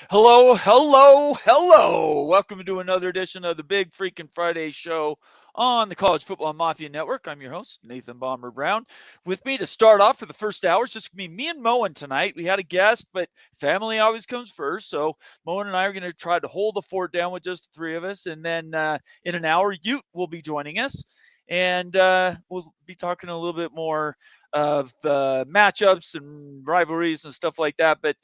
Hello, hello, hello. Welcome to another edition of the Big Freaking Friday show on the College Football Mafia Network. I'm your host, Nathan Bomber Brown. With me to start off for the first hour is just going to be me and Moen tonight. We had a guest, but family always comes first. So Moen and I are going to try to hold the fort down with just the three of us. And then in an hour, Ute will be joining us. And we'll be talking a little bit more of the matchups and rivalries and stuff like that. But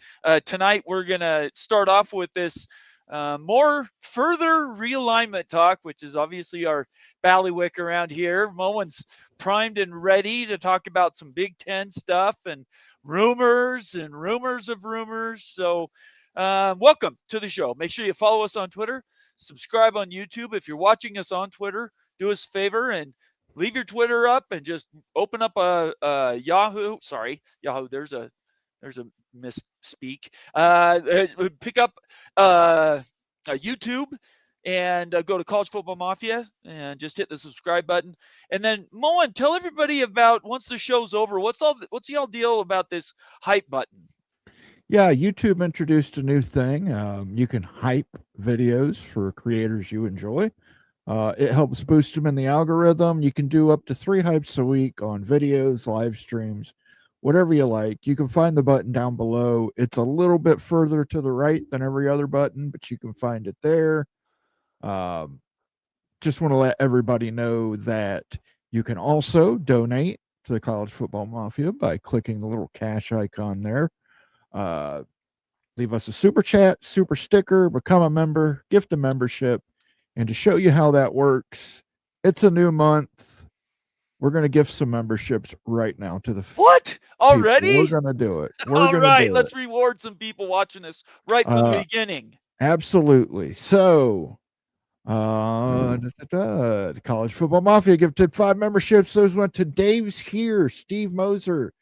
tonight we're going to start off with this more further realignment talk, which is obviously our ballywick around here. Moen's primed and ready to talk about some Big Ten stuff and rumors of rumors. So welcome to the show. Make sure you follow us on Twitter, subscribe on YouTube. If you're watching us on Twitter, do us a favor and leave your Twitter up and just open up a Yahoo. Sorry, Yahoo. There's a misspeak. Pick up a YouTube and go to College Football Mafia and just hit the subscribe button. And then Moen, tell everybody about once the show's over. What's y'all deal about this hype button? Yeah, YouTube introduced a new thing. You can hype videos for creators you enjoy. It helps boost them in the algorithm. You can do up to 3 hypes a week on videos, live streams, whatever you like. You can find the button down below. It's a little bit further to the right than every other button, but you can find it there. Just want to let everybody know that you can also donate to the College Football Mafia by clicking the little cash icon there. Leave us a super chat, super sticker, become a member, gift a membership. And to show you how that works, it's a new month. We're going to gift some memberships right now to the what already? People. We're going to do it. All right, let's reward some people watching us right from the beginning. Absolutely. So, the College Football Mafia gifted 5 memberships. Those went to Dave's Here, Steve Moser,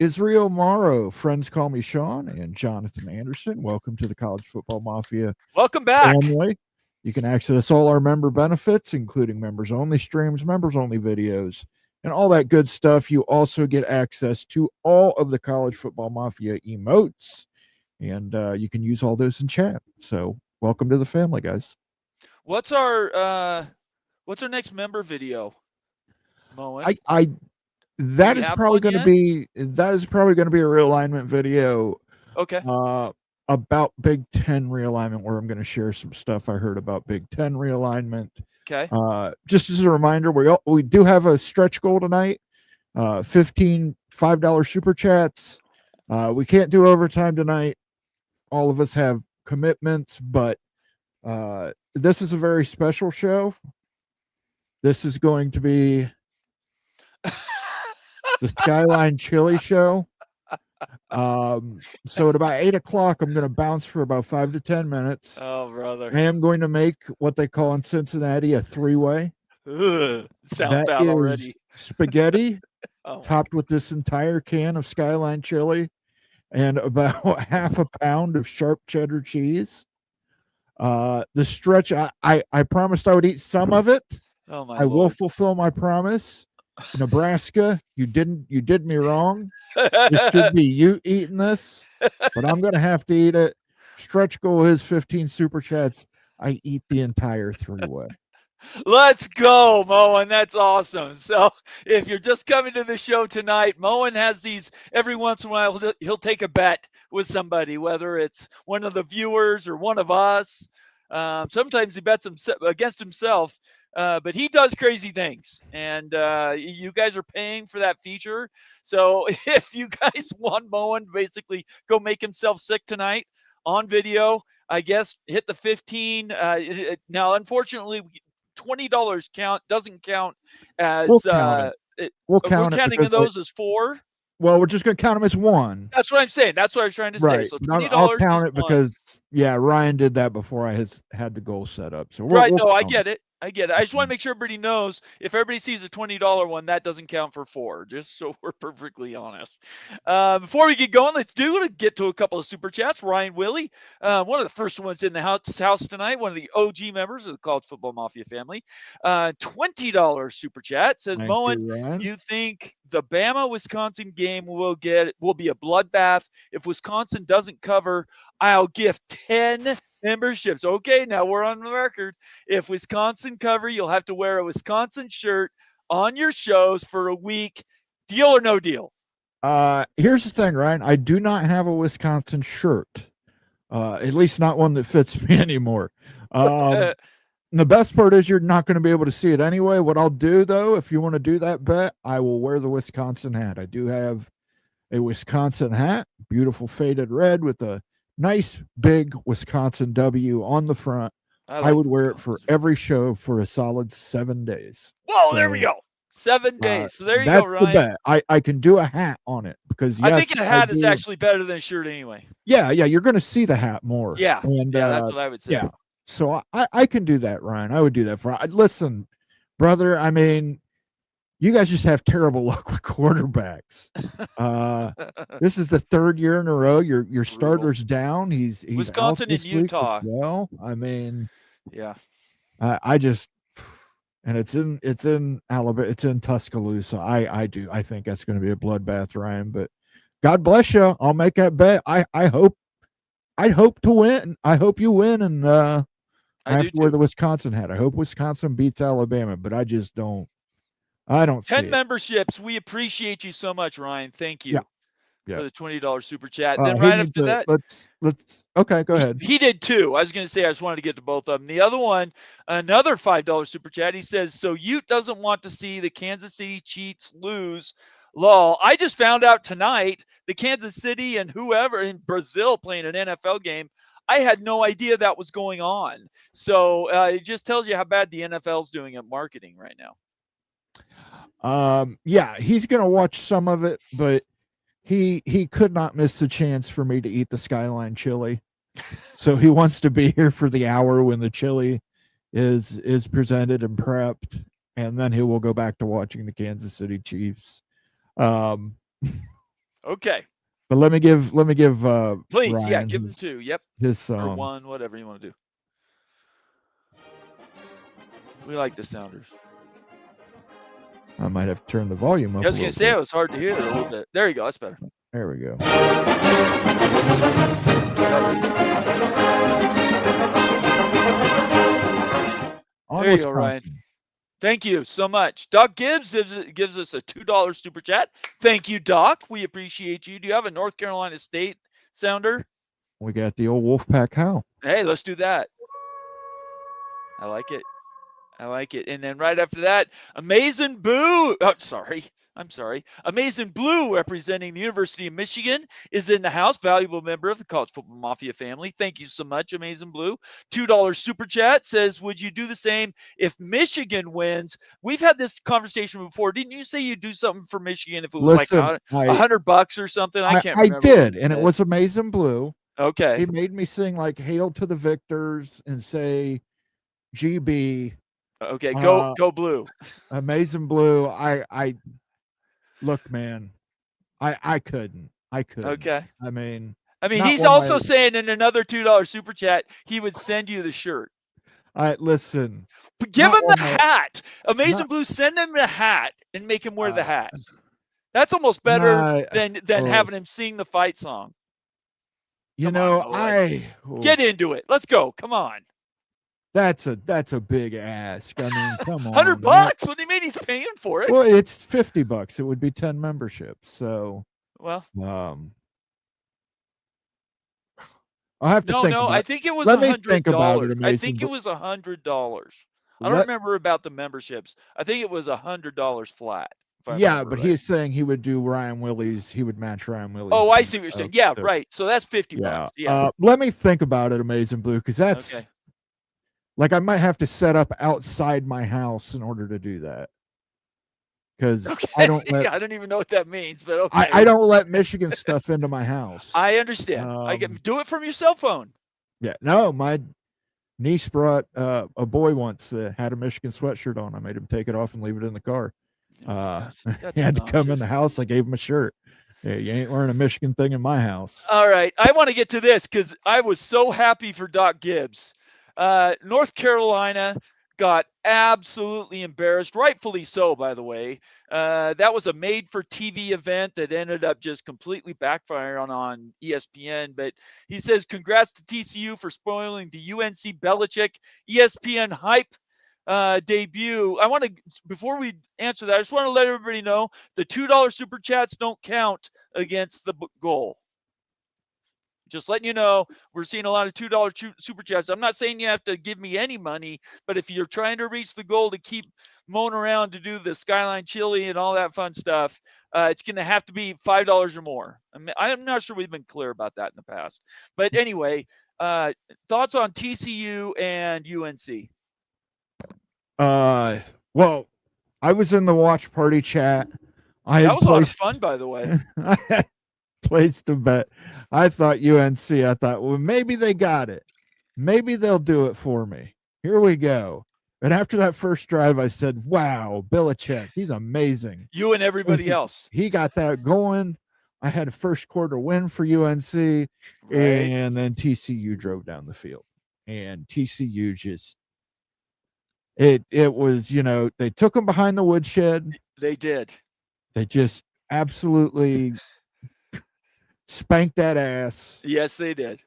Israel Morrow, Friends Call Me Sean, and Jonathan Anderson. Welcome to the College Football Mafia. Welcome back. Family. You can access all our member benefits, including members-only streams, members-only videos, and all that good stuff. You also get access to all of the College Football Mafia emotes, and you can use all those in chat. So welcome to the family, guys. What's our next member video, Moen? That is probably going to be a realignment video. Okay. About Big Ten realignment, where I'm going to share some stuff I heard about Big Ten realignment. Okay. Just as a reminder, we do have a stretch goal tonight. 15 $5 super chats. We can't do overtime tonight. All of us have commitments, but this is a very special show. This is going to be the Skyline Chili Show. So at about 8 o'clock, I'm going to bounce for about 5 to 10 minutes. Oh, brother. I am going to make what they call in Cincinnati a 3-way. Sounds bad already. Spaghetti topped with this entire can of Skyline chili and about half a pound of sharp cheddar cheese. The stretch, I promised I would eat some of it. Oh, my I Lord. will fulfill my promise. Nebraska, you did me wrong. It should be you eating this, but I'm going to have to eat it. Stretch goal is 15 super chats. I eat the entire 3-way. Let's go, Moen. That's awesome. So if you're just coming to the show tonight, Moen has these every once in a while. He'll take a bet with somebody, whether it's one of the viewers or one of us. Sometimes he bets against himself. But he does crazy things, and you guys are paying for that feature. So if you guys want Moen to basically go make himself sick tonight on video, I guess hit the 15. Now, unfortunately, $20 doesn't count as we're counting those as 4. Well, we're just going to count them as 1. That's what I'm saying. That's what I was trying to say. So $20 I'll count it because Ryan did that before I had the goal set up. So I get it. I just want to make sure everybody knows if everybody sees a $20 one, that doesn't count for 4, just so we're perfectly honest. Before we get going, let's get to a couple of super chats. Ryan Willie, one of the first ones in the house tonight, one of the OG members of the College Football Mafia family. $20 super chat says, Moen, you think the Bama-Wisconsin game will be a bloodbath? If Wisconsin doesn't cover, I'll gift 10 memberships. Okay, now we're on the record. If Wisconsin cover, you'll have to wear a Wisconsin shirt on your shows for a week. Deal or no deal? Here's the thing, Ryan. I do not have a Wisconsin shirt. At least not one that fits me anymore. The best part is you're not going to be able to see it anyway. What I'll do, though, if you want to do that bet, I will wear the Wisconsin hat. I do have a Wisconsin hat, beautiful faded red with a nice big Wisconsin W on the front. I would wear it for every show for a solid 7 days. Whoa, so, there we go. 7 days. So there you go, Ryan. That's the bet. I can do a hat on it because yes, I think a hat is actually better than a shirt anyway. Yeah, you're going to see the hat more. Yeah, and that's what I would say. Yeah. So I can do that, Ryan. I would do that for. Listen, brother. I mean, you guys just have terrible luck with quarterbacks. This is the 3rd year in a row. Your starter's down. He's Wisconsin and Utah. Well, I mean, yeah. I just, and it's in Alabama. It's in Tuscaloosa. I think that's going to be a bloodbath, Ryan. But God bless you. I'll make that bet. I hope to win. I hope you win, and I have to wear the Wisconsin hat. I hope Wisconsin beats Alabama, but I just don't. I don't see 10 it. memberships. We appreciate you so much, Ryan. Thank you for the $20 super chat. Then right after that, let's okay, go ahead. He did too. I was going to say I just wanted to get to both of them. The other one, another $5 super chat. He says, so Ute doesn't want to see the Kansas City Chiefs lose. Lol. I just found out tonight the Kansas City and whoever in Brazil playing an NFL game. I had no idea that was going on. So it just tells you how bad the NFL's doing at marketing right now. Yeah, he's gonna watch some of it, but he could not miss the chance for me to eat the Skyline chili. So he wants to be here for the hour when the chili is presented and prepped, and then he will go back to watching the Kansas City Chiefs. Okay. But let me give please, Ryan give him 2. Yep. His or 1, whatever you want to do. We like the Sounders. I might have to turn the volume up. I was going to say it was hard to hear it a little bit. There you go. That's better. There we go. There you go, Ryan. Thank you so much. Doc Gibbs gives us a $2 super chat. Thank you, Doc. We appreciate you. Do you have a North Carolina State sounder? We got the old Wolfpack Howl. Hey, let's do that. I like it. I like it. And then right after that, Amazing Boo. Oh, sorry. I'm sorry. Amazing Blue, representing the University of Michigan, is in the house. Valuable member of the College Football Mafia family. Thank you so much, Amazing Blue. $2 super chat says, would you do the same if Michigan wins? We've had this conversation before. Didn't you say you'd do something for Michigan if it was like $100 or something? I can't remember. I did, and it was Amazing Blue. Okay. He made me sing like Hail to the Victors and say GB. Okay, go Blue. Amazing Blue. I look, man. I couldn't. Okay. I mean, he's also saying in another $2 super chat he would send you the shirt. Listen. But give him the hat. Amazing Blue, send him the hat and make him wear the hat. That's almost better than having him sing the fight song. Get into it. Let's go. Come on. That's a big ask. I mean, come on. $100? What do you mean he's paying for it? Well, it's $50. It would be 10 memberships. So, well, I'll have to think about it. I think it was $100. Let me think about it, I think it was $100. I don't remember about the memberships. I think it was $100 flat. Yeah, but he's saying he would do Ryan Willie's. He would match Ryan Willie's. Oh, I see what you're saying. Yeah, right. So that's $50. Yeah. Let me think about it, Amazing Blue, because that's like I might have to set up outside my house in order to do that. Because I don't even know what that means, but okay. I don't let Michigan stuff into my house. I understand. Do it from your cell phone. Yeah. No, my niece brought a boy once that had a Michigan sweatshirt on. I made him take it off and leave it in the car. That's he had to come in the house. I gave him a shirt. Yeah, you ain't wearing a Michigan thing in my house. All right. I want to get to this because I was so happy for Doc Gibbs. North Carolina got absolutely embarrassed, rightfully so, by the way. That was a made-for-TV event that ended up just completely backfiring on ESPN. But he says, congrats to TCU for spoiling the UNC Bellichick ESPN hype debut. I want to, before we answer that, I just want to let everybody know the $2 super chats don't count against the goal. Just letting you know, we're seeing a lot of $2 super chats. I'm not saying you have to give me any money, but if you're trying to reach the goal to keep mowing around to do the Skyline Chili and all that fun stuff, it's going to have to be $5 or more. I'm not sure we've been clear about that in the past. But anyway, thoughts on TCU and UNC? Well, I was in the watch party chat. That was a lot of fun, by the way. I had placed a bet. I thought UNC. I thought, well, maybe they got it. Maybe they'll do it for me. Here we go. And after that first drive, I said, wow, Bellichick, he's amazing. You and everybody else. He got that going. I had a first quarter win for UNC, Right. and then TCU drove down the field. And TCU just, it was, they took them behind the woodshed. They did. They just absolutely spanked that ass. Yes, they did.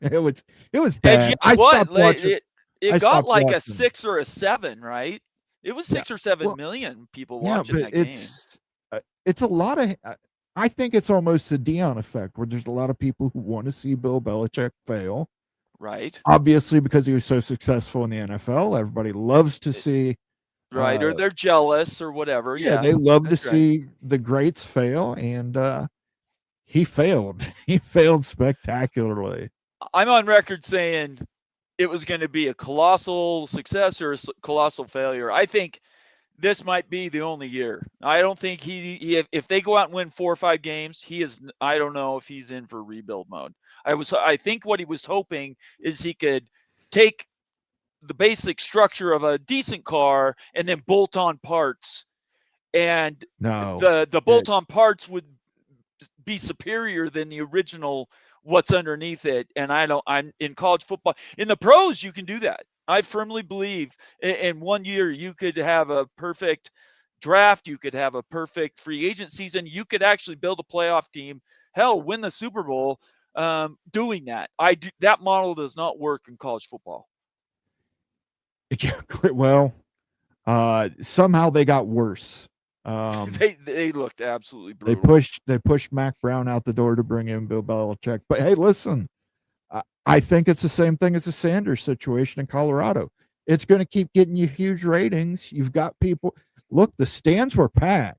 It was bad. I stopped watching. It got like a 6 or a 7, right? It was 6 or 7 million people watching that game. It's a lot of. I think it's almost a Dion effect, where there's a lot of people who want to see Bill Belichick fail. Right. Obviously, because he was so successful in the NFL, everybody loves to see. Right, or they're jealous or whatever. Yeah, they love to see the greats fail, and he failed. He failed spectacularly. I'm on record saying it was going to be a colossal success or a colossal failure. I think this might be the only year. I don't think if they go out and win 4 or 5 games, I don't know if he's in for rebuild mode. I think what he was hoping is he could take the basic structure of a decent car and then bolt on parts, and the bolt on parts would be superior than the original what's underneath it. And I'm in college football. In the pros, you can do that. I firmly believe in 1 year you could have a perfect draft, you could have a perfect free agent season, you could actually build a playoff team, hell, win the Super Bowl doing that. That model does not work in college football. Well, somehow they got worse. They looked absolutely brutal. They pushed Mac Brown out the door to bring in Bill Belichick. But hey, listen, I think it's the same thing as the Sanders situation in Colorado. It's going to keep getting you huge ratings. You've got people. Look, the stands were packed.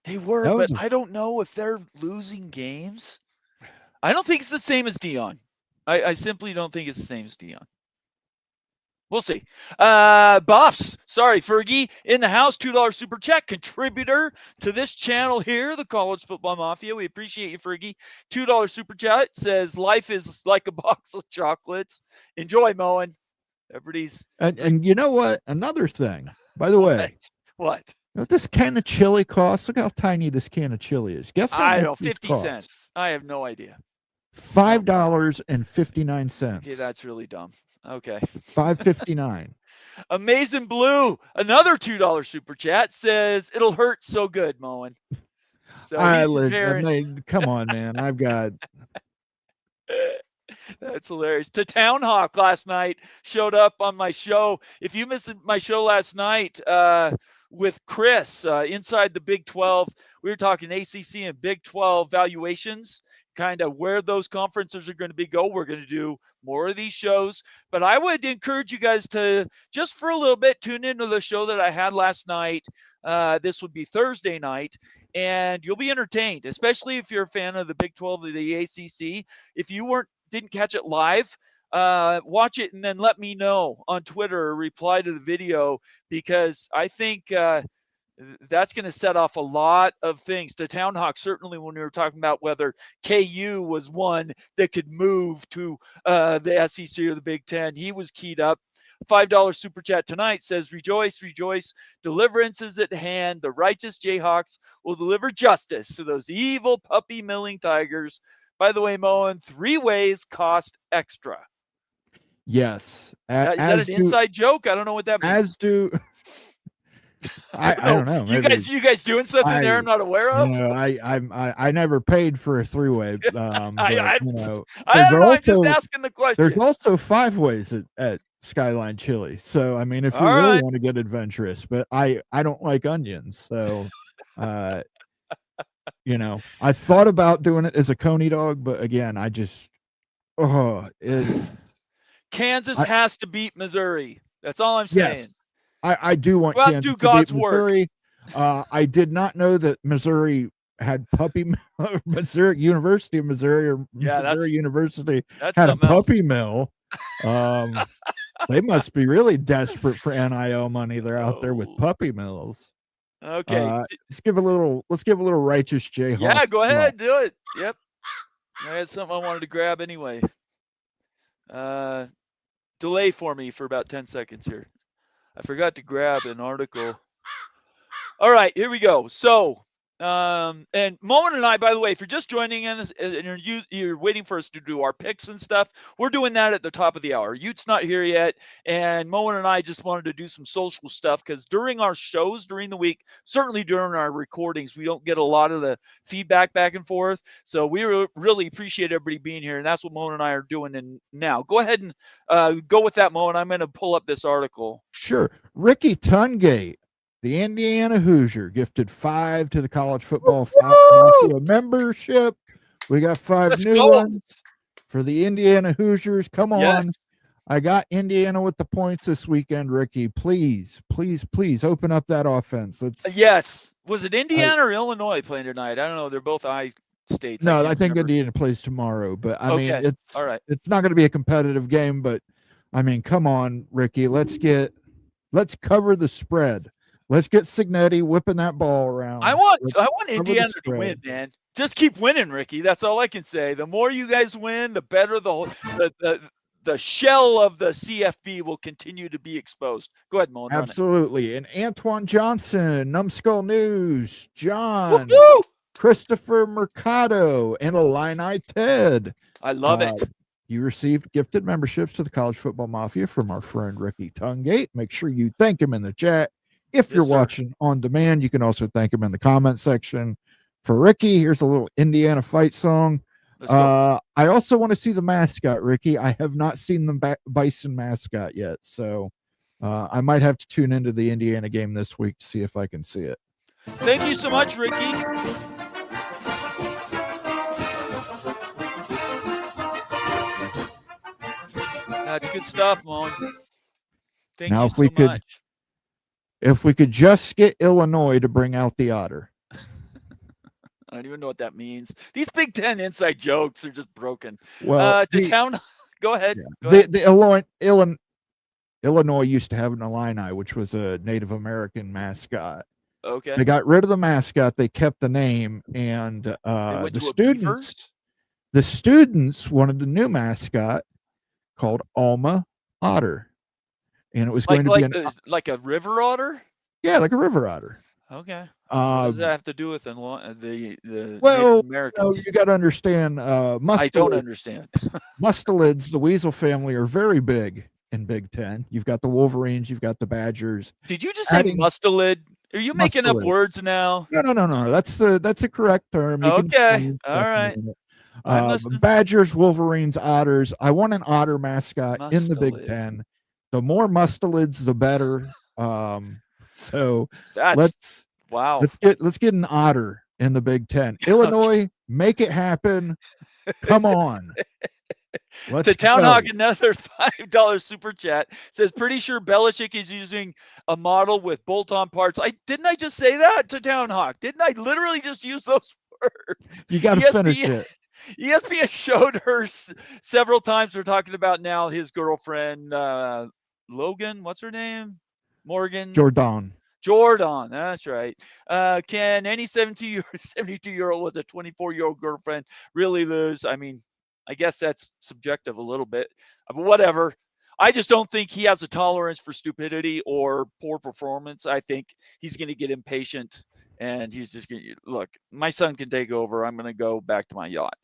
They were, but I don't know if they're losing games. I don't think it's the same as Dion. I simply don't think it's the same as Dion. We'll see. Buffs, sorry, Fergie, in the house, $2 super chat, contributor to this channel here, the College Football Mafia. We appreciate you, Fergie. $2 super chat says, life is like a box of chocolates. Enjoy, Moen. Everybody's. And you know what? Another thing, by the way. What? You know what this can of chili costs? Look how tiny this can of chili is. Guess how much? I know, 50 cents. I have no idea. $5.59. Okay, that's really dumb. Okay. $5.59. Amazing Blue, another $2 super chat, says it'll hurt so good, Moen. So come on, man. I've got. That's hilarious. To Town Hawk last night showed up on my show. If you missed my show last night with Chris inside the Big 12, we were talking ACC and Big 12 valuations, kind of where those conferences are going to we're going to do more of these shows, but I would encourage you guys to just for a little bit tune into the show that I had last night. This would be Thursday night, and you'll be entertained, especially if you're a fan of the Big 12 or the ACC. If you didn't catch it live, watch it and then let me know on Twitter or reply to the video, because I think that's going to set off a lot of things. To Town Hawk, certainly when we were talking about whether KU was one that could move to the SEC or the Big Ten, he was keyed up. $5 super chat tonight says, rejoice, rejoice. Deliverance is at hand. The righteous Jayhawks will deliver justice to those evil puppy milling Tigers. By the way, Moen, 3 ways cost extra. Yes. Is that an inside joke? I don't know what that means. As do I don't know. You guys doing something there I'm not aware of? I never paid for a three-way. But I you know, don't know. I'm just asking the question. There's also five ways at Skyline Chili. So I mean, if you really want to get adventurous, but I don't like onions, so you know, I thought about doing it as a coney dog, but again, it's Kansas has to beat Missouri. That's all I'm saying. Yes, I do want Kansas to beat Missouri. I did not know that Missouri had Missouri University of Missouri or Missouri University had a puppy mill. They must be really desperate for NIL money. They're out there with puppy mills. Okay, let's give a little righteous Jayhawk. Yeah, go ahead, do it. Yep, I had something I wanted to grab anyway. Delay for me for about 10 seconds here. I forgot to grab an article. All right, here we go. So, and Moen and I, by the way, if you're just joining us and you're waiting for us to do our picks and stuff, we're doing that at the top of the hour. Ute's not here yet, and Moen and I just wanted to do some social stuff because during our shows during the week, certainly during our recordings, we don't get a lot of the feedback back and forth. So we really appreciate everybody being here, and that's what Moen and I are doing now. Go ahead and go with that, Moen. I'm going to pull up this article. Sure. Ricky Tungate, the Indiana Hoosier, gifted 5 to the college football Mafia membership. We got 5 new ones for the Indiana Hoosiers. Come on. I got Indiana with the points this weekend, Ricky. Please open up that offense. Yes. Was it Indiana or Illinois playing tonight? I don't know. They're both I states. No, I think Indiana plays tomorrow. But I mean, it's all right. It's not going to be a competitive game, but I mean, come on, Ricky. Let's cover the spread. Let's get Signetti whipping that ball around. I want Indiana to win, man. Just keep winning, Ricky. That's all I can say. The more you guys win, the better the shell of the CFB will continue to be exposed. Go ahead, Moen. Absolutely. And Antoine Johnson, Numbskull News, John, Woo-hoo! Christopher Mercado, and Illini Ted. I love it. You received gifted memberships to the College Football Mafia from our friend Ricky Tungate. Make sure you thank him in the chat. If you're watching on demand, you can also thank him in the comment section. For Ricky, here's a little Indiana fight song. I also want to see the mascot, Ricky. I have not seen the Bison mascot yet, so I might have to tune into the Indiana game this week to see if I can see it. Thank you so much, Ricky. That's good stuff, Moen. Thank you so much. If we could just get Illinois to bring out the otter. I don't even know what that means. These Big Ten inside jokes are just broken. Well, go ahead. Yeah. The Illinois used to have an Illini, which was a Native American mascot. Okay. They got rid of the mascot. They kept the name, and the students wanted a new mascot called Alma Otter. And it was going to be like a river otter? Yeah, like a river otter. Okay. What does that have to do with the Native Americans? You got to understand. I don't understand. Mustelids, the weasel family, are very big in Big Ten. You've got the Wolverines, you've got the Badgers. Did you just say mustelid? Are you making up words now? No. That's a correct term. Okay. All right. Badgers, Wolverines, Otters. I want an otter mascot in the Big Ten. The more mustelids, the better. So let's get an otter in the Big Ten. Illinois, make it happen. Come on. To Town Hawk, another $5 super chat says, pretty sure Bellichick is using a model with bolt-on parts. Didn't I just say that to Town Hawk? Didn't I literally just use those words? You got to finish it. ESPN showed her several times. We're talking about now his girlfriend, Logan. What's her name? Morgan. Jordan. That's right. Can any 72-year-old with a 24-year-old girlfriend really lose? I mean, I guess that's subjective a little bit, but whatever. I just don't think he has a tolerance for stupidity or poor performance. I think he's going to get impatient, and he's just going to look. My son can take over. I'm going to go back to my yacht.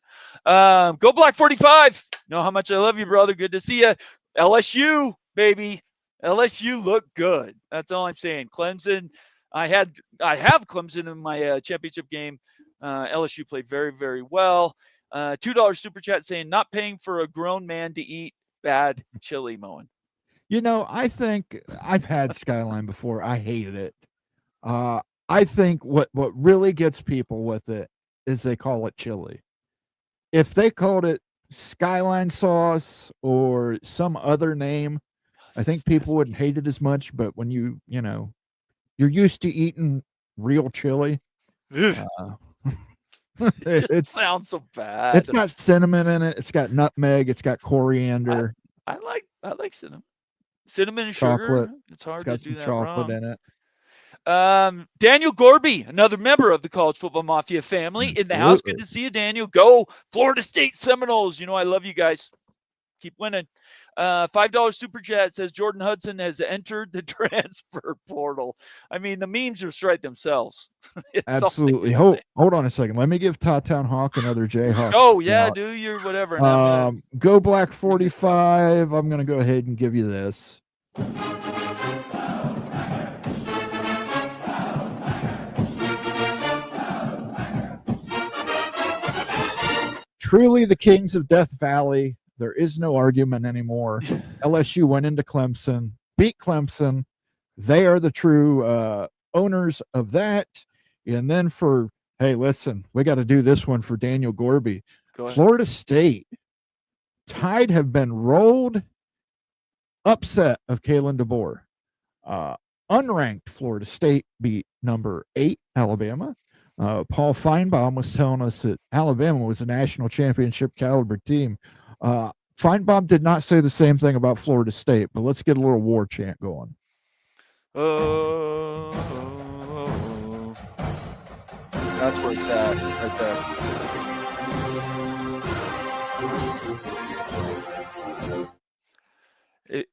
Go Black 45. Know how much I love you, brother. Good to see you. LSU, baby. LSU looked good. That's all I'm saying. Clemson, I have Clemson in my championship game. LSU played very, very well. $2 super chat saying not paying for a grown man to eat bad chili, Moen. I think I've had Skyline before. I hated it. I think what really gets people with it is they call it chili. If they called it Skyline sauce or some other name, I think people wouldn't hate it as much. But when you're used to eating real chili, it sounds so bad. It's got cinnamon in it. It's got nutmeg. It's got coriander. I like cinnamon. Cinnamon and chocolate. Sugar. It's hard got to do some that chocolate wrong. in it. Daniel Gorby, another member of the College Football Mafia family in the house. Good to see you, Daniel. Go Florida State Seminoles. I love you guys. Keep winning. $5 super chat says Jordan Hudson has entered the transfer portal. I mean, the memes just write themselves. Absolutely. Hold on a second. Let me give Town Hawk another Jayhawk. Oh yeah, do your whatever. Go Black 45. I'm gonna go ahead and give you this. Truly the kings of Death Valley. There is no argument anymore. LSU went into Clemson, beat Clemson. They are the true owners of that. And then hey, listen, we got to do this one for Daniel Gorby. Florida State. Tide have been rolled. Upset of Kalen DeBoer. Unranked Florida State beat number 8 Alabama. Paul Feinbaum was telling us that Alabama was a national championship caliber team. Feinbaum did not say the same thing about Florida State, but let's get a little war chant going. That's where it's at, right there.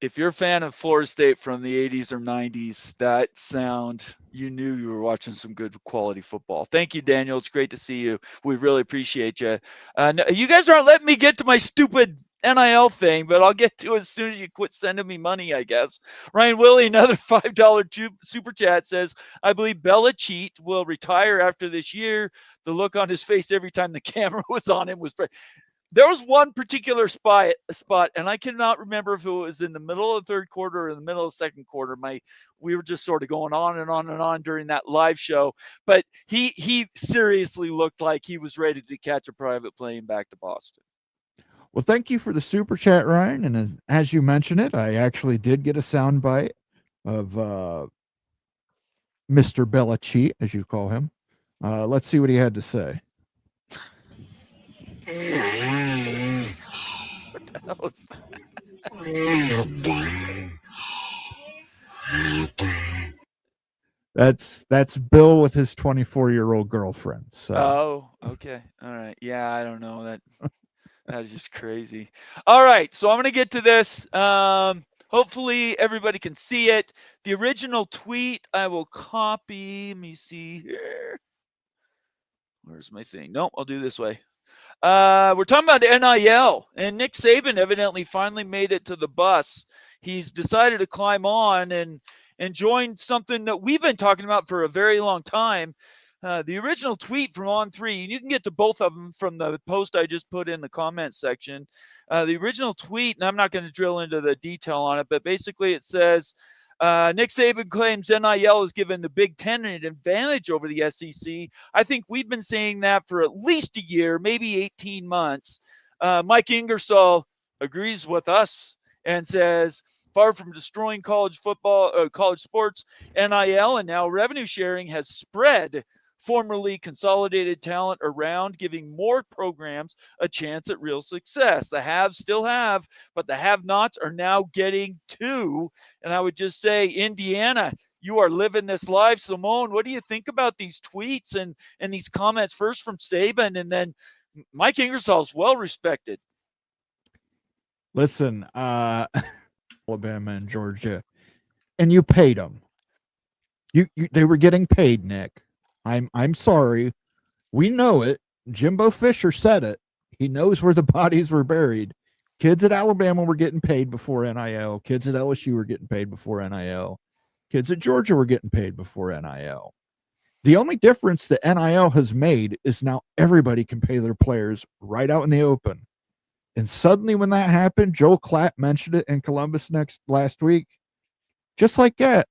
If you're a fan of Florida State from the 80s or 90s, that sound, you knew you were watching some good quality football. Thank you, Daniel. It's great to see you. We really appreciate you. You guys aren't letting me get to my stupid NIL thing, but I'll get to it as soon as you quit sending me money, I guess. Ryan Willie, another $5 super chat says, I believe Bellichick will retire after this year. The look on his face every time the camera was on him was there was one particular spot, and I cannot remember if it was in the middle of the third quarter or in the middle of the second quarter. We were just sort of going on and on and on during that live show, but he seriously looked like he was ready to catch a private plane back to Boston. Well, thank you for the super chat, Ryan. And as you mentioned it, I actually did get a soundbite of Mr. Bellichick, as you call him. Let's see what he had to say. What the hell is that? That's Bill with his 24-year-old girlfriend. So. Oh, okay. All right. Yeah, I don't know. That is just crazy. All right, so I'm going to get to this. Hopefully everybody can see it. The original tweet I will copy. Let me see here. Where's my thing? Nope, I'll do this way. We're talking about NIL, and Nick Saban evidently finally made it to the bus. He's decided to climb on and join something that we've been talking about for a very long time. The original tweet from On3, and you can get to both of them from the post I just put in the comment section. The original tweet, and I'm not going to drill into the detail on it, but basically it says, Nick Saban claims NIL has given the Big Ten an advantage over the SEC. I think we've been saying that for at least a year, maybe 18 months. Mike Ingersoll agrees with us and says, far from destroying college football, college sports, NIL and now revenue sharing has spread formerly consolidated talent around, giving more programs a chance at real success. The haves still have, but the have-nots are now getting two. And I would just say, Indiana, you are living this life. Simone, what do you think about these tweets and these comments, first from Saban and then Mike Ingersoll's well-respected? Listen, Alabama and Georgia, and you paid them. They were getting paid, Nick. I'm sorry. We know it. Jimbo Fisher said it. He knows where the bodies were buried. Kids at Alabama were getting paid before NIL. Kids at LSU were getting paid before NIL. Kids at Georgia were getting paid before NIL. The only difference that NIL has made is now everybody can pay their players right out in the open. And suddenly when that happened, Joel Klatt mentioned it in Columbus last week. Just like that,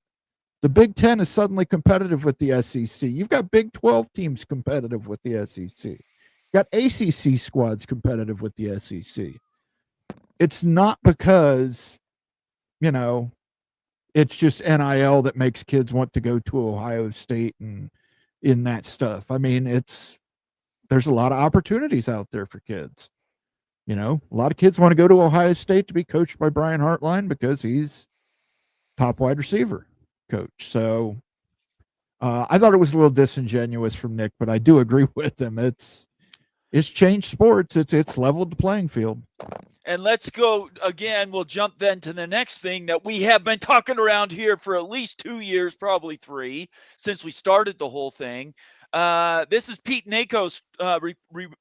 the Big Ten is suddenly competitive with the SEC. You've got Big 12 teams competitive with the SEC. You've got ACC squads competitive with the SEC. It's not because, it's just NIL that makes kids want to go to Ohio State and in that stuff. I mean, there's a lot of opportunities out there for kids. A lot of kids want to go to Ohio State to be coached by Brian Hartline because he's top wide receiver coach. So I thought it was a little disingenuous from Nick, but I do agree with him. It's changed sports. It's leveled the playing field. And let's go again. We'll jump then to the next thing that we have been talking around here for at least 2 years, probably 3, since we started the whole thing. This is Pete Nakos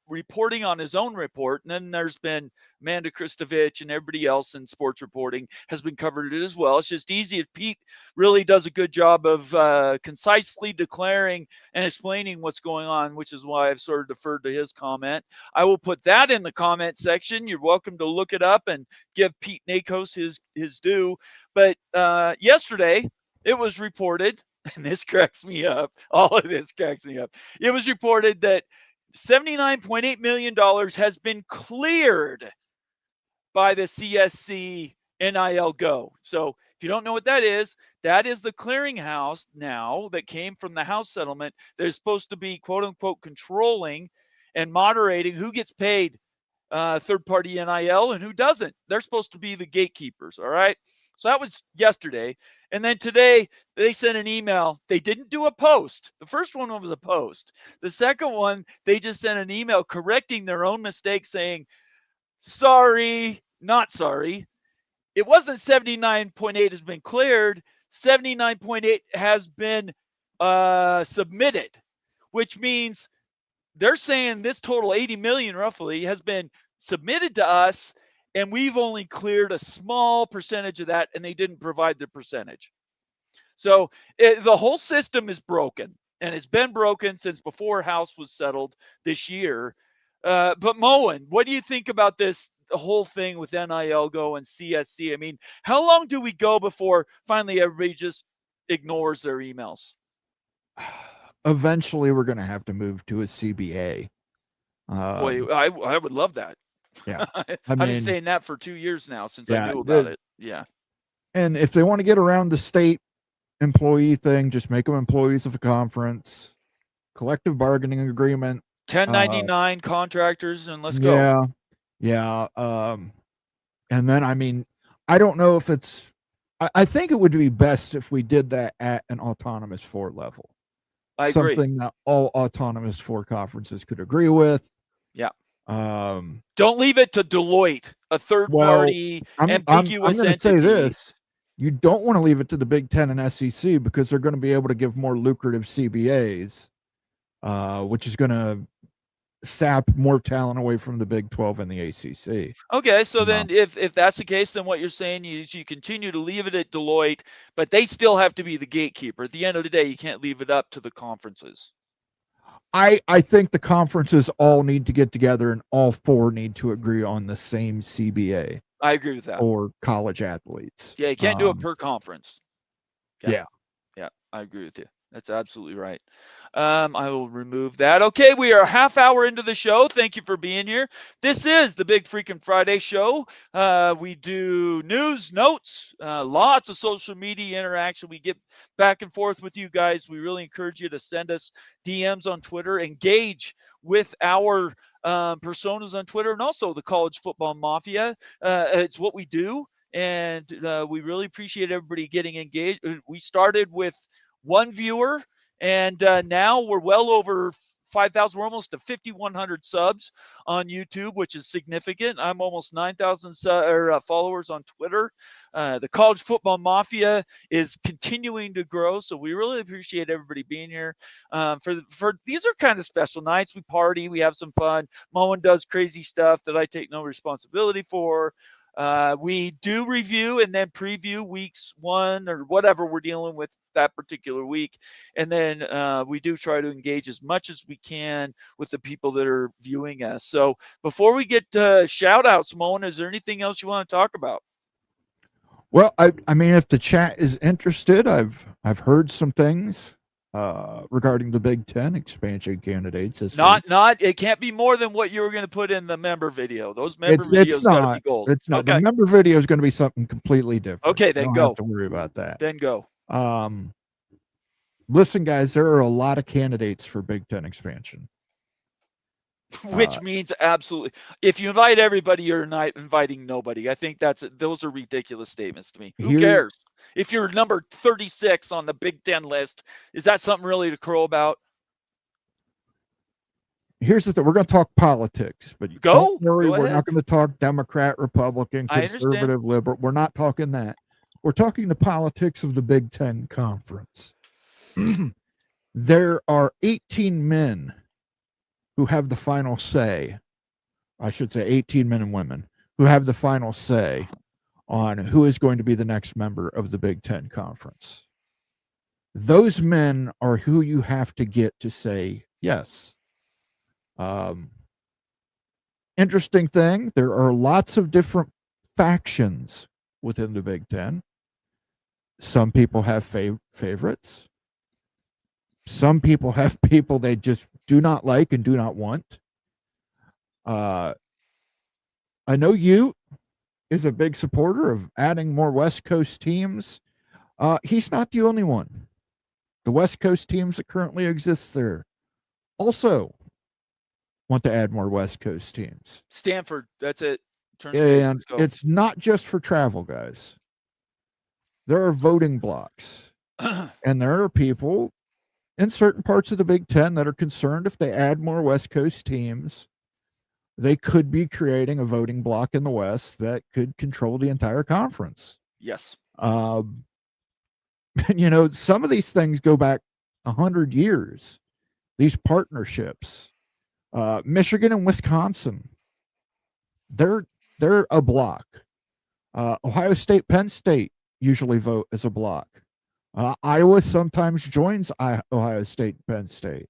reporting on his own report. And then there's been Amanda Kristovich and everybody else in sports reporting has been covered it as well. It's just easy if Pete really does a good job of concisely declaring and explaining what's going on, which is why I've sort of deferred to his comment. I will put that in the comment section. You're welcome to look it up and give Pete Nakos his due. But yesterday it was reported, and this cracks me up. All of this cracks me up. It was reported that $79.8 million has been cleared by the CSC NIL Go. So if you don't know what that is the clearinghouse now that came from the House settlement that is supposed to be, quote unquote, controlling and moderating who gets paid third-party NIL and who doesn't. They're supposed to be the gatekeepers, all right? So that was yesterday. And then today, they sent an email. They didn't do a post. The first one was a post. The second one, they just sent an email correcting their own mistake saying, sorry, not sorry. It wasn't 79.8 has been cleared. 79.8 has been submitted, which means they're saying this total 80 million roughly has been submitted to us, and we've only cleared a small percentage of that, and they didn't provide the percentage. So the whole system is broken, and it's been broken since before House was settled this year. But Moen, what do you think about this whole thing with NIL Go and CSC? I mean, how long do we go before finally everybody just ignores their emails? Eventually, we're going to have to move to a CBA. Boy, I would love that. Yeah. I've been saying that for 2 years now since I knew about it. Yeah. And if they want to get around the state employee thing, just make them employees of a conference, collective bargaining agreement. 1099 contractors, and let's go. Yeah. And then, I mean, I don't know if it's, I think it would be best if we did that at an autonomous 4 level. I agree. Something that all autonomous 4 conferences could agree with. Yeah. Don't leave it to Deloitte, a third party ambiguous I'm going to entity. say this. You don't want to leave it to the Big Ten and SEC because they're going to be able to give more lucrative CBAs, which is going to sap more talent away from the Big 12 and the ACC. Okay, so then if that's the case, then what you're saying is you continue to leave it at Deloitte, but they still have to be the gatekeeper. At the end of the day, you can't leave it up to the conferences. I think the conferences all need to get together and all 4 need to agree on the same CBA. I agree with that. For college athletes. Yeah, you can't do it per conference. Yeah, I agree with you. That's absolutely right. I will remove that. Okay, we are a half hour into the show. Thank you for being here. This is the Big Freaking Friday show. We do news, notes, lots of social media interaction. We get back and forth with you guys. We really encourage you to send us DMs on Twitter, engage with our personas on Twitter, and also the College Football Mafia. It's what we do, and we really appreciate everybody getting engaged. We started with 1 viewer, and now we're well over 5,000. We're almost to 5,100 subs on YouTube, which is significant. I'm almost 9,000 followers on Twitter. The College Football Mafia is continuing to grow, so we really appreciate everybody being here. For these are kind of special nights. We party, we have some fun. Moen does crazy stuff that I take no responsibility for. We do review and then preview weeks 1 or whatever we're dealing with that particular week. And then we do try to engage as much as we can with the people that are viewing us. So before we get to shout outs, Moen, is there anything else you want to talk about? Well, I mean, if the chat is interested, I've heard some things regarding the Big Ten expansion candidates. This week. It can't be more than what you were going to put in the member video. Those member videos got to be gold. It's not. Okay. The member video is going to be something completely different. Okay, then don't go. have to worry about that. Then go. Listen, guys, there are a lot of candidates for Big Ten expansion. Which means absolutely. If you invite everybody, you're not inviting nobody. I think those are ridiculous statements to me. Who cares? If you're number 36 on the Big Ten list, is that something really to crow about? Here's the thing. We're going to talk politics, but don't worry, we're not going to talk Democrat, Republican, conservative, liberal. We're not talking that. We're talking the politics of the Big Ten Conference. There are 18 men who have the final say. I should say 18 men and women who have the final say on who is going to be the next member of the Big Ten Conference. Those men are who you have to get to say yes. Interesting thing, there are lots of different factions within the Big Ten. Some people have favorites. Some people have people they just do not like and do not want. I know you is a big supporter of adding more West Coast teams. He's not the only one. The West Coast teams that currently exist there also want to add more West Coast teams. Stanford, that's it. And it's not just for travel, guys. There are voting blocks. And there are people in certain parts of the Big Ten that are concerned if they add more West Coast teams, they could be creating a voting block in the West that could control the entire conference. Yes. And, some of these things go back 100 years. These partnerships, Michigan and Wisconsin, they're a block. Ohio State, Penn State usually vote as a block. Iowa sometimes joins Ohio State, Penn State.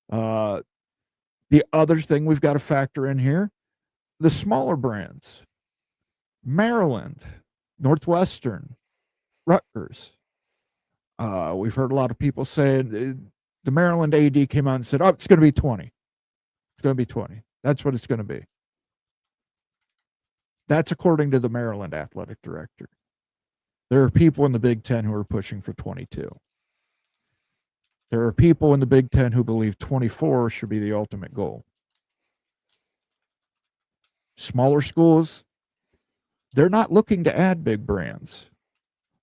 The other thing we've got to factor in here, the smaller brands, Maryland, Northwestern, Rutgers. We've heard a lot of people saying the Maryland AD came out and said, it's going to be 20. It's going to be 20. That's what it's going to be. That's according to the Maryland athletic director. There are people in the Big Ten who are pushing for 22. There are people in the Big Ten who believe 24 should be the ultimate goal. Smaller schools, they're not looking to add big brands.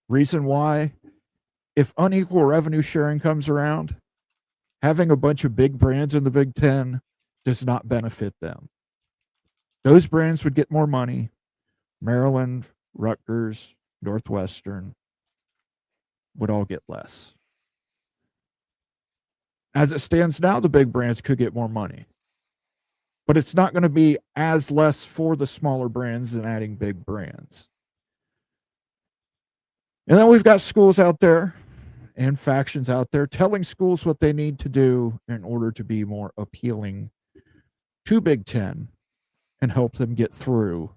Reason why? If unequal revenue sharing comes around, having a bunch of big brands in the Big Ten does not benefit them. Those brands would get more money. Maryland, Rutgers, Northwestern would all get less. As it stands now, the big brands could get more money. But it's not going to be as less for the smaller brands than adding big brands. And then we've got schools out there and factions out there telling schools what they need to do in order to be more appealing to Big Ten and help them get through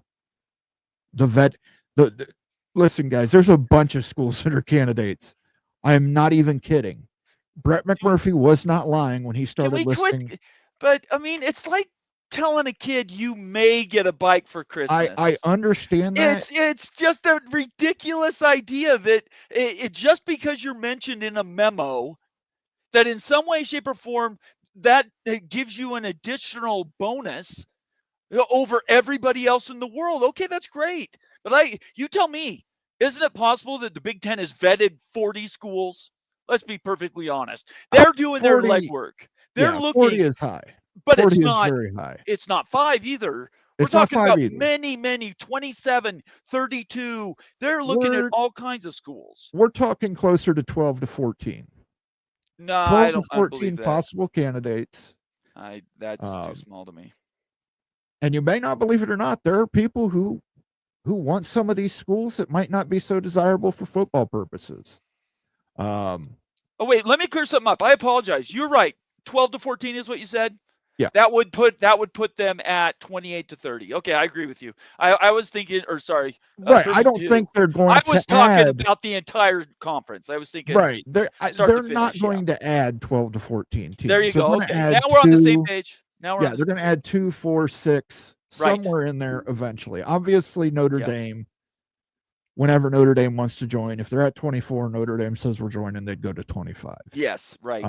listen, guys, there's a bunch of schools that are candidates. I am not even kidding. Brett McMurphy was not lying when he started listing. But, I mean, it's like telling a kid you may get a bike for Christmas. I understand that. It's just a ridiculous idea that it just because you're mentioned in a memo that in some way, shape, or form, that it gives you an additional bonus over everybody else in the world. Okay, that's great. But you tell me, isn't it possible that the Big Ten has vetted 40 schools? Let's be perfectly honest. They're doing their legwork. They're Yeah, 40 looking, is high. but it's 40 is not very high. it's not 5 either. We're It's not talking 5 about either. many 27, 32. They're looking at all kinds of schools. We're talking closer to 12 to 14. No, I 12 to don't believe 14 that. possible candidates. That's too small to me. And you may not believe it or not, there are people who want some of these schools that might not be so desirable for football purposes. Oh wait, let me clear something up. I apologize. You're right. 12 to 14 is what you said? Yeah. That would put them at 28 to 30. Okay, I agree with you. I was thinking, or sorry, right. I don't 32. think they're going I to was talking add, about the entire conference. I was thinking right. They're start to not finish, going to add 12 to 14 teams. There you They're go. going Okay, to add now we're on the same 2. page. Now we're Yeah, on the they're same going to add 2, 4, 6, Right. somewhere in there eventually. Obviously, Notre Yeah. Dame, whenever Notre Dame wants to join, if they're at 24, Notre Dame says we're joining, they'd go to 25. Yes, right.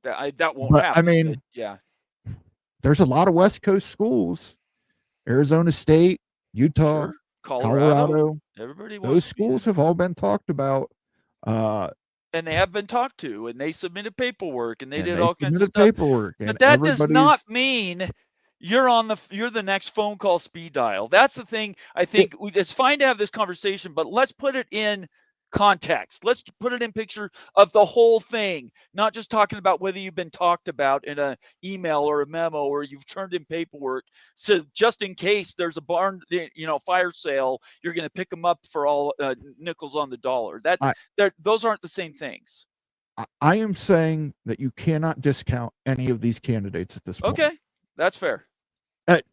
That won't But happen. I mean, but yeah, there's a lot of West Coast schools, Arizona State, Utah, sure. Colorado. Everybody Those wants schools have all been talked about. and they have been talked to, and they submitted paperwork, and they did they all kinds of submitted stuff. paperwork, and But that does not everybody's mean you're the next phone call speed dial. That's the thing. I think it's fine to have this conversation, but let's put it in context. Let's put it in picture of the whole thing, not just talking about whether you've been talked about in an email or a memo or you've turned in paperwork. So just in case there's a fire sale, you're going to pick them up for all nickels on the dollar. Those aren't the same things. I am saying that you cannot discount any of these candidates at this point. Okay, that's fair.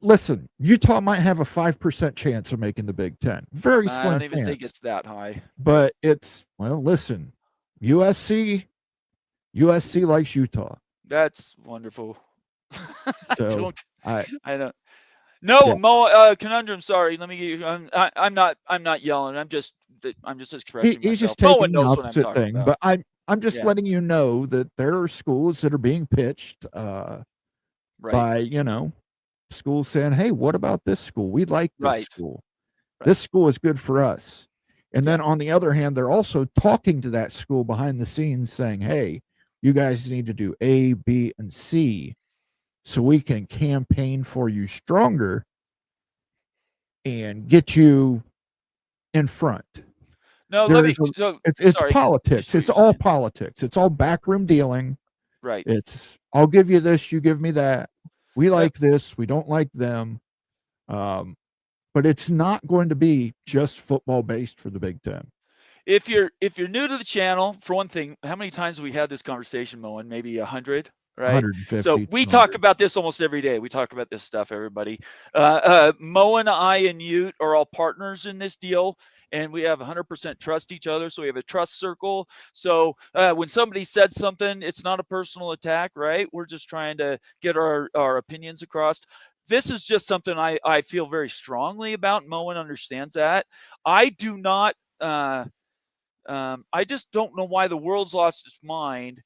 Listen, Utah might have a 5% chance of making the Big Ten. Very slim I don't even chance. think it's that high. But listen, USC likes Utah. That's wonderful. So I don't. No, yeah. Mo, conundrum. Sorry, let me get you. I'm not yelling. I'm just expressing he's myself. Just taking knows the what I'm opposite talking thing. about. But I'm just letting you know that there are schools that are being pitched by schools saying, hey, what about this school? We like this school. Right. This school is good for us. And then on the other hand, they're also talking to that school behind the scenes saying, hey, you guys need to do A, B, and C so we can campaign for you stronger and get you in front. No, it's politics. It's all politics. It's all backroom dealing. Right. It's I'll give you this, you give me that. We like this, we don't like them. But it's not going to be just football based for the Big Ten. If you're new to the channel, for one thing, how many times have we had this conversation, Moen? Maybe 100, right? 150. So we talk about this almost every day. We talk about this stuff, everybody. Moen, I, and Ute are all partners in this deal, and we have 100% trust each other. So we have a trust circle. So when somebody said something, it's not a personal attack, right? We're just trying to get our opinions across. This is just something I feel very strongly about. Moen understands that. I do not. I just don't know why the world's lost its mind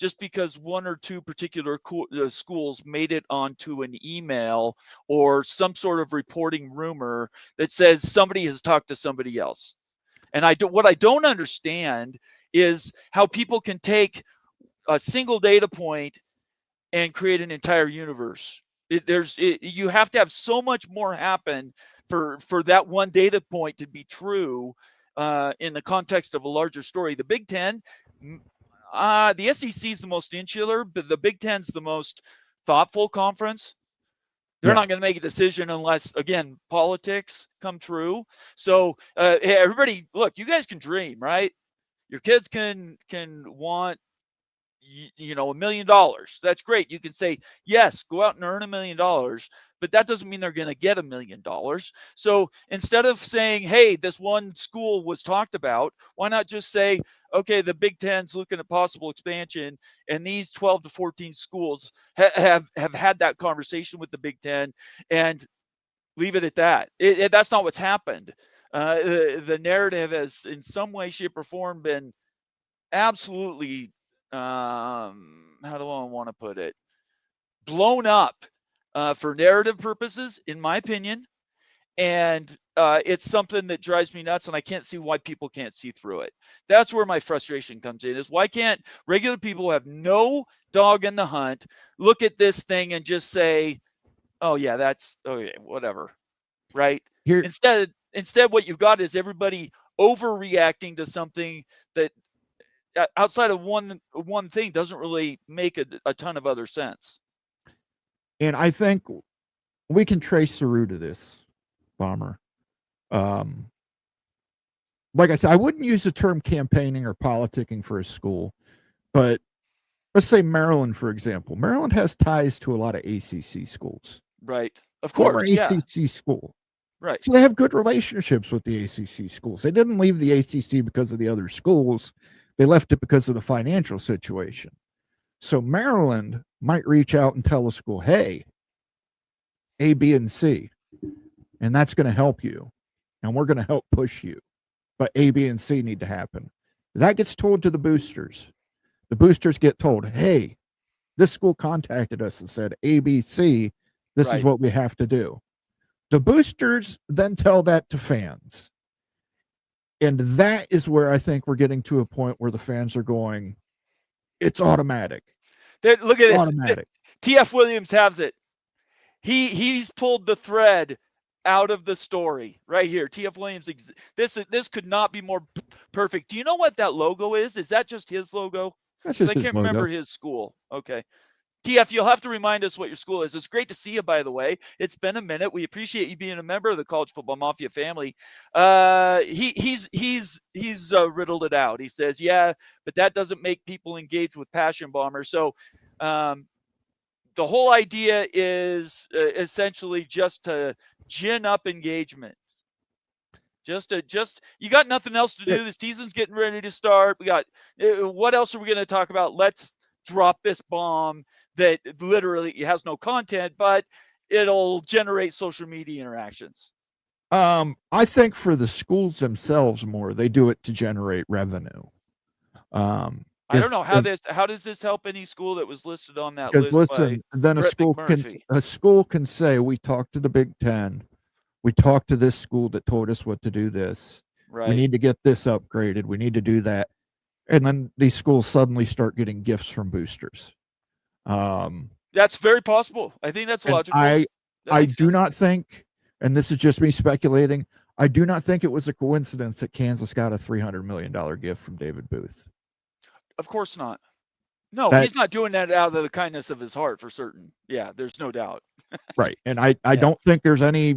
just because one or two particular schools made it onto an email or some sort of reporting rumor that says somebody has talked to somebody else. And what I don't understand is how people can take a single data point and create an entire universe. You have to have so much more happen for that one data point to be true in the context of a larger story. The Big Ten, the SEC is the most insular, but the Big Ten's the most thoughtful conference. They're not going to make a decision unless, again, politics come true. So hey, everybody, look, you guys can dream, right? Your kids can want $1 million. That's great. You can say, yes, go out and earn $1 million, but that doesn't mean they're going to get $1 million. So instead of saying, hey, this one school was talked about, why not just say, okay, the Big Ten's looking at possible expansion, and these 12 to 14 schools have had that conversation with the Big Ten, and leave it at that. That's not what's happened. The narrative has, in some way, shape, or form, been absolutely how do I want to put it? Blown up for narrative purposes, in my opinion. And it's something that drives me nuts, and I can't see why people can't see through it. That's where my frustration comes in, is why can't regular people who have no dog in the hunt look at this thing and just say, oh yeah, that's okay, whatever, right? Here, Instead what you've got is everybody overreacting to something that outside of one thing doesn't really make a ton of other sense. and I think we can trace the root of this, Bomber. Like I said, I wouldn't use the term campaigning or politicking for a school, but let's say Maryland, for example. Maryland has ties to a lot of ACC schools. Right. Of Former course, yeah. ACC school. Right. So they have good relationships with the ACC schools. They didn't leave the ACC because of the other schools. They left it because of the financial situation. So Maryland might reach out and tell a school, hey, A, B, and C, and that's going to help you. And we're going to help push you. But A, B, and C need to happen. That gets told to the boosters. The boosters get told, hey, this school contacted us and said, A, B, C, this is what we have to do. The boosters then tell that to fans. And that is where I think we're getting to a point where the fans are going, it's automatic. Look at this. Automatic. TF Williams has it. He's pulled the thread out of the story right here. TF Williams, this could not be more perfect. Do you know what that logo is? Is that just his logo? That's just I can't remember his school. Okay. TF, you'll have to remind us what your school is. It's great to see you, by the way. It's been a minute. We appreciate you being a member of the College Football Mafia family. He's riddled it out. He says, yeah, but that doesn't make people engage with passion, Bomber. So the whole idea is essentially just to gin up engagement. Just you got nothing else to do. The season's getting ready to start. We got what else are we going to talk about? Let's drop this bomb that literally has no content, but it'll generate social media interactions. I think for the schools themselves more, they do it to generate revenue. I don't know how does this help any school that was listed on that list? Because listen, then a school can say, we talked to the Big Ten, we talked to this school that told us what to do this. Right. We need to get this upgraded. We need to do that. And then these schools suddenly start getting gifts from boosters. That's very possible. I think that's logical. I do not think, and this is just me speculating, I do not think it was a coincidence that Kansas got a $300 million gift from David Booth. Of course not. No, he's not doing that out of the kindness of his heart for certain. Yeah, there's no doubt. Right. And I don't think there's any,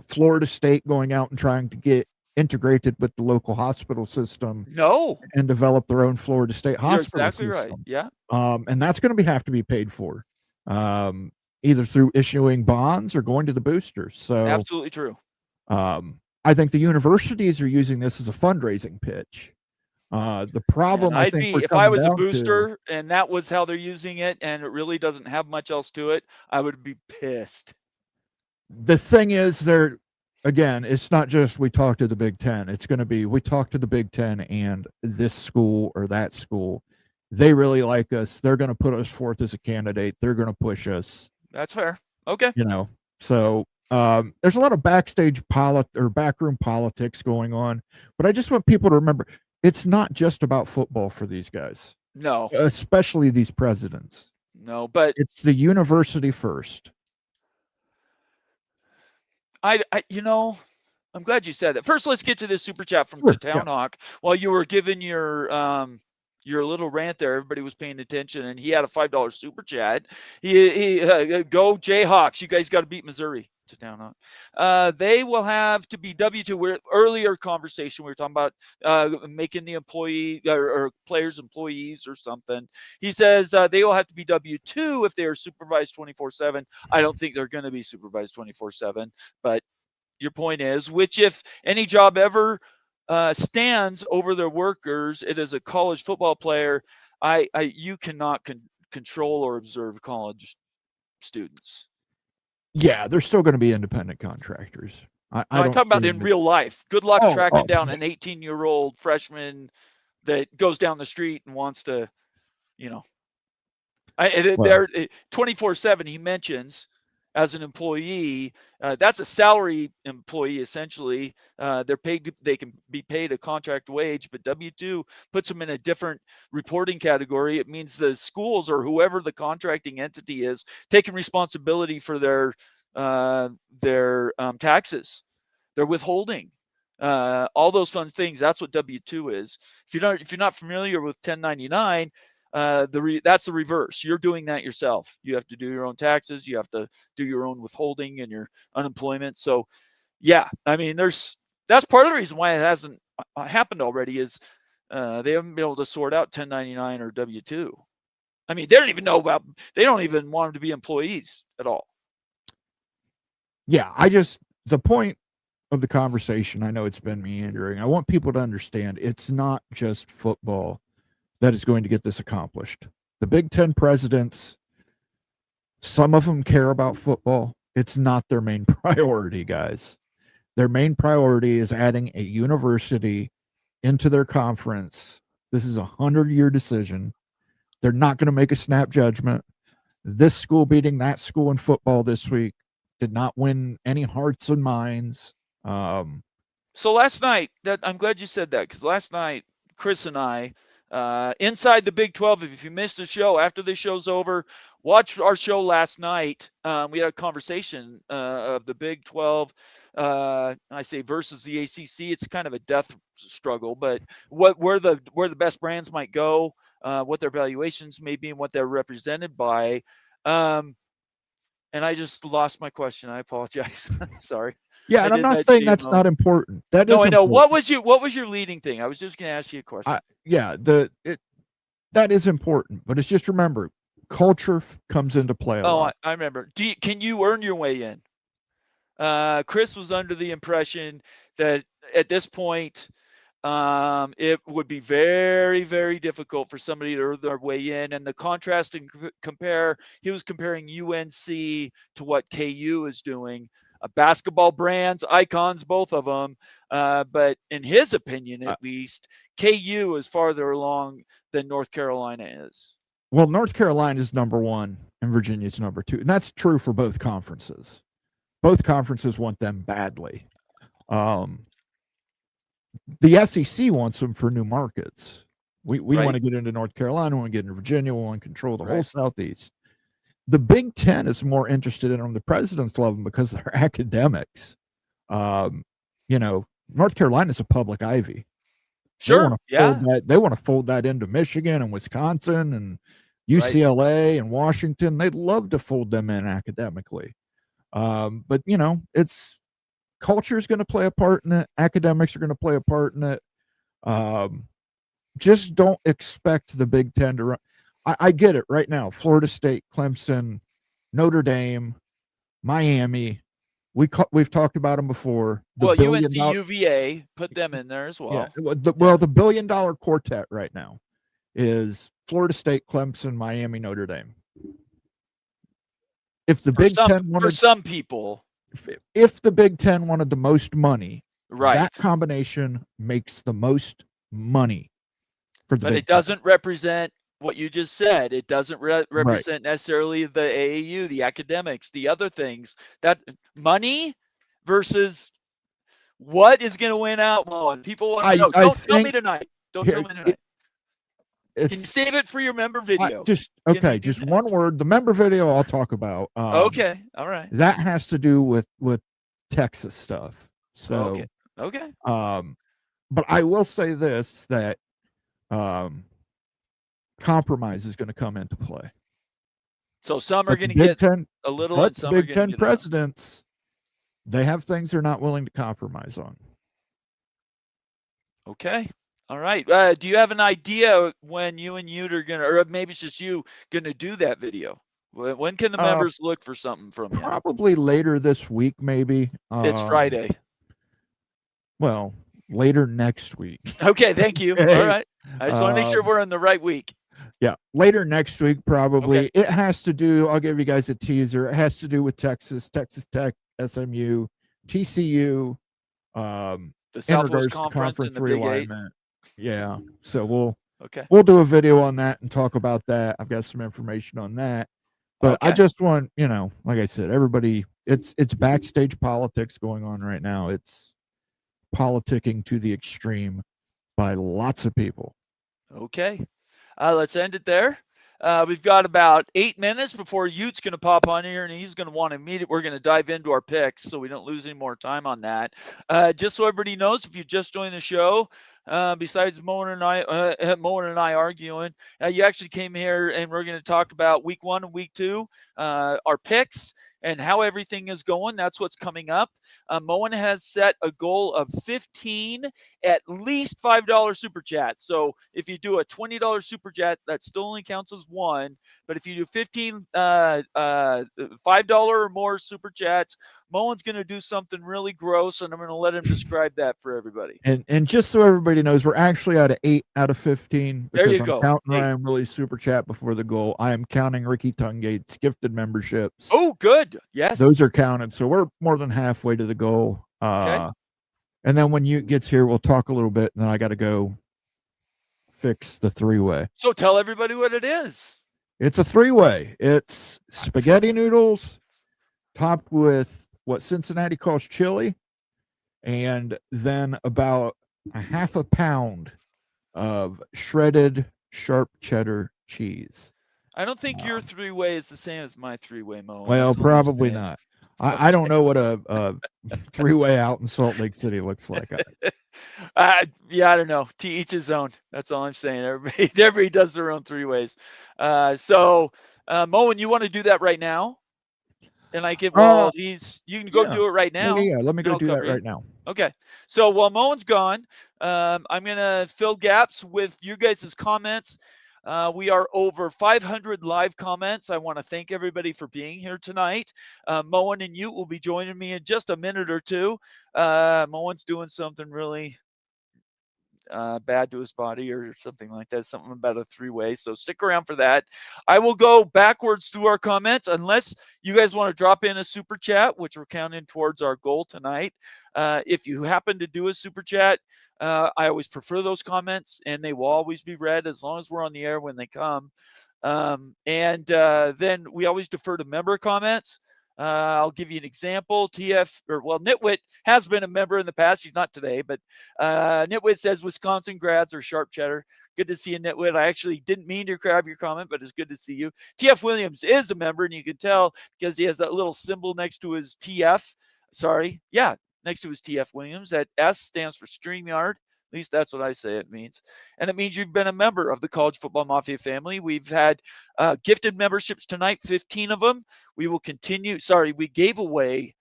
Florida State going out and trying to get integrated with the local hospital system. No. And develop their own Florida State hospital system. You're exactly right. Yeah. And that's going to have to be paid for, either through issuing bonds or going to the boosters. So absolutely true. I think the universities are using this as a fundraising pitch. The problem if I was a booster and that was how they're using it and it really doesn't have much else to it, I would be pissed. The thing is, again, it's not just we talk to the Big Ten. It's going to be we talk to the Big Ten and this school or that school. They really like us. They're going to put us forth as a candidate. They're going to push us. That's fair. Okay. So there's a lot of backstage backroom politics going on, but I just want people to remember it's not just about football for these guys. No. Especially these presidents. No, but it's the university first. I'm glad you said that. First, let's get to this super chat from Town Hawk. While you were giving your little rant there, everybody was paying attention, and he had a $5 super chat. He go Jayhawks! You guys got to beat Missouri. To Town Hawk. They will have to be W2. Earlier conversation we were talking about making the employee or players employees or something. He says they will have to be W2 if they are supervised 24/7. I don't think they're going to be supervised 24/7, but your point is, which if any job ever stands over their workers, it is a college football player. You cannot control or observe college students. Yeah, they're still going to be independent contractors. I'm talking about in real life. Good luck tracking down an 18-year-old freshman that goes down the street and wants to, they're 24/7. He mentions as an employee. That's a salary employee essentially. They're paid. They can be paid a contract wage, but W-2 puts them in a different reporting category. It means the schools or whoever the contracting entity is taking responsibility for their taxes, their withholding, all those fun things. That's what W-2 is. If you're not familiar with 1099. That's the reverse. You're doing that yourself. You have to do your own taxes. You have to do your own withholding and your unemployment. So, yeah, I mean, that's part of the reason why it hasn't happened already is they haven't been able to sort out 1099 or W-2. I mean, they don't even know about. They don't even want them to be employees at all. Yeah, the point of the conversation, I know it's been meandering. I want people to understand it's not just football that is going to get this accomplished. The Big Ten presidents, some of them care about football. It's not their main priority, guys. Their main priority is adding a university into their conference. This is a 100-year decision. They're not going to make a snap judgment. This school beating that school in football this week did not win any hearts and minds. So last night, I'm glad you said that, because last night, Chris and I, inside the Big 12, if you missed the show, after the show's over, watch our show last night. We had a conversation of the Big 12, I say versus the ACC. It's kind of a death struggle, but where the best brands might go, what their valuations may be, and what they're represented by. And I just lost my question. I apologize. Sorry. Yeah, and I'm not saying that's not important. That is. No, I know. Important. What was your leading thing? I was just going to ask you a question. That is important, but it's just remember, culture comes into play a lot. I remember. Can you earn your way in? Chris was under the impression that at this point, it would be very, very difficult for somebody to earn their way in. And the contrast and compare, he was comparing UNC to what KU is doing. Basketball brands, icons, both of them. But in his opinion, at least, KU is farther along than North Carolina is. Well, North Carolina is number one and Virginia's number two. And that's true for both conferences. Both conferences want them badly. The SEC wants them for new markets. We want to get into North Carolina, we want to get into Virginia, we want to control the whole Southeast. The Big Ten is more interested in them. The presidents love them because they're academics. North Carolina is a public Ivy. Sure. They want to fold that into Michigan and Wisconsin and UCLA and Washington. They'd love to fold them in academically. But it's culture is going to play a part in it. Academics are going to play a part in it. Just don't expect the Big Ten to run. I get it right now. Florida State, Clemson, Notre Dame, Miami. We've talked about them before. UNC, UVA, put them in there as well. Yeah. The $1 billion quartet right now is Florida State, Clemson, Miami, Notre Dame. If the Big Ten wanted, for some people, if the Big Ten wanted the most money, that combination makes the most money for the. But it doesn't represent what you just said. It doesn't represent necessarily the AAU, the academics, the other things. That money versus what is going to win out. Well, people want to know. Don't tell me tonight. Don't tell me tonight. Can you save it for your member video? Just one word. The member video I'll talk about. Okay, all right. That has to do with Texas stuff. So okay. But I will say this, that compromise is going to come into play. So some are going to get a little, and some Big Ten presidents, they have things they're not willing to compromise on. Okay. All right. Do you have an idea when you and Ute are going to, or maybe it's just you, going to do that video? When can the members look for something from you? Probably later this week, maybe. It's Friday. Well, later next week. Okay, thank you. All right. I just want to make sure we're in the right week. Yeah, later next week, probably. Okay. It has to do, I'll give you guys a teaser. It has to do with Texas Tech, SMU, TCU, the Southwest Conference and the Realignment. Yeah, so we'll do a video on that and talk about that. I've got some information on that. But I Okay. just want, like I said, everybody, it's backstage politics going on right now. It's politicking to the extreme by lots of people. Okay. Let's end it there. We've got about 8 minutes before Ute's going to pop on here, and he's going to want to meet it. We're going to dive into our picks so we don't lose any more time on that. Just so everybody knows, if you just joined the show, besides Moen and I arguing, you actually came here, and we're going to talk about week 1 and week 2, our picks, and how everything is going. That's what's coming up. Moen has set a goal of 15 at least $5 super chat. So if you do a $20 super chat, that still only counts as one. But if you do 15 $5 or more super chats, Moen's going to do something really gross, and I'm going to let him describe that for everybody. And just so everybody knows, we're actually at 8 out of 15 There because you I'm go. counting 8. Ryan Willie's super chat before the goal. I am counting Ricky Tungate's gifted memberships. Oh, good. Yes. Those are counted. So we're more than halfway to the goal. Okay. And then when Ute gets here, we'll talk a little bit, and then I got to go fix the 3-way. So tell everybody what it is. It's a 3-way. It's spaghetti noodles topped with what Cincinnati calls chili, and then about a half a pound of shredded sharp cheddar cheese. I don't think your 3-way is the same as my 3-way, Moen. Well, That's all I'm probably saying. not. I don't know what a 3-way out in Salt Lake City looks like. Yeah, I don't know. To each his own. That's all I'm saying. Everybody does their own 3-ways. So, Moen, you want to do that right now? And I get, well, you can go do it right now. Yeah, let me go I'll do that cover you. right now. Okay. So while Moen's gone, I'm going to fill gaps with you guys' comments. We are over 500 live comments. I want to thank everybody for being here tonight. Moen and Ute will be joining me in just a minute or two. Moen's doing something really bad to his body or something like that, something about a 3-way. So stick around for that. I will go backwards through our comments unless you guys want to drop in a super chat, which we're counting towards our goal tonight. If you happen to do a super chat, I always prefer those comments, and they will always be read as long as we're on the air when they come. Then we always defer to member comments. I'll give you an example. Nitwit has been a member in the past. He's not today, but Nitwit says Wisconsin grads are sharp cheddar. Good to see you, Nitwit. I actually didn't mean to grab your comment, but it's good to see you. TF Williams is a member, and you can tell because he has that little symbol next to his TF. Next to his TF Williams. That S stands for StreamYard. At least that's what I say it means. And it means you've been a member of the College Football Mafia family. We've had gifted memberships tonight, 15 of them. We will continue. Sorry, we gave away.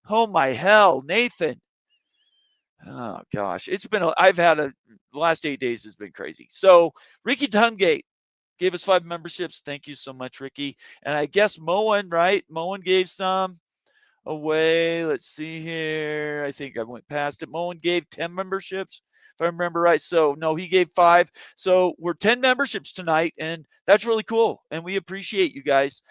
Oh, my hell, Nathan. Oh, gosh. The last 8 days has been crazy. So, Ricky Tungate gave us 5 memberships. Thank you so much, Ricky. And I guess Moen, right? Moen gave some away. Let's see here. I think I went past it. Moen gave 10 memberships, if I remember right. So, no, he gave 5. So, we're 10 memberships tonight, and that's really cool. And we appreciate you guys.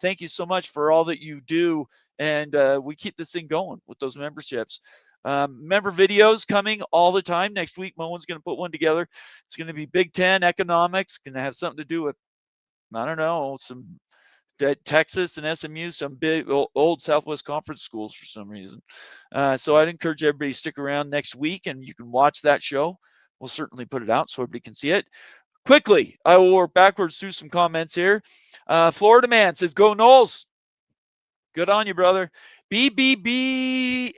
Thank you so much for all that you do. And we keep this thing going with those memberships. Member videos coming all the time. Next week, Moen's going to put one together. It's going to be Big Ten economics. Going to have something to do with, I don't know, some Texas and SMU, some big old Southwest Conference schools for some reason. So I'd encourage everybody to stick around next week, and you can watch that show. We'll certainly put it out so everybody can see it. Quickly, I will work backwards through some comments here. Florida Man says, "Go Noles." Good on you, brother. BBBMURR,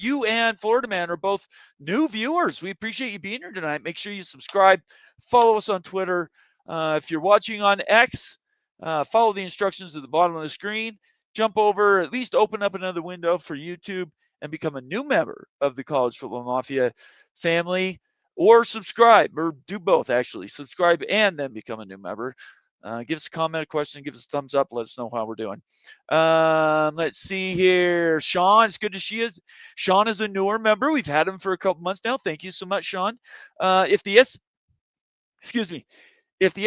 you and Florida Man are both new viewers. We appreciate you being here tonight. Make sure you subscribe. Follow us on Twitter. If you're watching on X, follow the instructions at the bottom of the screen. Jump over, at least open up another window for YouTube and become a new member of the College Football Mafia family, or subscribe, or do both, actually. Subscribe and then become a new member. Give us a comment, a question, give us a thumbs up. Let us know how we're doing. Let's see here. Sean, it's good to see you. Sean is a newer member. We've had him for a couple months now. Thank you so much, Sean. If the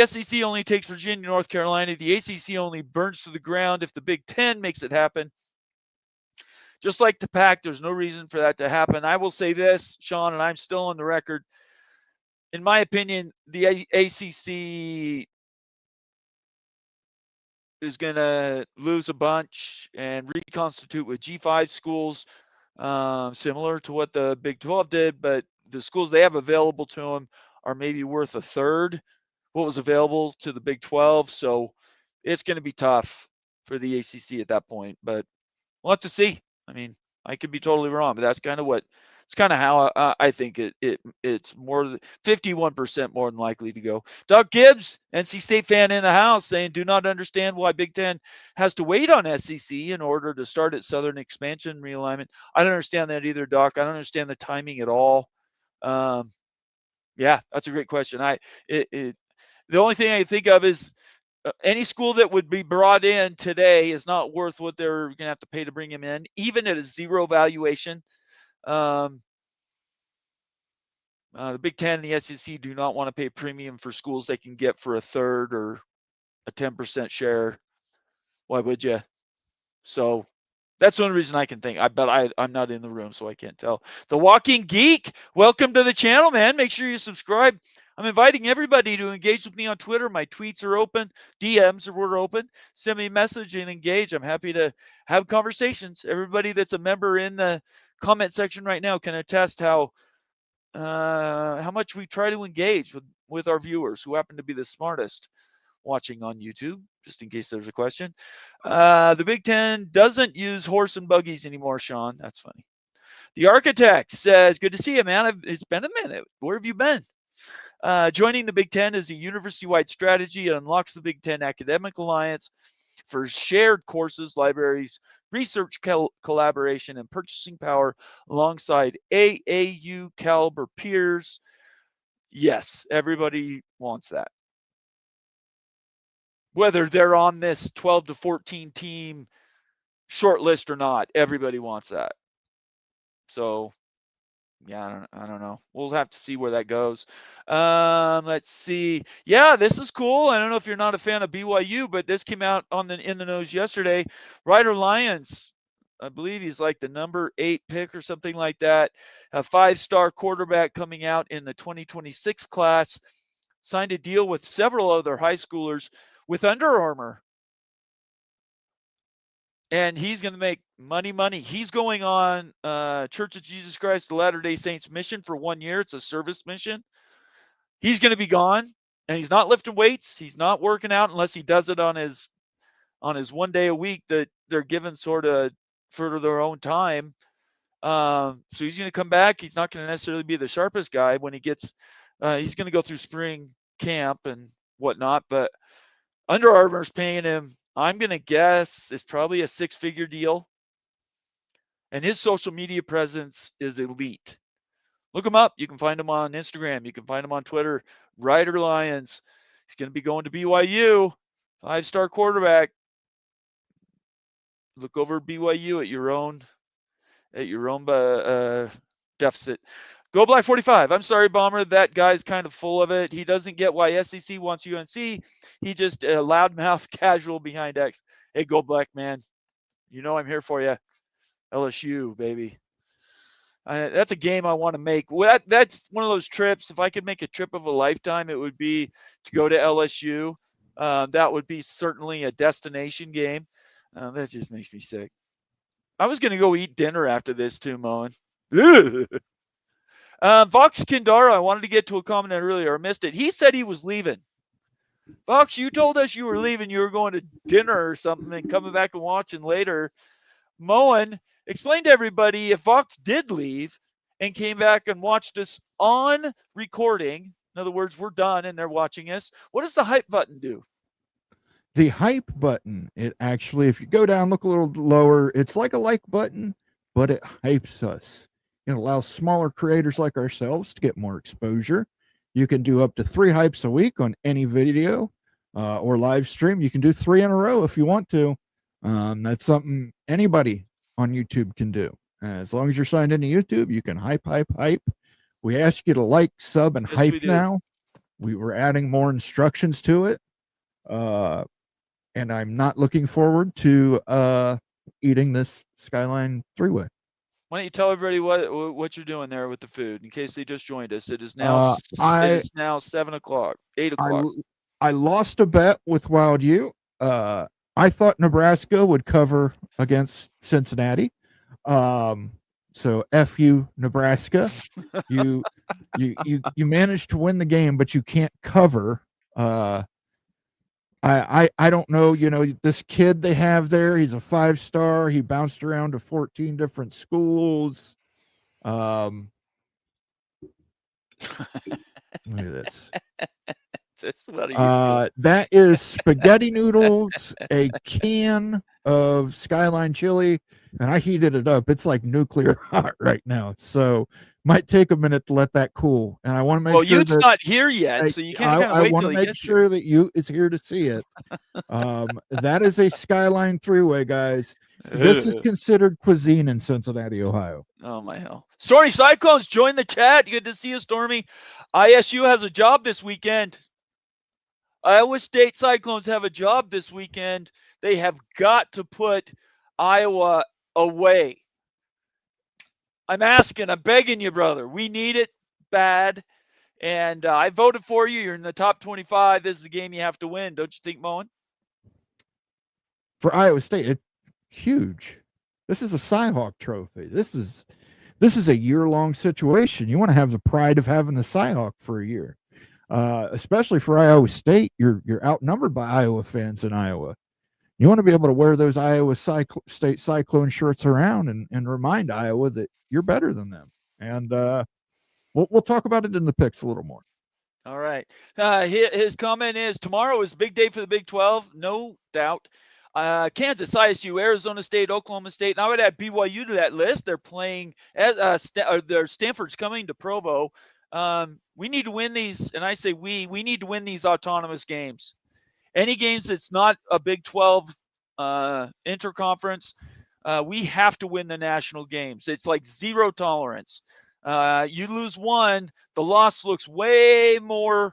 SEC only takes Virginia, North Carolina, the ACC only burns to the ground if the Big Ten makes it happen. Just like the Pac, there's no reason for that to happen. I will say this, Sean, and I'm still on the record. In my opinion, the ACC is going to lose a bunch and reconstitute with G5 schools, similar to what the Big 12 did, but the schools they have available to them are maybe worth a third what was available to the Big 12. So it's going to be tough for the ACC at that point, but we'll have to see. I mean, I could be totally wrong, but that's kind of what it's kind of how I think it's more than 51% more than likely to go. Doug Gibbs, NC State fan in the house, saying, "Do not understand why Big Ten has to wait on SEC in order to start its Southern expansion realignment." I don't understand that either, Doc. I don't understand the timing at all. Yeah, that's a great question. The only thing I think of is any school that would be brought in today is not worth what they're going to have to pay to bring him in, even at a zero valuation. The Big Ten and the SEC do not want to pay premium for schools they can get for a third or a 10% share. Why would you? So that's the only reason I can think. I'm not in the room, so I can't tell. The Walking Geek, welcome to the channel, man. Make sure you subscribe. I'm inviting everybody to engage with me on Twitter. My tweets are open. DMs were open. Send me a message and engage. I'm happy to have conversations. Everybody that's a member in the comment section right now can attest how much we try to engage with our viewers who happen to be the smartest watching on YouTube, just in case there's a question. The Big Ten doesn't use horse and buggies anymore, Sean. That's funny. The Architect says, "Good to see you, man. It's been a minute. Where have you been?" Joining the Big Ten is a university-wide strategy. It unlocks the Big Ten Academic Alliance for shared courses, libraries, research collaboration, and purchasing power alongside AAU caliber peers. Yes, everybody wants that. Whether they're on this 12 to 14 team short list or not, everybody wants that. So, yeah, I don't know. We'll have to see where that goes. Let's see. Yeah, this is cool. I don't know if you're not a fan of BYU, but this came out in the news yesterday. Ryder Lyons, I believe he's like the number 8 pick or something like that. A 5-star quarterback coming out in the 2026 class. Signed a deal with several other high schoolers with Under Armour. And he's going to make money. He's going on Church of Jesus Christ of Latter-day Saints mission for 1 year. It's a service mission. He's going to be gone, and he's not lifting weights. He's not working out unless he does it on his 1 day a week that they're given sort of for their own time. So he's going to come back. He's not going to necessarily be the sharpest guy when he gets he's going to go through spring camp and whatnot, but Under Armour's paying him, I'm going to guess it's probably a 6-figure deal. And his social media presence is elite. Look him up. You can find him on Instagram. You can find him on Twitter. Ryder Lyons. He's going to be going to BYU. 5-star quarterback. Look over BYU at your own deficit. Go Black 45. I'm sorry, Bomber. That guy's kind of full of it. He doesn't get why SEC wants UNC. He just loudmouth casual behind X. Hey, Go Black, man. You know I'm here for you. LSU, baby. That's a game I want to make. Well, that's one of those trips. If I could make a trip of a lifetime, it would be to go to LSU. That would be certainly a destination game. That just makes me sick. I was going to go eat dinner after this too, Moen. Vox Kindara, I wanted to get to a comment earlier. I missed it. He said he was leaving. Vox, you told us you were leaving. You were going to dinner or something and coming back and watching later. Moen, explain to everybody if Vox did leave and came back and watched us on recording. In other words, we're done and they're watching us. What does the hype button do? The hype button, it actually, if you go down, look a little lower, it's like a like button, but it hypes us. It allows smaller creators like ourselves to get more exposure. You can do up to 3 hypes a week on any video or live stream. You can do 3 in a row if you want to. That's something anybody on YouTube can do. As long as you're signed into YouTube, you can hype. We ask you to like, sub, and hype now. We were adding more instructions to it. And I'm not looking forward to eating this Skyline 3-way. Why don't you tell everybody what you're doing there with the food in case they just joined us? It is now it is now 7 o'clock, 8 o'clock. I lost a bet with Wild U. I thought Nebraska would cover against Cincinnati. So F you, Nebraska. You managed to win the game, but you can't cover. I don't know, this kid they have there, he's a 5-star. He bounced around to 14 different schools. Look at this. That is spaghetti noodles, a can of Skyline chili, and I heated it up. It's like nuclear hot right now. So might take a minute to let that cool. And I want to make sure Youth's not here yet, so you can't I want to make sure that you is here to see it. That is a Skyline 3-way, guys. This is considered cuisine in Cincinnati, Ohio. Oh my hell. Stormy Cyclones, join the chat. Good to see you, Stormy. ISU has a job this weekend. Iowa State Cyclones have a job this weekend. They have got to put Iowa away. I'm asking, I'm begging you, brother. We need it bad. And I voted for you. You're in the top 25. This is a game you have to win. Don't you think, Moen? For Iowa State, it's huge. This is a Cyhawk trophy. This is a year-long situation. You want to have the pride of having the Cyhawk for a year. Especially for Iowa State, you're outnumbered by Iowa fans in Iowa. You want to be able to wear those Iowa State Cyclone shirts around and remind Iowa that you're better than them. And we'll talk about it in the picks a little more. All right. His comment is, tomorrow is a big day for the Big 12, no doubt. Kansas, ISU, Arizona State, Oklahoma State, and I would add BYU to that list. They're playing Stanford's coming to Provo. We need to win these, and I say we need to win these autonomous games. Any games that's not a Big 12 interconference, we have to win the national games. It's like zero tolerance. You lose one, the loss looks way worse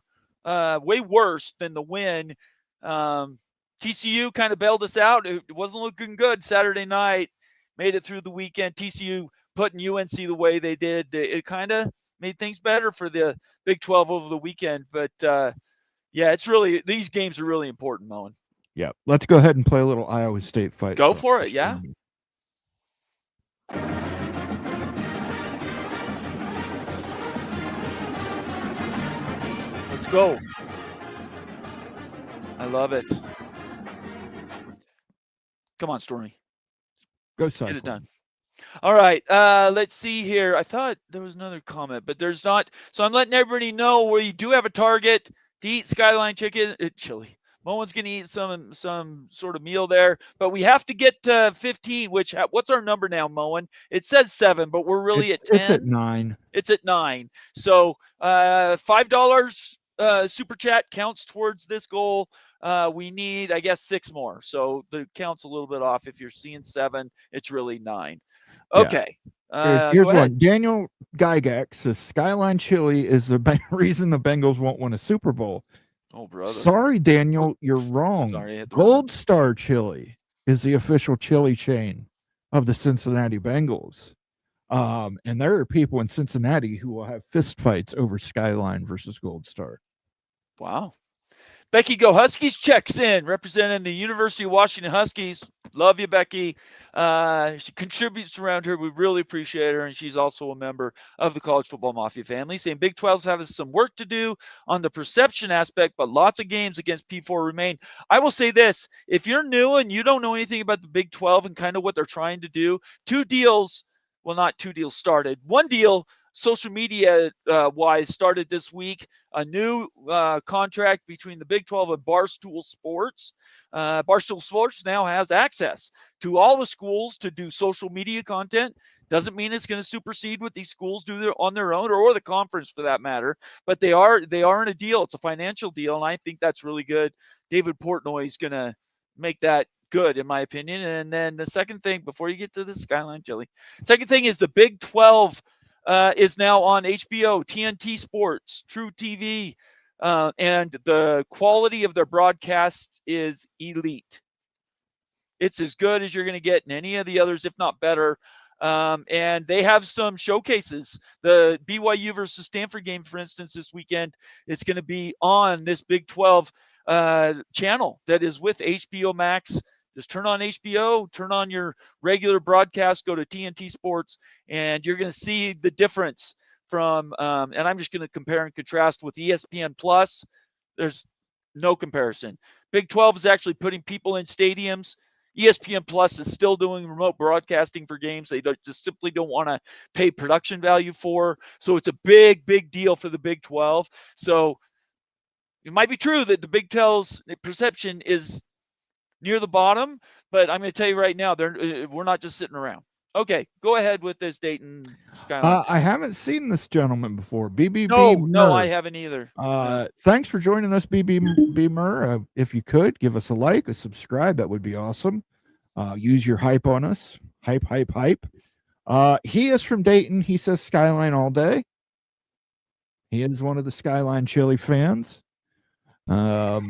than the win. TCU kind of bailed us out. It wasn't looking good Saturday night. Made it through the weekend. TCU putting UNC the way they did, it kind of made things better for the Big 12 over the weekend. But yeah, these games are really important, Moen. Yeah, let's go ahead and play a little Iowa State fight. Go for it, yeah. Let's go. I love it. Come on, Stormy. Go Cyclone. Get it done. All right, let's see here. I thought there was another comment, but there's not. So I'm letting everybody know where you do have a target to eat Skyline chili. Moen's going to eat some sort of meal there, but we have to get to 15, what's our number now, Moen? It says 7, but we're really at 10. It's at 9. It's at 9. So $5 super chat counts towards this goal. We need, I guess, 6 more. So the count's a little bit off. If you're seeing 7, it's really 9. Okay. Here's one. Daniel Gygax says Skyline chili is the reason the Bengals won't win a Super Bowl. Oh, brother. Sorry, Daniel, you're wrong. Sorry, Gold Star Chili is the official chili chain of the Cincinnati Bengals. And there are people in Cincinnati who will have fistfights over Skyline versus Gold Star. Wow. Becky Go Huskies checks in, representing the University of Washington Huskies. Love you, Becky. She contributes around here. We really appreciate her, and she's also a member of the College Football Mafia family, saying Big 12's having some work to do on the perception aspect, but lots of games against P4 remain. I will say this. If you're new and you don't know anything about the Big 12 and kind of what they're trying to do, 2 deals, well, not 2 deals started. 1 deal, social media wise, started this week. A new contract between the Big 12 and Barstool Sports. Barstool Sports now has access to all the schools to do social media content. Doesn't mean it's going to supersede what these schools do on their own, or the conference for that matter. But they are in a deal. It's a financial deal, and I think that's really good. David Portnoy is going to make that good, in my opinion. And then the second thing, before you get to the Skyline chili, second thing is the Big 12 is now on HBO, TNT Sports, True TV, and the quality of their broadcasts is elite. It's as good as you're going to get in any of the others, if not better. And they have some showcases. The BYU versus Stanford game, for instance, this weekend, it's going to be on this Big 12 channel that is with HBO Max. Just turn on HBO, turn on your regular broadcast, go to TNT Sports, and you're going to see the difference from, and I'm just going to compare and contrast with ESPN Plus. There's no comparison. Big 12 is actually putting people in stadiums. ESPN Plus is still doing remote broadcasting for games they just simply don't want to pay production value for. So it's a big, big deal for the Big 12. So it might be true that the Big 12's perception is near the bottom, but I'm going to tell you right now, we're not just sitting around. Okay, go ahead with this Dayton Skyline. I haven't seen this gentleman before. BBB No, I haven't either. Thanks for joining us, BBB Murr. If you could, give us a like, a subscribe. That would be awesome. Use your hype on us. Hype. He is from Dayton. He says Skyline all day. He is one of the Skyline Chili fans. Go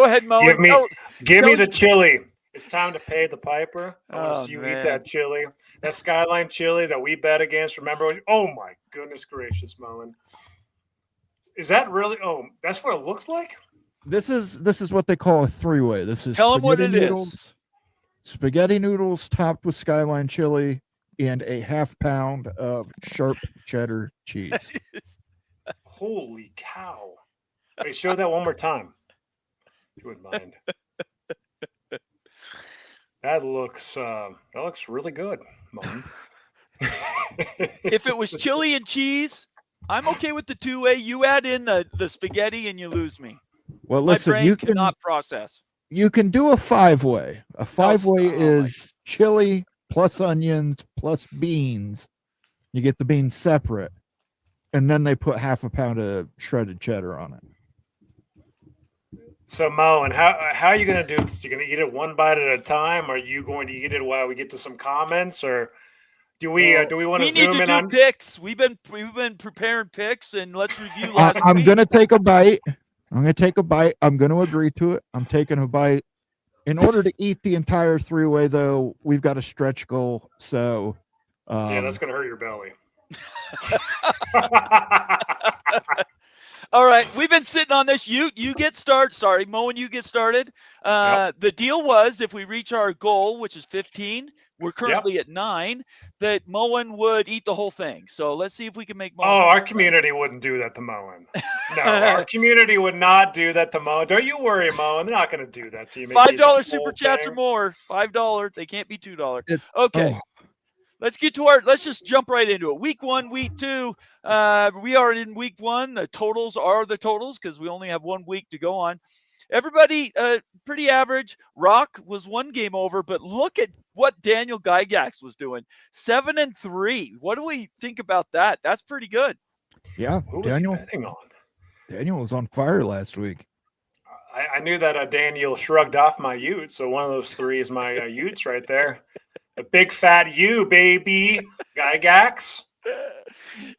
ahead, Mo. Give me the chili. It's time to pay the piper. I want to see you eat that chili. That Skyline chili that we bet against. Remember? Oh, my goodness gracious, Moen. Is that really? Oh, that's what it looks like? This is what they call a three-way. This is tell them what it is. Spaghetti noodles topped with Skyline chili and a half pound of sharp cheddar cheese. Holy cow. Hey, show that one more time. If you wouldn't mind. That looks really good, Mom. If it was chili and cheese, I'm okay with the two-way. You add in the spaghetti and you lose me. Well, listen, my brain cannot process. You can do a five-way. A five-way is chili plus onions plus beans. You get the beans separate, and then they put half a pound of shredded cheddar on it. So, Mo, and how are you going to do this? You're going to eat it one bite at a time? Or are you going to eat it while we get to some comments? Or do we want to zoom in on picks? We've been preparing picks, and let's review last I'm week. going to take a bite. I'm going to take a bite. I'm going to agree to it. I'm taking a bite. In order to eat the entire three-way, though, we've got a stretch goal. So, yeah, that's going to hurt your belly. All right, we've been sitting on this. You get started. Sorry, Mo, and you get started. The deal was if we reach our goal, which is 15, we're currently at 9, that Moen would eat the whole thing. So let's see if we can make Moen. Oh, our community wouldn't do that to Moen. No, our community would not do that to Moen. Don't you worry, Moen. They're not going to do that to you. $5 super chats or more. $5. They can't be $2. Okay. Let's just jump right into it. Week 1, week 2. We are in week 1. The totals are the totals because we only have 1 week to go on. Everybody pretty average. Rock was 1 game over, but look at what Daniel Gygax was doing. 7-3. What do we think about that? That's pretty good. Yeah. Who was he betting on? Daniel was on fire last week. I knew that Daniel shrugged off my Utes, so one of those 3 is my Utes right there. A big fat U, baby. Gygax.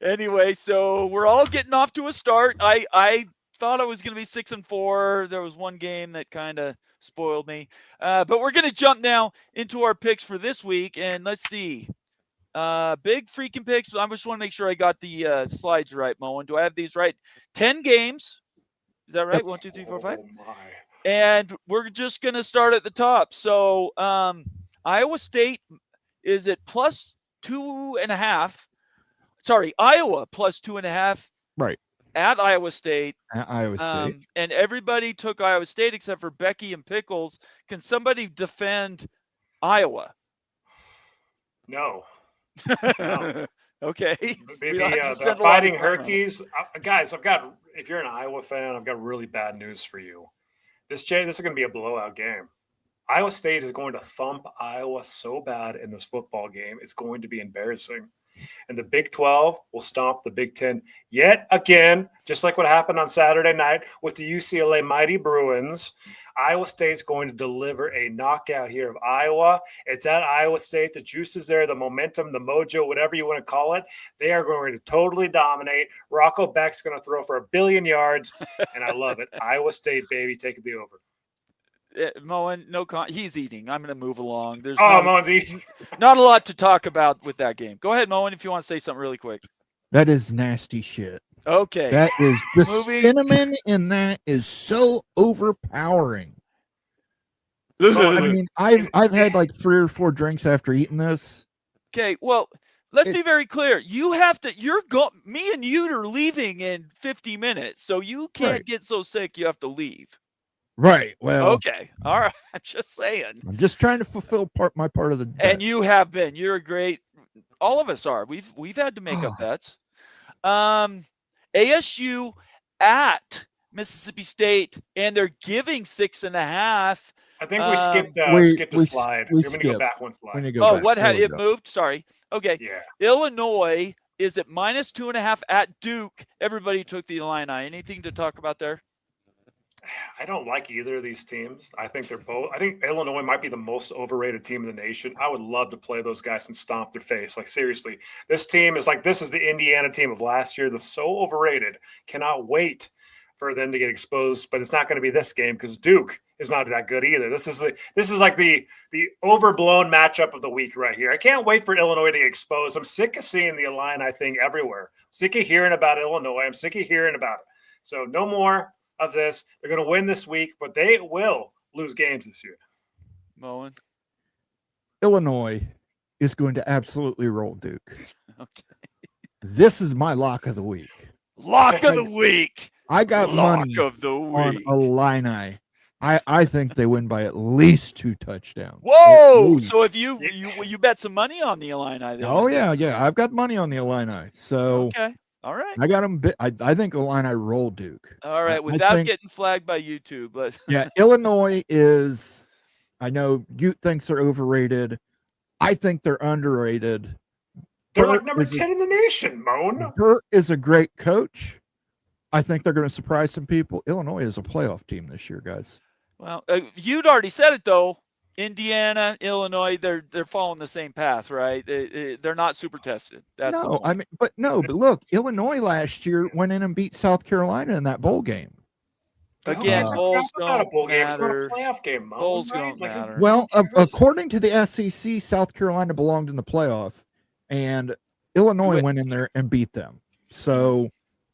Anyway, so we're all getting off to a start. I thought I was going to be 6-4. There was 1 game that kind of spoiled me. But we're going to jump now into our picks for this week. And let's see. Big freaking picks. I just want to make sure I got the slides right, Moen. Do I have these right? 10 games. Is that right? 1, 2, 3, 4, 5. Oh, my. And we're just going to start at the top. So Iowa State is at plus 2.5. Sorry, Iowa plus 2.5. Right. At Iowa State. At Iowa State. And everybody took Iowa State except for Becky and Pickles. Can somebody defend Iowa? No. Okay. The Fighting Herkies. Guys, if you're an Iowa fan, I've got really bad news for you. This is going to be a blowout game. Iowa State is going to thump Iowa so bad in this football game. It's going to be embarrassing. And the Big 12 will stomp the Big 10 yet again, just like what happened on Saturday night with the UCLA Mighty Bruins. Iowa State's going to deliver a knockout here of Iowa. It's at Iowa State. The juice is there, the momentum, the mojo, whatever you want to call it. They are going to totally dominate. Rocco Beck's going to throw for 1 billion yards, and I love it. Iowa State, baby, take the over. Moen, he's eating. I'm going to move along. Moen's eating. Not a lot to talk about with that game. Go ahead, Moen, if you want to say something really quick. That is nasty shit. Okay. That is the Moving- cinnamon in that is so overpowering. Well, I mean, I've had like 3 or 4 drinks after eating this. Okay, well, let's be very clear. You have to. Me and you are leaving in 50 minutes, so you can't Right. get so sick. You have to leave. Right. Well, Okay. All right. I'm just saying. I'm just trying to fulfill my part of the bet. And you have been. You're a great. All of us are. We've had to make up bets. ASU at Mississippi State, and they're giving 6.5. I think we skipped a slide. we You're going to go skipped. back one When slide. you go Oh, back, what there had we it go. moved? Sorry. Okay. Yeah. Illinois is at -2.5 at Duke. Everybody took the Illini. Anything to talk about there? I don't like either of these teams. I think they're both. I think Illinois might be the most overrated team in the nation. I would love to play those guys and stomp their face. Like, seriously, this team is like, this is the Indiana team of last year. They're so overrated. Cannot wait for them to get exposed. But it's not going to be this game because Duke is not that good either. This is like the overblown matchup of the week right here. I can't wait for Illinois to get exposed. I'm sick of seeing the Illini thing everywhere. Sick of hearing about Illinois. I'm sick of hearing about it. So no more of this. They're going to win this week, but they will lose games this year. Moen. Illinois is going to absolutely roll Duke. Okay. This is my lock of the week. Lock of the week. I got Lock money of the on week. Illini. I think they win by at least 2 touchdowns. Whoa! So if you bet some money on the Illini, then. Oh yeah, I've got money on the Illini. So Okay. All right. I got them. I think Illini roll Duke. All right. Without getting flagged by YouTube, but yeah, Illinois is. I know Ute thinks they're overrated. I think they're underrated. They're like number 10 in the nation, Moan. Burt is a great coach. I think they're going to surprise some people. Illinois is a playoff team this year, guys. Well, you'd already said it though. Indiana, Illinois, they're following the same path, right? They're not super tested. That's but look, Illinois last year went in and beat South Carolina in that bowl game. Again, bowls don't not a bowl game. It's not a matter. playoff game, Moan, Bowls right? don't matter. Well, according to the SEC, South Carolina belonged in the playoff, and Illinois went in there and beat them. So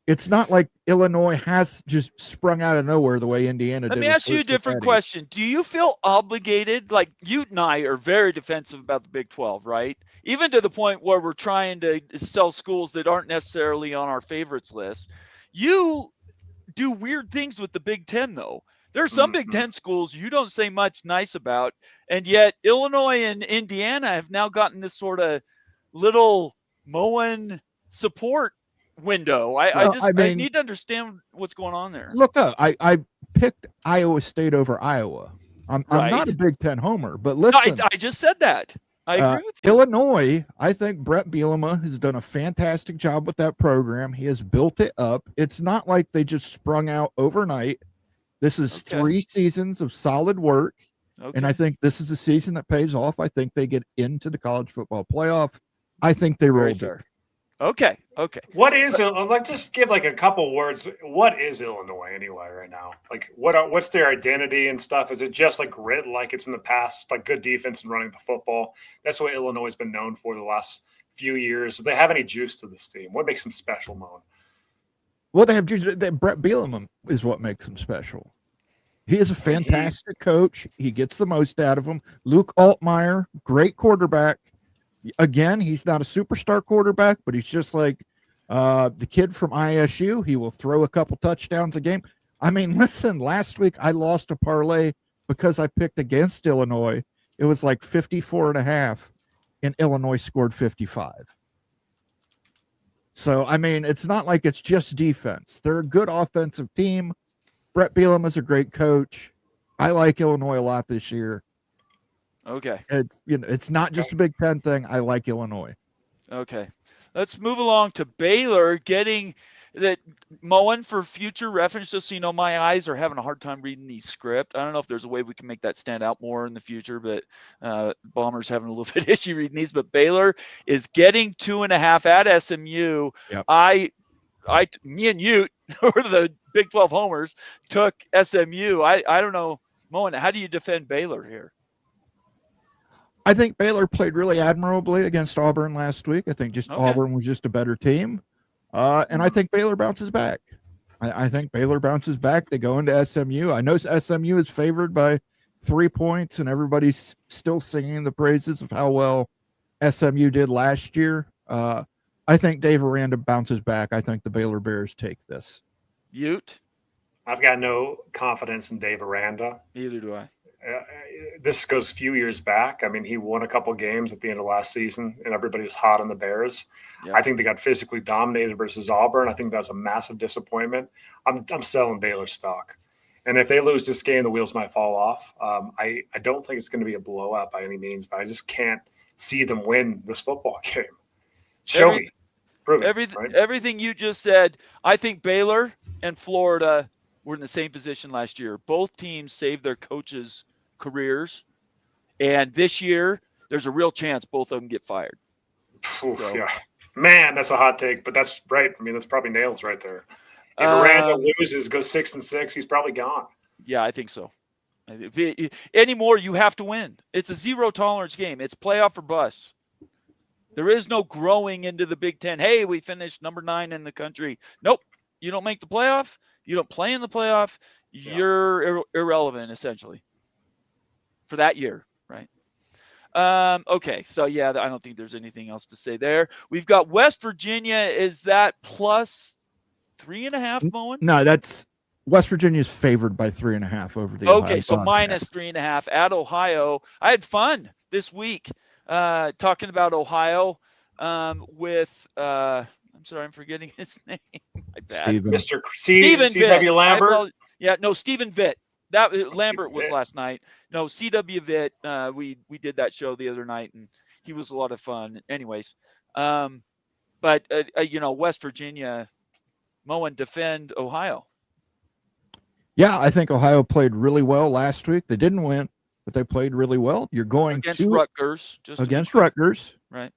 it's not like Illinois has just sprung out of nowhere the way Indiana did. Let me ask you a different question. Do you feel obligated? Like, you and I are very defensive about the Big 12, right? Even to the point where we're trying to sell schools that aren't necessarily on our favorites list. You do weird things with the Big 10, though. There are some Big 10 schools you don't say much nice about, and yet Illinois and Indiana have now gotten this sort of little Moen support window. I need to understand what's going on there. Look up. I picked Iowa State over Iowa. I'm not a Big 10 homer, but listen. I just said that. I agree with you. Illinois, I think Brett Bielema has done a fantastic job with that program. He has built it up. It's not like they just sprung out overnight. This is 3 seasons of solid work. Okay. And I think this is a season that pays off. I think they get into the college football playoff. I think they rolled it. Okay. What is it? Like, just give like a couple words. What is Illinois anyway right now? Like, what's their identity and stuff? Is it just like grit, like it's in the past, like good defense and running the football? That's what Illinois has been known for the last few years. Do they have any juice to this team? What makes them special, Moan? Well, they have juice. Brett Bielema is what makes them special. He is a fantastic coach. He gets the most out of them. Luke Altmaier, great quarterback. Again, he's not a superstar quarterback, but he's just like the kid from ISU. He will throw a couple touchdowns a game. I mean, listen, last week I lost a parlay because I picked against Illinois. It was like 54.5, and Illinois scored 55. So, I mean, it's not like it's just defense. They're a good offensive team. Brett Bielema is a great coach. I like Illinois a lot this year. Okay. It's not just a Big 10 thing. I like Illinois. Okay. Let's move along to Baylor, getting that Moen for future reference. Just so you know, my eyes are having a hard time reading the script. I don't know if there's a way we can make that stand out more in the future, but Bomber's having a little bit issue reading these. But Baylor is getting 2.5 at SMU. Yep. Me and you, who are the Big 12 homers, took SMU. I don't know, Moen, how do you defend Baylor here? I think Baylor played really admirably against Auburn last week. I think Auburn was just a better team. And I think Baylor bounces back. I think Baylor bounces back. They go into SMU. I know SMU is favored by 3 points, and everybody's still singing the praises of how well SMU did last year. I think Dave Aranda bounces back. I think the Baylor Bears take this. Ute? I've got no confidence in Dave Aranda. Neither do I. This goes a few years back. I mean, he won a couple games at the end of last season, and everybody was hot on the Bears. Yep. I think they got physically dominated versus Auburn. I think that was a massive disappointment. I'm selling Baylor stock. And if they lose this game, the wheels might fall off. I don't think it's going to be a blowout by any means, but I just can't see them win this football game. Show me. Prove it, right? Everything you just said, I think Baylor and Florida were in the same position last year. Both teams saved their coaches' careers. And this year, there's a real chance both of them get fired. Oof, so. Yeah. Man, that's a hot take, but that's right. I mean, that's probably nails right there. If Aranda loses, goes 6-6, he's probably gone. Yeah, I think so. Anymore, you have to win. It's a zero tolerance game. It's playoff or bust. There is no growing into the Big Ten. Hey, we finished number 9 in the country. Nope. You don't make the playoff. You don't play in the playoff. You're irrelevant, essentially, for that year, right? Okay, so yeah, I don't think there's anything else to say there. We've got West Virginia. Is that plus 3.5, Moen? No, that's West Virginia's favored by 3.5 over the Okay, Ohio so Bobcats. minus 3.5 at Ohio. I had fun this week talking about Ohio with I'm sorry, I'm forgetting his name. My bad. Mr. C.W. Lambert. Stephen Vitt. That Lambert was last night. No, C.W. Vitt. We did that show the other night, and he was a lot of fun. Anyways, but West Virginia, Moen, defend Ohio. Yeah, I think Ohio played really well last week. They didn't win, but they played really well. You're going against to Rutgers. Against Rutgers. Right.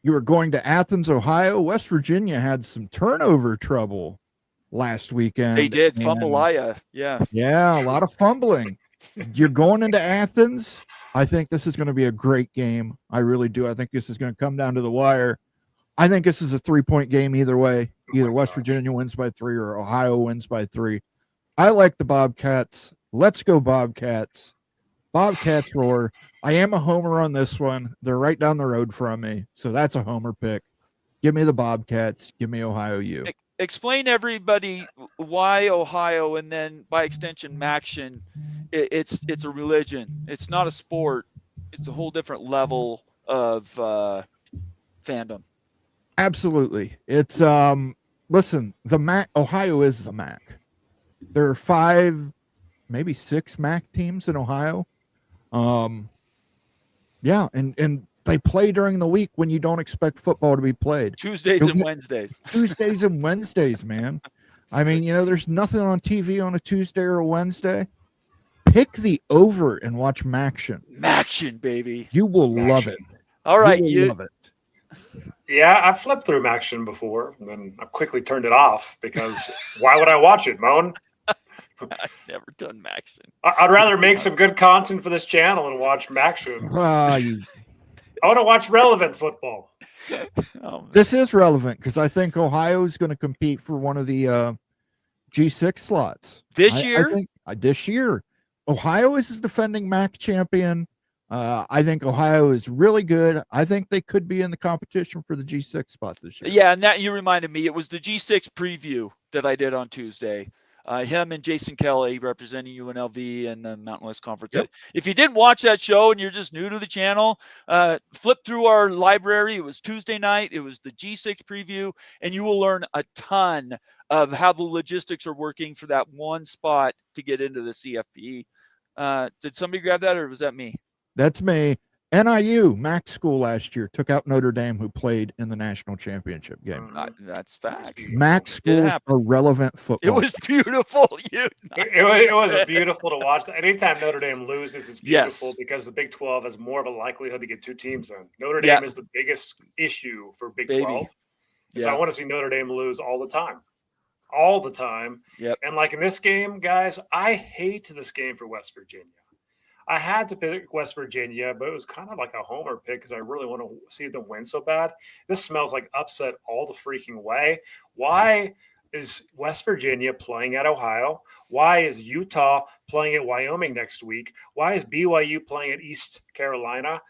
You were going to Athens, Ohio. West Virginia had some turnover trouble last weekend. They did. Fumble-aya. Yeah. Yeah, a lot of fumbling. You're going into Athens. I think this is going to be a great game. I really do. I think this is going to come down to the wire. I think this is a 3-point game either way. Either West Virginia wins by 3 or Ohio wins by 3. I like the Bobcats. Let's go Bobcats. Bobcats roar. I am a homer on this one. They're right down the road from me, so that's a homer pick. Give me the Bobcats. Give me Ohio U. Explain everybody why Ohio, and then by extension Maction. It's a religion. It's not a sport. It's a whole different level of fandom. Absolutely. It's listen, the MAC. Ohio is the MAC. There are 5, maybe 6 MAC teams in Ohio. Yeah, and they play during the week when you don't expect football to be played. Tuesdays and Wednesdays. Tuesdays and Wednesdays, man. I mean, there's nothing on TV on a Tuesday or a Wednesday. Pick the over and watch Maction. Maction, baby. You will love it. All right, you love it. Yeah, I've flipped through Maction before, and then I quickly turned it off because why would I watch it, Moen? I've never done Maction. I'd rather make some good content for this channel and watch Maction. I want to watch relevant football. This is relevant because I think Ohio is going to compete for one of the G6 slots this year. I think this year, Ohio is defending MAC champion. I think Ohio is really good. I think they could be in the competition for the G6 spot this year. Yeah, and that you reminded me. It was the G6 preview that I did on Tuesday. Him and Jason Kelly representing UNLV and the Mountain West Conference. Yep. If you didn't watch that show and you're just new to the channel, flip through our library. It was Tuesday night. It was the G6 preview, and you will learn a ton of how the logistics are working for that one spot to get into the CFP. Did somebody grab that, or was that me? That's me. NIU, MAC school last year, took out Notre Dame, who played in the national championship game. That's fact. MAC schools are relevant football. It was beautiful. It was beautiful to watch. Anytime Notre Dame loses, it's beautiful because the Big 12 has more of a likelihood to get 2 teams in. Notre Dame is the biggest issue for Big 12. So I want to see Notre Dame lose all the time. All the time. Yep. And like in this game, guys, I hate this game for West Virginia. I had to pick West Virginia, but it was kind of like a homer pick because I really want to see them win so bad. This smells like upset all the freaking way. Why is West Virginia playing at Ohio? Why is Utah playing at Wyoming next week? Why is BYU playing at East Carolina?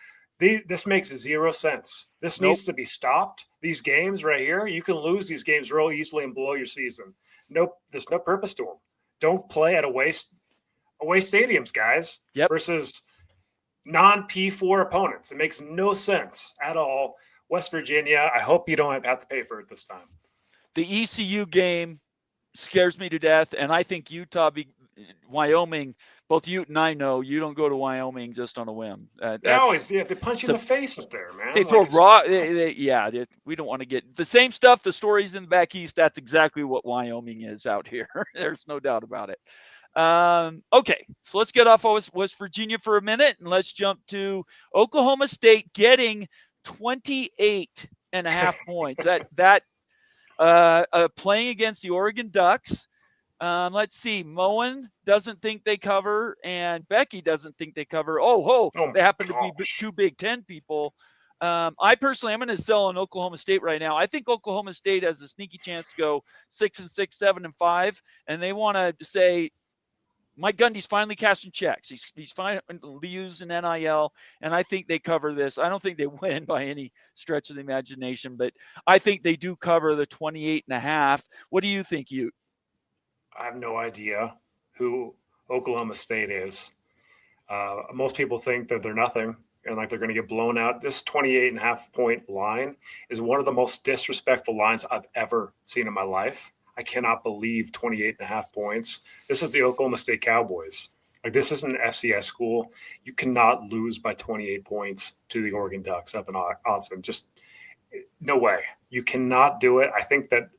This makes zero sense. This needs to be stopped. These games right here, you can lose these games real easily and blow your season. Nope, there's no purpose to them. Don't play at away stadiums, guys, versus non-P4 opponents. It makes no sense at all. West Virginia, I hope you don't have to pay for it this time. The ECU game scares me to death, and I think Wyoming, both you and I know you don't go to Wyoming just on a whim. They punch you in the face up there, man. They throw raw. We don't want to get the same stuff. The stories in the back east. That's exactly what Wyoming is out here. There's no doubt about it. Okay, so let's get off West Virginia for a minute, and let's jump to Oklahoma State getting 28.5 points. Playing against the Oregon Ducks. Let's see. Moen doesn't think they cover, and Becky doesn't think they cover. They happen to be two Big Ten people. I personally, I'm going to sell on Oklahoma State right now. I think Oklahoma State has a sneaky chance to go 6-6, 7-5, and they want to say, Mike Gundy's finally cashing checks. He's finally using NIL, and I think they cover this. I don't think they win by any stretch of the imagination, but I think they do cover the 28.5. What do you think, you? I have no idea who Oklahoma State is. Most people think that they're nothing and like they're going to get blown out. This 28.5 point line is one of the most disrespectful lines I've ever seen in my life. I cannot believe 28.5 points. This is the Oklahoma State Cowboys. Like, this isn't an FCS school. You cannot lose by 28 points to the Oregon Ducks up in Austin. Just no way. You cannot do it. I think that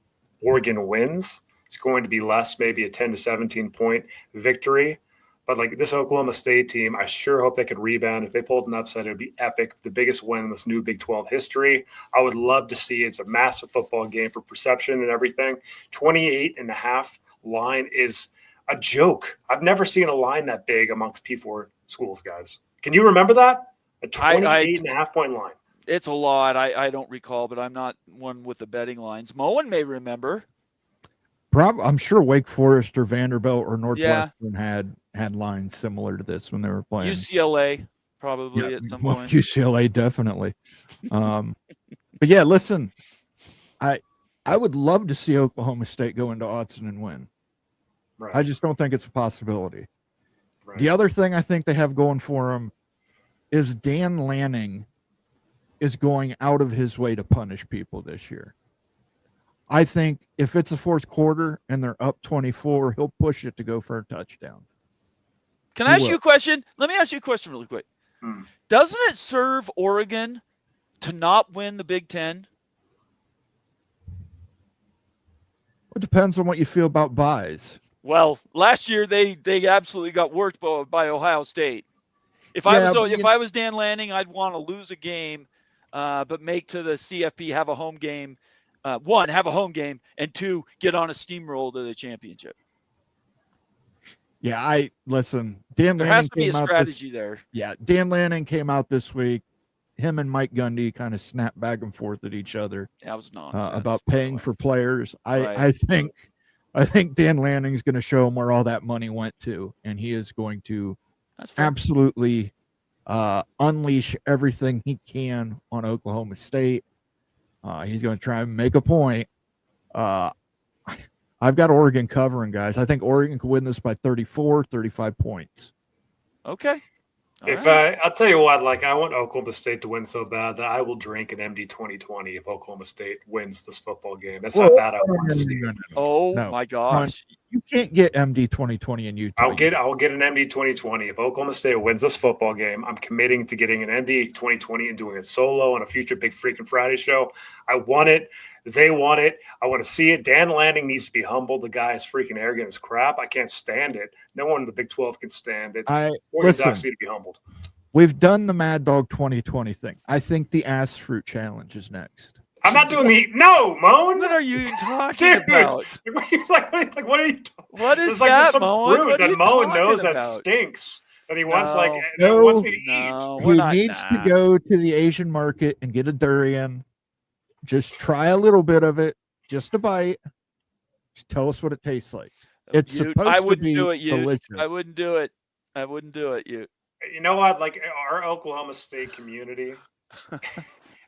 Oregon wins. It's going to be less, maybe a 10 to 17 point victory. But like this Oklahoma State team, I sure hope they can rebound. If they pulled an upset, it would be epic. The biggest win in this new Big 12 history. I would love to see it. It's a massive football game for perception and everything. 28.5 line is a joke. I've never seen a line that big amongst P4 schools, guys. Can you remember that? A 28.5 point line. It's a lot. I don't recall, but I'm not one with the betting lines. Moen may remember. I'm sure Wake Forest or Vanderbilt or Northwestern had lines similar to this when they were playing. UCLA probably at some point. UCLA definitely. But yeah, listen, I would love to see Oklahoma State go into Autzen and win. Right. I just don't think it's a possibility. Right. The other thing I think they have going for them is Dan Lanning is going out of his way to punish people this year. I think if it's a fourth quarter and they're up 24, he'll push it to go for a touchdown. Can I ask you a question? Let me ask you a question really quick. Doesn't it serve Oregon to not win the Big Ten? It depends on what you feel about buys. Well, last year they absolutely got worked by Ohio State. If I was Dan Lanning, I'd want to lose a game, but make to the CFP, have a home game. One, have a home game, and two, get on a steamroll to the championship. Yeah, Dan Lanning has to be a strategy there. Yeah, Dan Lanning came out this week. Him and Mike Gundy kind of snapped back and forth at each other. That was nonsense. About paying for players. I think Dan Lanning's going to show him where all that money went to, and he is going to absolutely unleash everything he can on Oklahoma State. He's going to try and make a point. I've got Oregon covering, guys. I think Oregon could win this by 34, 35 points. Okay. I'll tell you what, like, I want Oklahoma State to win so bad that I will drink an MD 2020 if Oklahoma State wins this football game. That's how bad I want to see it. My gosh. You can't get MD 2020 in Utah. I'll get an MD 2020 if Oklahoma State wins this football game. I'm committing to getting an MD 2020 and doing it solo on a future Big Freaking Friday show. I want it. They want it. I want to see it. Dan Lanning needs to be humbled. The guy is freaking arrogant as crap. I can't stand it. No one in the Big 12 can stand it. Oregon Ducks need to be humbled. We've done the Mad Dog 2020 thing. I think the Ass Fruit Challenge is next. I'm not doing No, Moan. What are you talking about? What are you talking? What is that, some Moan? fruit that Moan knows that stinks. that he wants No. that he wants me to eat. No, He needs to go to the Asian market and get a durian. Just try a little bit of it, just a bite. Just tell us what it tastes like. It's supposed I to wouldn't be do it, delicious. I wouldn't do it. I wouldn't do it, you. You know what? Like our Oklahoma State community,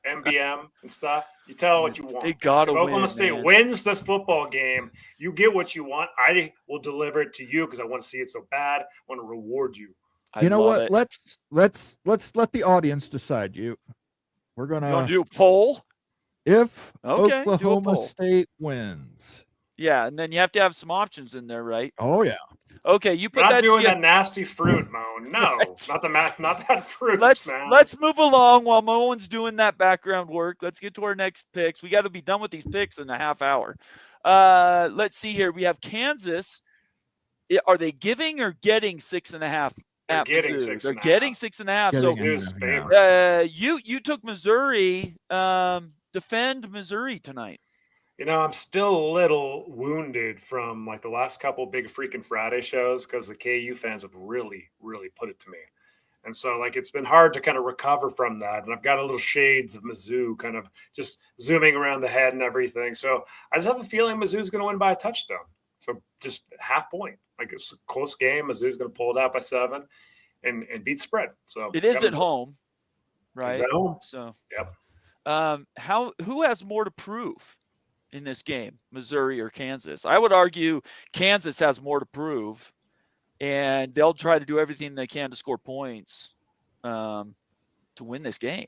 MBM and stuff. You tell what you want. They gotta if Oklahoma win, State man. wins this football game, you get what you want. I will deliver it to you because I want to see it so bad. I want to reward you. You know what? It. Let's let the audience decide. We're gonna do a poll. If Okay, do a Oklahoma poll. State wins. Yeah, and then you have to have some options in there, right? Oh yeah. Okay, you put We're not that doing together. that nasty fruit, Moan. No, not that fruit. Man. Let's move along while Moen's doing that background work. Let's get to our next picks. We got to be done with these picks in a half hour. Let's see here. We have Kansas. Are they giving or getting 6.5? They're getting Mizzou? 6.5. They're getting 6.5. Getting So Mizzou's favorite. you took Missouri. Defend Missouri tonight. You know, I'm still a little wounded from like the last couple big freaking Friday shows because the KU fans have really, really put it to me. And so like it's been hard to kind of recover from that. And I've got a little shades of Mizzou kind of just zooming around the head and everything. So I just have a feeling Mizzou's going to win by a touchdown. So just half point. Like it's a close game. Mizzou's going to pull it out by 7 and beat spread. So it is at home, right? It's at home. So yep. Who has more to prove in this game, Missouri or Kansas? I would argue Kansas has more to prove, and they'll try to do everything they can to score points to win this game.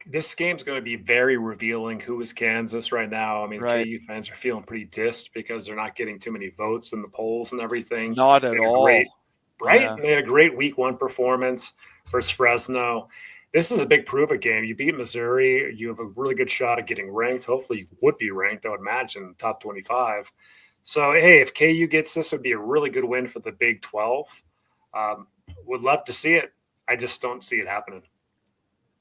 This game's going to be very revealing who is Kansas right now. I mean, right. KU fans are feeling pretty dissed because they're not getting too many votes in the polls and everything. Not at all. Right? Yeah. They had a great week 1 performance versus Fresno. This is a big prove-it game. You beat Missouri. You have a really good shot at getting ranked. Hopefully you would be ranked, I would imagine, top 25. So, hey, if KU gets this, it would be a really good win for the Big 12. Would love to see it. I just don't see it happening.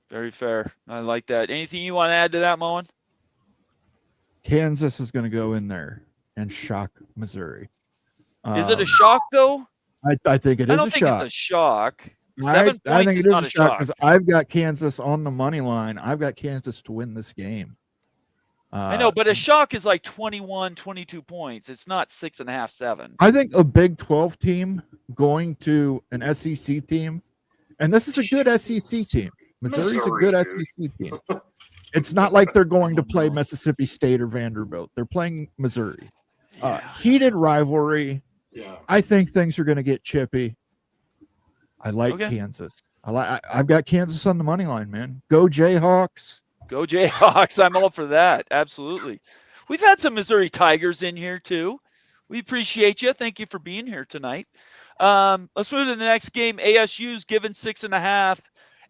Very fair. I like that. Anything you want to add to that, Moen? Kansas is going to go in there and shock Missouri. Is it a shock, though? I think it is a shock. I don't think it's a shock. 7 points I think is it is not a shock because I've got Kansas on the money line. I've got Kansas to win this game. I know, but a shock is like 21, 22 points. It's not 6.5, 7. I think a Big 12 team going to an SEC team, and this is a good SEC team. Missouri's a good SEC team. It's not like they're going to play Mississippi State or Vanderbilt. They're playing Missouri. Heated rivalry. Yeah. I think things are going to get chippy. I like Kansas. I've got Kansas on the money line, man. Go Jayhawks. Go Jayhawks. I'm all for that. Absolutely. We've had some Missouri Tigers in here too. We appreciate you. Thank you for being here tonight. Let's move to the next game. ASU's given 6.5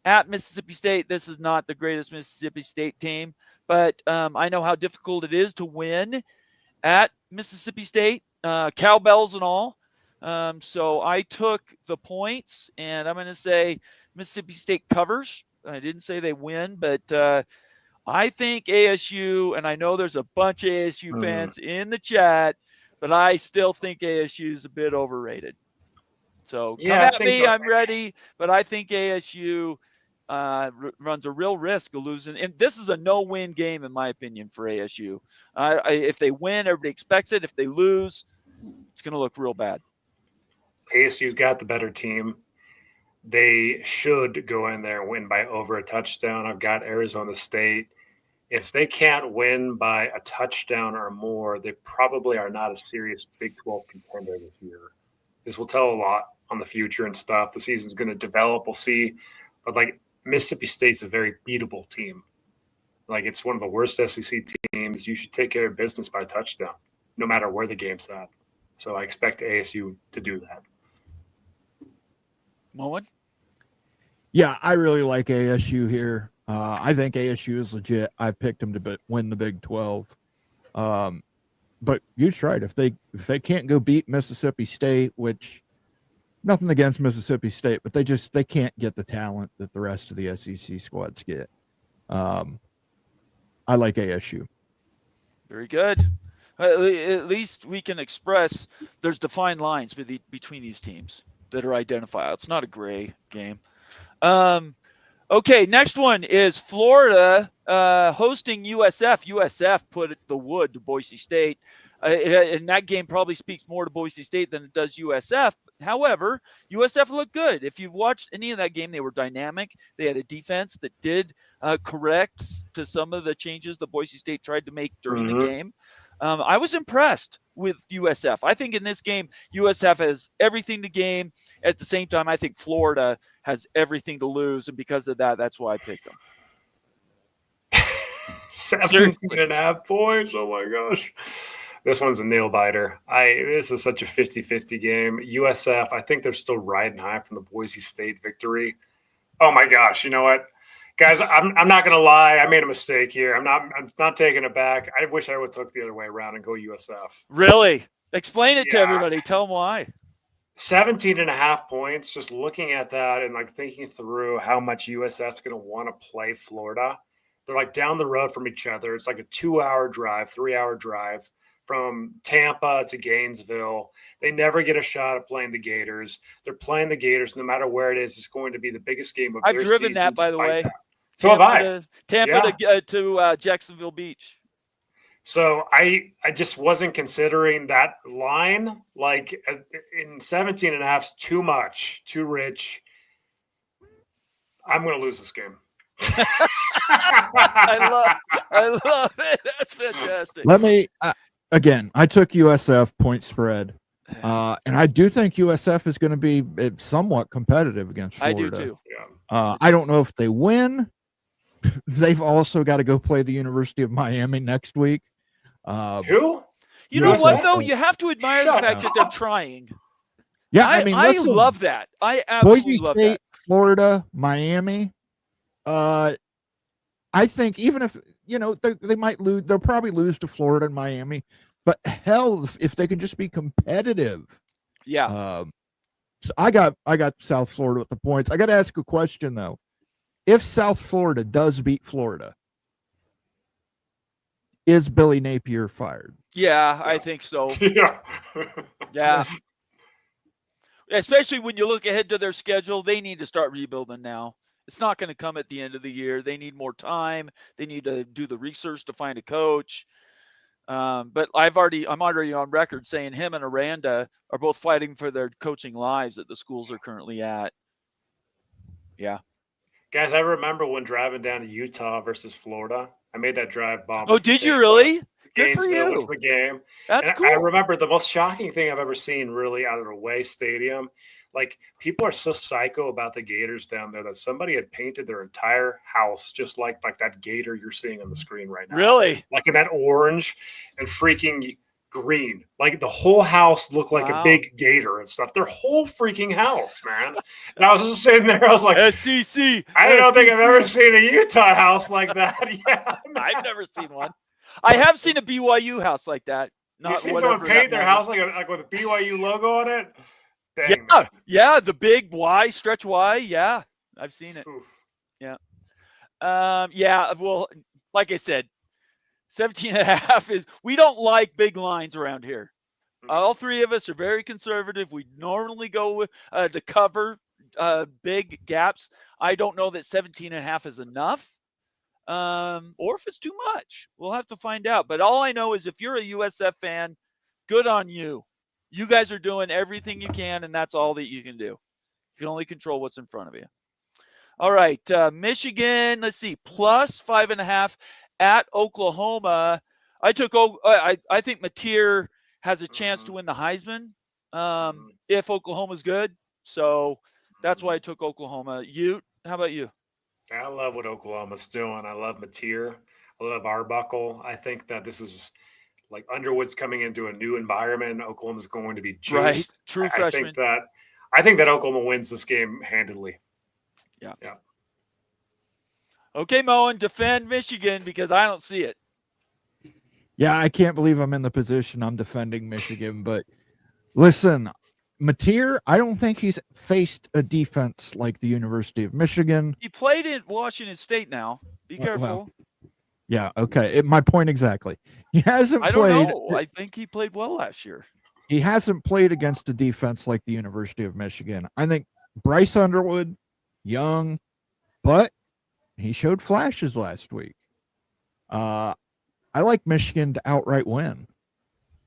at Mississippi State. This is not the greatest Mississippi State team, but I know how difficult it is to win at Mississippi State, cowbells and all. So I took the points, and I'm going to say Mississippi State covers. I didn't say they win, but I think ASU, and I know there's a bunch of ASU fans in the chat, but I still think ASU is a bit overrated. So come at me, I'm ready, but I think ASU runs a real risk of losing. And this is a no-win game, in my opinion, for ASU. If they win, everybody expects it. If they lose, it's going to look real bad. ASU's got the better team. They should go in there and win by over a touchdown. I've got Arizona State. If they can't win by a touchdown or more, they probably are not a serious Big 12 contender this year. This will tell a lot on the future and stuff. The season's going to develop. We'll see. But, like, Mississippi State's a very beatable team. Like, it's one of the worst SEC teams. You should take care of business by a touchdown, no matter where the game's at. So I expect ASU to do that. Moen? Yeah, I really like ASU here. I think ASU is legit. I picked them to win the Big 12. But you're right. If they can't go beat Mississippi State, which nothing against Mississippi State, but they can't get the talent that the rest of the SEC squads get. I like ASU. Very good. At least we can express there's defined lines between these teams. that are identifiable. It's not a gray game. Okay, next one is Florida hosting USF. USF put the wood to Boise State. And that game probably speaks more to Boise State than it does USF. However, USF looked good. If you've watched any of that game, they were dynamic. They had a defense that did correct to some of the changes that Boise State tried to make during the game. I was impressed with USF. I think in this game, USF has everything to gain. At the same time, I think Florida has everything to lose. And because of that, that's why I picked them. 17.5 points. Oh, my gosh. This one's a nail biter. This is such a 50-50 game. USF, I think they're still riding high from the Boise State victory. Oh, my gosh. You know what? Guys, I'm not going to lie. I made a mistake here. I'm not taking it back. I wish I would have took the other way around and go USF. Really? Explain it to everybody. Tell them why. 17.5 points. Just looking at that and like thinking through how much USF's going to want to play Florida. They're like down the road from each other. It's like a 2-hour drive, 3-hour drive from Tampa to Gainesville. They never get a shot at playing the Gators. They're playing the Gators no matter where it is. It's going to be the biggest game of their season. I've driven that, by the way. So have I. Tampa to Jacksonville Beach. So I just wasn't considering that line. Like in 17.5 is too much, too rich. I'm going to lose this game. I love it. That's fantastic. Let me again. I took USF point spread, and I do think USF is going to be somewhat competitive against Florida. I do too. Yeah. I don't know if they win. They've also got to go play the University of Miami next week. Who? You know what though? You have to admire the fact that they're trying. Yeah, I mean, I listen, love that. I absolutely Boise love State, that. Florida, Miami. I think even if they might lose, they'll probably lose to Florida and Miami. But hell, if they can just be competitive, yeah. So I got South Florida with the points. I got to ask a question though: if South Florida does beat Florida, is Billy Napier fired? Yeah, I think so. Yeah. Especially when you look ahead to their schedule, they need to start rebuilding now. It's not going to come at the end of the year. They need more time. They need to do the research to find a coach. But I'm already on record saying him and Aranda are both fighting for their coaching lives at the schools they're currently at. Yeah. Guys, I remember when driving down to Utah versus Florida. I made that drive bomb. Oh, did you really? Good for you. Was the game. That's cool. I remember the most shocking thing I've ever seen really out of an away stadium. Like, people are so psycho about the Gators down there that somebody had painted their entire house just like that gator you're seeing on the screen right now. Really? Like in that orange and freaking green. Like the whole house looked like a big gator and stuff. Their whole freaking house, man. And I was just sitting there. I was like, SEC. I don't think I've ever seen a Utah house like that. Yeah, I've never seen one. I have seen a BYU house like that. You seen someone paint their house like with a BYU logo on it? Dang, yeah, the big Y, stretch Y. Yeah, I've seen it. Oof. Yeah. Yeah, well, like I said, 17.5 is, we don't like big lines around here. All three of us are very conservative. We normally go with to cover big gaps. I don't know that 17.5 is enough. Or if it's too much. We'll have to find out. But all I know is if you're a USF fan, good on you. You guys are doing everything you can, and that's all that you can do. You can only control what's in front of you. All right, Michigan, let's see, plus 5.5 at Oklahoma. I think Mateer has a chance to win the Heisman if Oklahoma's good. So that's why I took Oklahoma. How about you? I love what Oklahoma's doing. I love Mateer. I love Arbuckle. I think that this is like Underwood's coming into a new environment. Oklahoma's going to be juiced. Right. True freshman. I think that Oklahoma wins this game handedly. Yeah. Yeah. Okay, Moen, defend Michigan because I don't see it. Yeah, I can't believe I'm in the position I'm defending Michigan. But listen, Mateer, I don't think he's faced a defense like the University of Michigan. He played at Washington State now. Be careful. Well, yeah, okay. My point exactly. He hasn't I played. don't know. I think he played well last year. He hasn't played against a defense like the University of Michigan. I think Bryce Underwood, young, but he showed flashes last week. I like Michigan to outright win.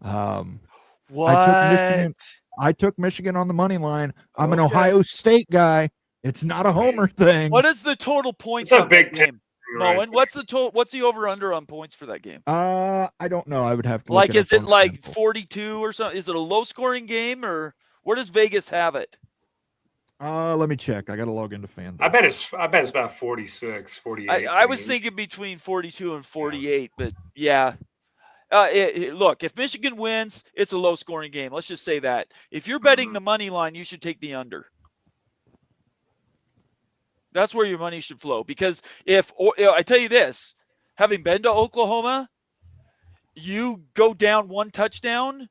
What? I took Michigan on the money line. I'm an Ohio State guy. It's not a homer thing. What is the total points It's a on big that game? Right. Moen, what's the total? What's the over under on points for that game? I don't know. I would have to Like, look it is up it on like FanDuel. 42 or something? Is it a low scoring game, or where does Vegas have it? Let me check. I got to log into FanDuel. I bet it's about 46, 48. I was thinking between 42 and 48, but yeah. Look, if Michigan wins, it's a low scoring game. Let's just say that. If you're betting the money line, you should take the under. That's where your money should flow. Because I tell you this, having been to Oklahoma, you go down one touchdown,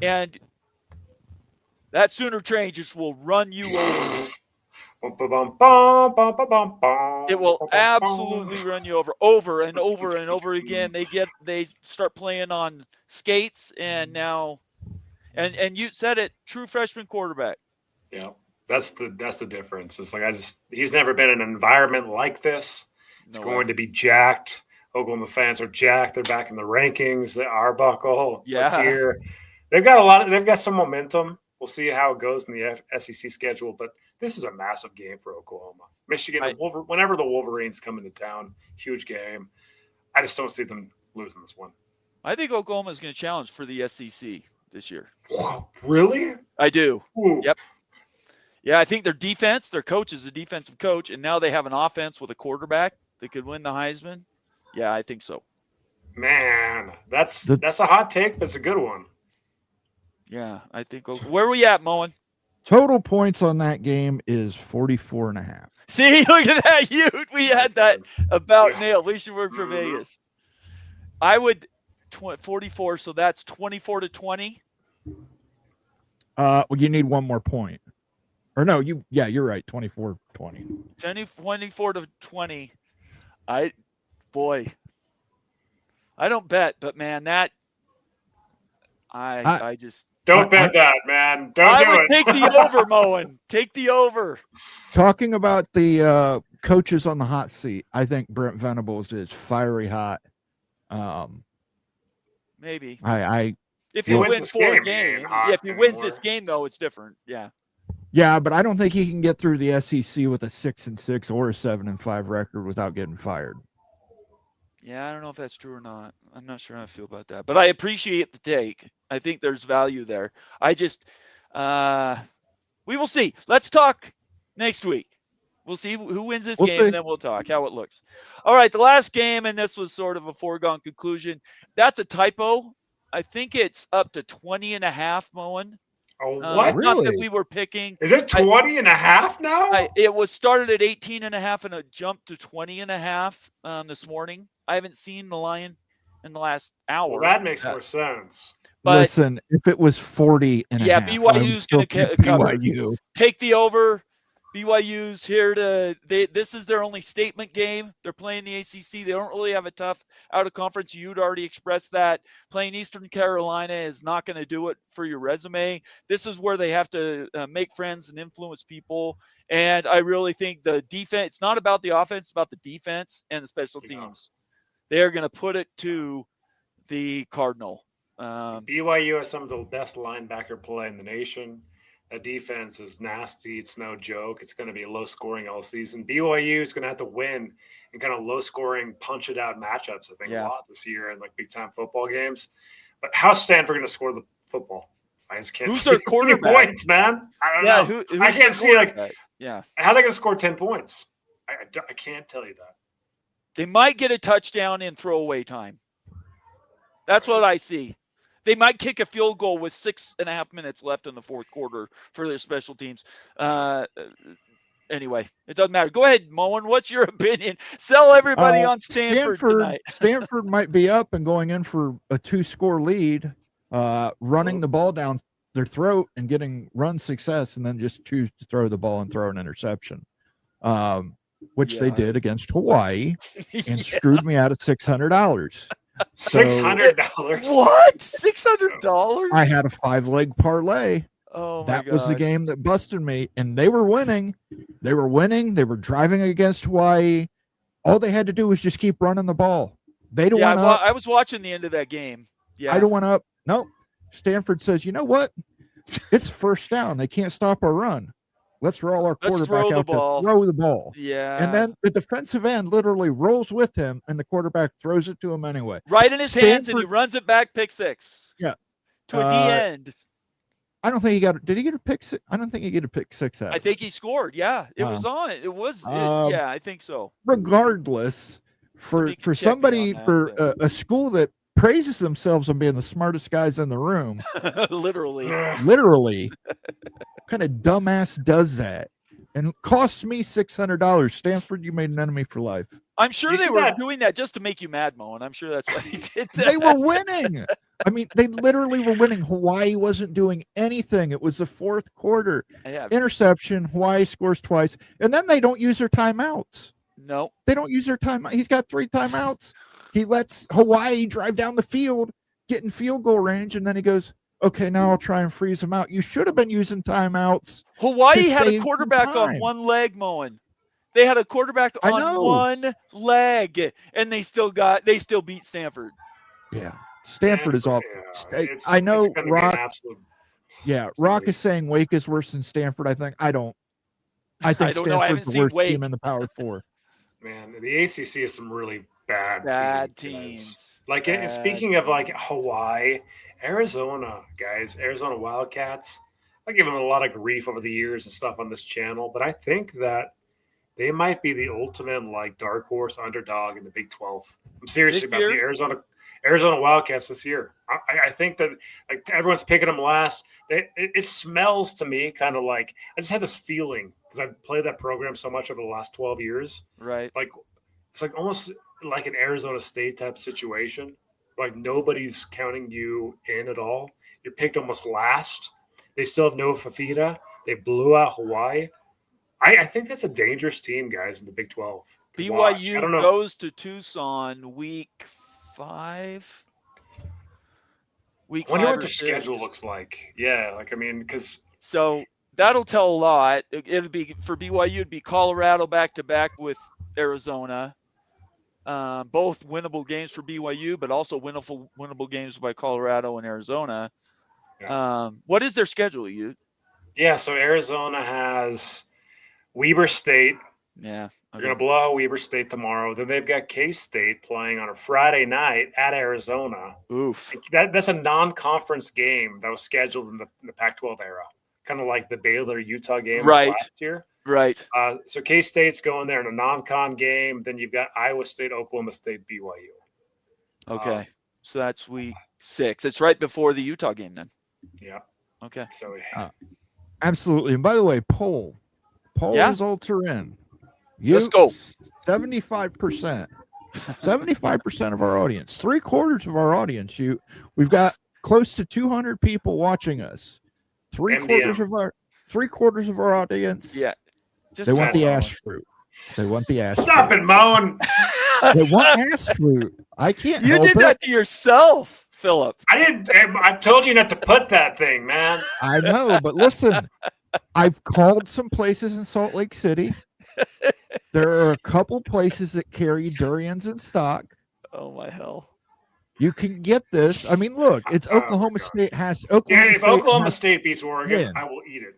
and that Sooner train just will run you over. It will absolutely run you over and over and over again. They start playing on skates, and now, and you said it, true freshman quarterback. Yeah, that's the difference. It's like he's never been in an environment like this. It's going to be jacked. Oklahoma fans are jacked. They're back in the rankings. The Arbuckle, here. They've got some momentum. We'll see how it goes in the SEC schedule, but this is a massive game for Oklahoma. Michigan, whenever the Wolverines come into town, huge game. I just don't see them losing this one. I think Oklahoma is going to challenge for the SEC this year. Whoa, really? I do. Ooh. Yep. Yeah, I think their coach is a defensive coach, and now they have an offense with a quarterback that could win the Heisman. Yeah, I think so. Man, that's a hot take, but it's a good one. Yeah, I think. Where are we at, Moen? Total points on that game is 44.5. See, look at that. We had that about nailed. At least you worked for Vegas. I would 44, so that's 24-20. Well, you need one more point. Or no, you're right. 24-20. 24-20. I don't bet, but man, I just don't bet that, man. Don't do it. I would take the over, Moen. Take the over. Talking about the coaches on the hot seat, I think Brent Venables is fiery hot. Maybe. If he wins 4 games. Yeah, if he wins this game, though, it's different. Yeah. Yeah, but I don't think he can get through the SEC with a 6-6 or a 7-5 record without getting fired. Yeah, I don't know if that's true or not. I'm not sure how I feel about that, but I appreciate the take. I think there's value there. I just, we will see. Let's talk next week. We'll see who wins this game, and then we'll talk how it looks. All right, the last game, and this was sort of a foregone conclusion. That's a typo. I think it's up to 20.5, Moen. Oh, what? Really? Not that we were picking. Is it 20.5 now? It was started at 18.5 and it jumped to 20.5 this morning. I haven't seen the line in the last hour. Well, that makes more sense. But listen, if it was 40.5, BYU's going to cover. BYU. Take the over. BYU's here this is their only statement game. They're playing the ACC. They don't really have a tough out of conference. You'd already expressed that. Playing Eastern Carolina is not going to do it for your resume. This is where they have to make friends and influence people. And I really think the defense, it's not about the offense, it's about the defense and the special teams. They're going to put it to the Cardinal. BYU has some of the best linebacker play in the nation. That defense is nasty. It's no joke. It's going to be low scoring all season. BYU is going to have to win in kind of low scoring, punch it out matchups, I think, a lot this year in like big time football games. But how's Stanford going to score the football? I just can't see their quarterback? Points, man. I don't know. I can't see how they're going to score 10 points. I can't tell you that. They might get a touchdown in throwaway time. That's what I see. They might kick a field goal with 6.5 minutes left in the fourth quarter for their special teams. Anyway, it doesn't matter. Go ahead, Moen. What's your opinion? Sell everybody on Stanford tonight. Stanford might be up and going in for a 2-score lead, running the ball down their throat and getting run success, and then just choose to throw the ball and throw an interception, which they did against Hawaii and screwed me out of $600. $600. What? $600? I had a 5-leg parlay. Oh my That was the gosh. game that busted me, and they were winning. They were driving against Hawaii. All they had to do was just keep running the ball. They don't went up. I was watching the end of that game. Yeah. I don't went up. Nope. Stanford says, you know what? It's first down. They can't stop our run. Let's roll our quarterback out there. Throw the ball. Yeah. And then the defensive end literally rolls with him, and the quarterback throws it to him anyway. Right in his hands, and he runs it back, pick six. Yeah. To a D end. I don't think he got. Did he get a pick six? I don't think he get a pick six out. I think he scored. Yeah, it was on it. It was. Yeah, I think so. Regardless, for somebody a school that praises themselves on being the smartest guys in the room, literally, what kind of dumbass does that? And costs me $600. Stanford, you made an enemy for life. I'm sure they were doing that just to make you mad, Mo, and I'm sure that's why he did that. They were winning. I mean, they literally were winning. Hawaii wasn't doing anything. It was the fourth quarter. Yeah. Interception. Hawaii scores twice. And then they don't use their timeouts. No. They don't use their timeout. He's got 3 timeouts. He lets Hawaii drive down the field, get in field goal range, and then he goes, okay, now I'll try and freeze them out. You should have been using timeouts. Hawaii had a quarterback on one leg, Moen. They had a quarterback on one leg, and they still beat Stanford. Yeah. Stanford is off. I know Rock. Rock is saying Wake is worse than Stanford. I think Stanford's the worst team in the Power 4. Man, the ACC is some really bad teams. Like speaking of like Hawaii, Arizona Wildcats. I give them a lot of grief over the years and stuff on this channel, but I think that they might be the ultimate like dark horse underdog in the Big 12. I'm serious about the Arizona Wildcats this year. I think that like everyone's picking them last. It smells to me kind of like I just had this feeling because I've played that program so much over the last 12 years. Right. Like it's like almost like an Arizona State type situation. Like nobody's counting you in at all. You're picked almost last. They still have no Fafita. They blew out Hawaii. I think that's a dangerous team, guys, in the Big 12. BYU goes to Tucson week 5. I wonder what their schedule looks like. Yeah, like, I mean, because – So that'll tell a lot. It'll be – for BYU, it'd be Colorado back-to-back with Arizona. Both winnable games for BYU, but also winnable games by Colorado and Arizona. Yeah. What is their schedule, you? Yeah, so Arizona has Weber State. Yeah. They're going to blow out Weber State tomorrow. Then they've got K-State playing on a Friday night at Arizona. Oof. That's a non-conference game that was scheduled in the Pac-12 era, kind of like the Baylor-Utah game last year. Right. So K-State's going there in a non-con game. Then you've got Iowa State, Oklahoma State, BYU. Okay. So that's week 6. It's right before the Utah game then. Yeah. Okay. So absolutely. And by the way, poll results are in. Let's go. 75%. 75% of our audience. 3/4 of our audience. We've got close to 200 people watching us. 3/4 of our audience. Yeah. They want the ash fruit. They want the ash. Stop it, Moan. They want ash fruit. I can't. You did that to yourself, Philip. I didn't. I told you not to put that thing, man. I know, but listen, I've called some places in Salt Lake City. There are a couple places that carry durians in stock. Oh my hell! You can get this. I mean, look, it's Oklahoma State has Oklahoma. If Oklahoma State beats Oregon, I will eat it.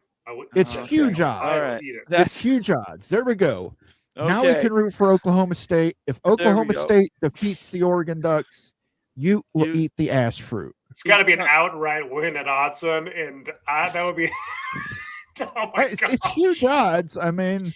It's huge odds. All right, that's huge odds. There we go. Okay. Now we can root for Oklahoma State. If Oklahoma State defeats the Oregon Ducks, you will eat the ash fruit. It's got to be an outright win at Odson, and that would be. It's huge odds. I mean.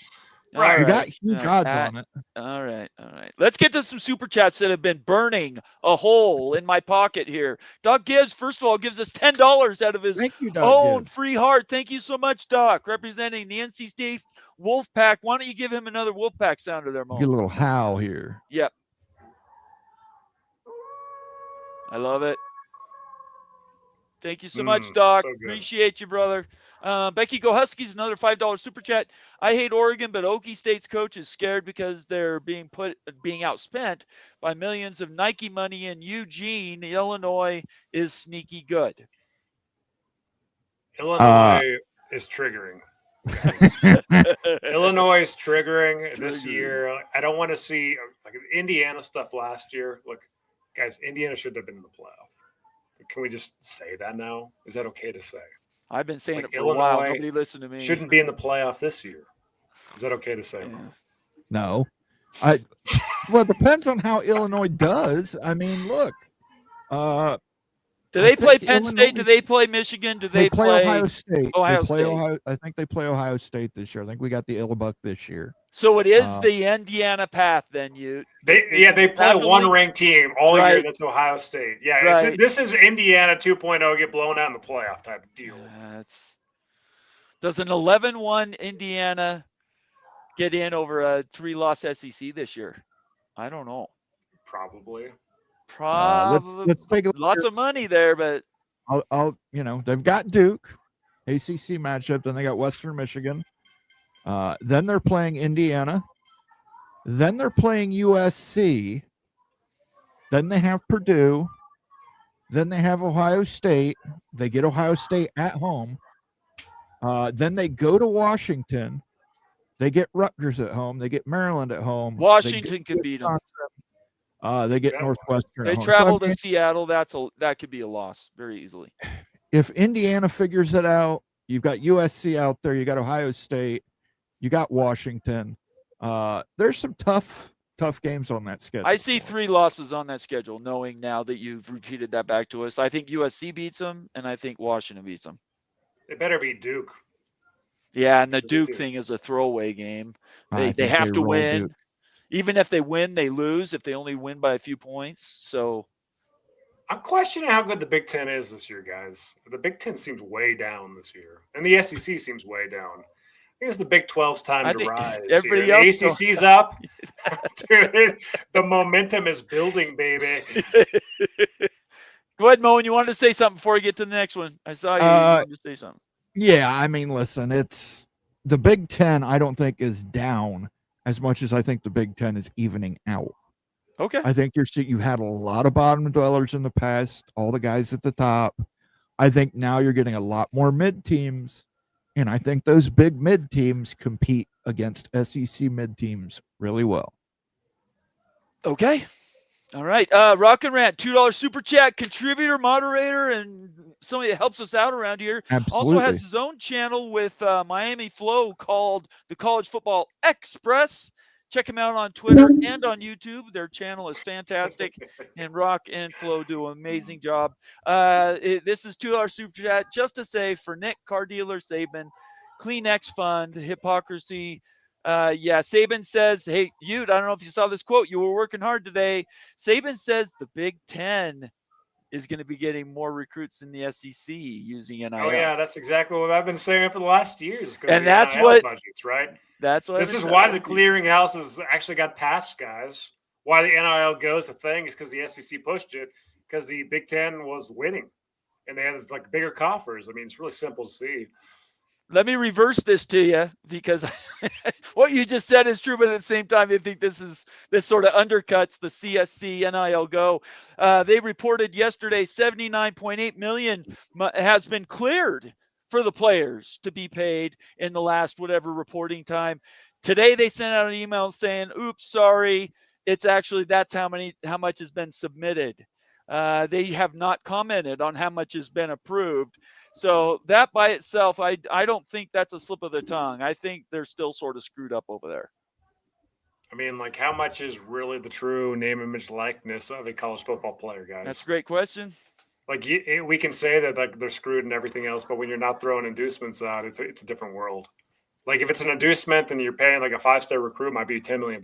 Right. We got huge odds on it. All right. Let's get to some super chats that have been burning a hole in my pocket here. Doc Gibbs, first of all, gives us $10 out of his own free heart. Thank you so much, Doc, representing the NC State Wolfpack. Why don't you give him another Wolfpack sounder there, Mo? Get a little howl here. Yep. I love it. Thank you so much, Doc. So good. Appreciate you, brother. Becky, go Huskies. Another $5 super chat. I hate Oregon, but Okie State's coach is scared because they're being outspent by millions of Nike money in Eugene. Illinois is sneaky good. Illinois is triggering. Illinois is triggering this year. I don't want to see like Indiana stuff last year. Look, guys, Indiana should have been in the playoff. Can we just say that now? Is that okay to say? I've been saying it for Illinois a while. Nobody listened to me. Shouldn't be in the playoff this year. Is that okay to say? Yeah. No. Well, it depends on how Illinois does. I mean, look. Do they play Penn State? Do they play Michigan? Do they play Ohio State? Ohio State. I think they play Ohio State this year. I think we got the Illbuck this year. So it is the Indiana path then, They play one ranked team all year. That's Ohio State. Yeah, right. This is Indiana 2.0 get blown out in the playoff type of deal. Does an 11-1 Indiana get in over a 3-loss SEC this year? I don't know. Probably. Let's take a look. Lots of money there, but I'll they've got Duke, ACC matchup. Then they got Western Michigan. Then they're playing Indiana. Then they're playing USC. Then they have Purdue. Then they have Ohio State. They get Ohio State at home. Then they go to Washington. They get Rutgers at home. They get Maryland at home. Washington can beat them. They get Northwestern. They travel to Seattle. That could be a loss very easily. If Indiana figures it out, you've got USC out there. You got Ohio State. You got Washington. There's some tough games on that schedule. I see 3 losses on that schedule, knowing now that you've repeated that back to us. I think USC beats them, and I think Washington beats them. It better be Duke. Yeah, and the Duke thing is a throwaway game. They have to win. Duke. Even if they win, they lose if they only win by a few points. So I'm questioning how good the Big Ten is this year, guys. The Big Ten seems way down this year, and the SEC seems way down. I think it's the Big 12's time to rise. Everybody else, the ACC's up. Dude, the momentum is building, baby. Go ahead, Mo. You wanted to say something before we get to the next one. I saw you wanted to say something. Yeah, I mean, listen, it's the Big Ten. I don't think is down as much as I think the Big Ten is evening out. Okay. I think you had a lot of bottom dwellers in the past, all the guys at the top. I think now you're getting a lot more mid teams, and I think those big mid teams compete against SEC mid teams really well. Okay. All right. Rock and Rant, $2 super chat, contributor, moderator, and somebody that helps us out around here. Absolutely. Also has his own channel with Miami Flow called the College Football Express. Check him out on Twitter and on YouTube. Their channel is fantastic, and Rock and Flo do an amazing job. This is $2 super chat just to say for Nick, car dealer, Saban, Kleenex Fund, hypocrisy. Saban says, hey, I don't know if you saw this quote. You were working hard today. Saban says the Big Ten is going to be getting more recruits in the SEC using NIL. Oh, yeah, that's exactly what I've been saying for the last years. And that's what budgets, right? That's what this is why the clearinghouse has actually got passed, guys. Why the NIL goes a thing is because the SEC pushed it because the Big Ten was winning and they had like bigger coffers. I mean, it's really simple to see. Let me reverse this to you because what you just said is true, but at the same time, I think this sort of undercuts the CSC NIL go. They reported yesterday 79.8 million has been cleared for the players to be paid in the last whatever reporting time. Today they sent out an email saying, "Oops, sorry, it's actually that's how much has been submitted." They have not commented on how much has been approved. So that by itself, I don't think that's a slip of the tongue. I think they're still sort of screwed up over there. I mean, like, how much is really the true name, image, likeness of a college football player, guys? That's a great question. Like, we can say that like they're screwed and everything else, but when you're not throwing inducements out, it's a different world. Like, if it's an inducement and you're paying like a 5-star recruit, might be $10 million.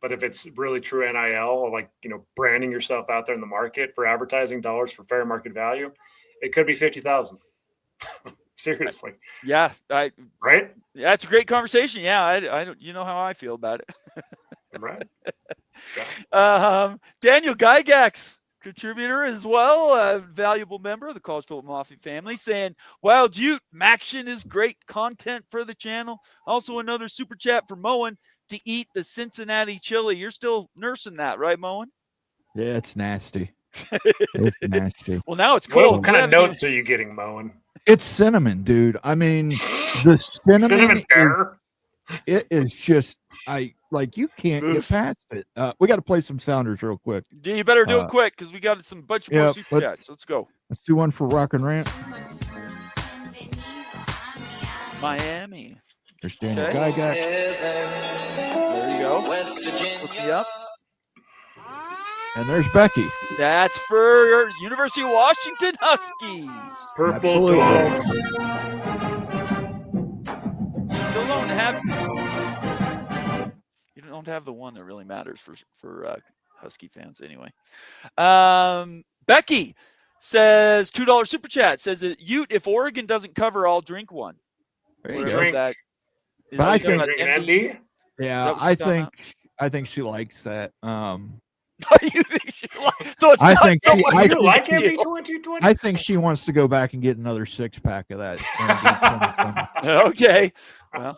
But if it's really true NIL, or like, branding yourself out there in the market for advertising dollars for fair market value, it could be 50,000. Seriously. Yeah. Right. Yeah, it's a great conversation. Yeah. I don't, you know how I feel about it. Right. Yeah. Daniel Gygax, contributor as well, a valuable member of the College Football Mafia family, saying, Wild Ute, Maction is great content for the channel. Also another super chat for Moen to eat the Cincinnati chili. You're still nursing that, right, Moen? Yeah, it's nasty. It's nasty. Well, now it's cold. What kind of notes are you getting, Moen? It's cinnamon, dude. I mean, the cinnamon bear. It is just, you can't get past it. We got to play some sounders real quick. You better do it quick because we got some bunch of more super chats. Let's go. Let's do one for Rock and Rant. Miami. There's Daniel Gygax. There you go. West Virginia. Yep. And there's Becky. That's for University of Washington Huskies. Purple Dogs. Still don't have. You don't have the one that really matters for Husky fans anyway. Becky says $2 super chat says Ute, if Oregon doesn't cover, I'll drink one. There you go. That, but I think MD? Yeah, I think she likes that. You think she so it's I not think so she, much I You think like she- MD 2020? I think she wants to go back and get another 6-pack of that. Okay. Well,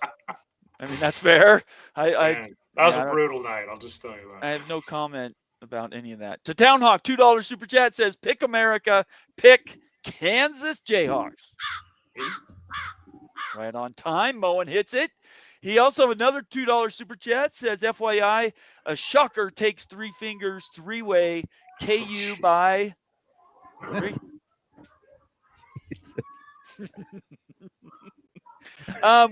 I mean that's fair. Man, that was yeah, a brutal night. I'll just tell you that. I have no comment about any of that. To Townhawk, $2 super chat says pick America, pick Kansas Jayhawks. Right on time. Moen hits it. He also another $2 super chat says FYI, a shocker takes 3 fingers 3-way KU by 3.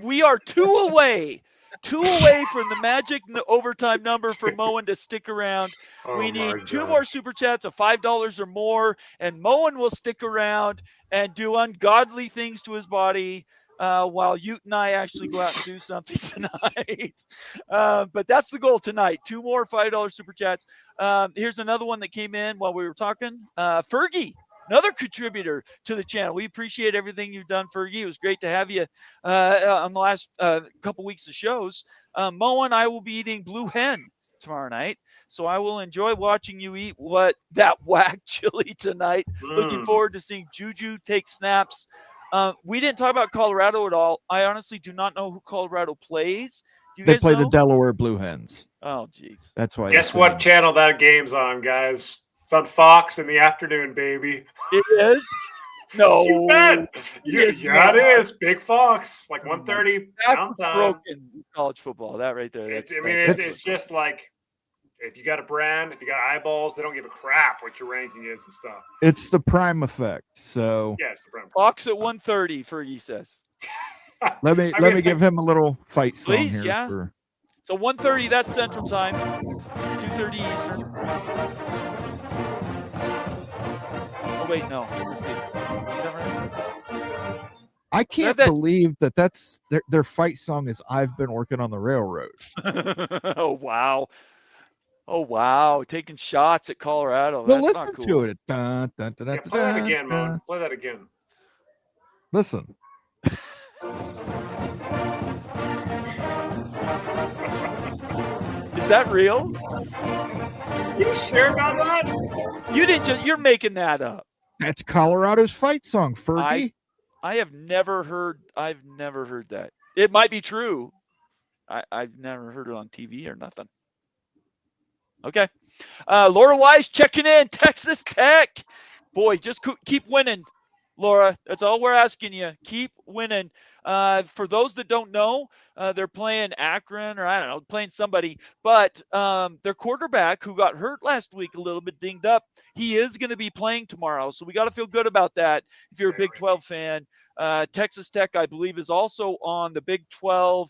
We are 2 away. 2 away from the magic overtime number for Moen to stick around. Oh We my need 2 God. more super chats of $5 or more, and Moen will stick around and do ungodly things to his body while Ute and I actually go out and do something tonight. But that's the goal tonight. 2 more $5 super chats. Here's another one that came in while we were talking. Fergie, another contributor to the channel. We appreciate everything you've done, Fergie. It was great to have you on the last couple weeks of shows. Mo and I will be eating Blue Hen tomorrow night, so I will enjoy watching you eat that whack chili tonight. Looking forward to seeing Juju take snaps. We didn't talk about Colorado at all. I honestly do not know who Colorado plays. Do you They guys play know? the Delaware Blue Hens. Oh, geez. That's why. Guess what channel that game's on, guys? It's on Fox in the afternoon, baby. It is? No. You bet. It Yeah, is it is. Big Fox, like 1:30 That's downtime. broken college football. That right there. It's just like if you got a brand, if you got eyeballs, they don't give a crap what your ranking is and stuff. It's the prime effect. So Yeah, it's the brand. Fox at 1:30, Fergie says. let me give him a little fight song Please, here. yeah. So 1:30, that's Central Time. It's 2:30 Eastern. Oh wait, no. Let's see. Is that right? I can't believe that's their fight song is "I've Been Working on the Railroad." Oh wow. Oh wow, taking shots at Colorado. Well, That's not listen cool. to it. Dun, dun, dun, Yeah, dun, play that dun, again, dun. man. Play that again. Listen. Is that real? You sure about that? You didn't. You're making that up. That's Colorado's fight song, Fergie. I've never heard that. It might be true. I've never heard it on TV or nothing. Okay. Laura Wise checking in. Texas Tech. Boy, just keep winning, Laura. That's all we're asking you. Keep winning. For those that don't know, they're playing Akron or I don't know, playing somebody. But their quarterback who got hurt last week, a little bit dinged up, he is going to be playing tomorrow. So we got to feel good about that if you're a Big 12 fan. Texas Tech, I believe, is also on the Big 12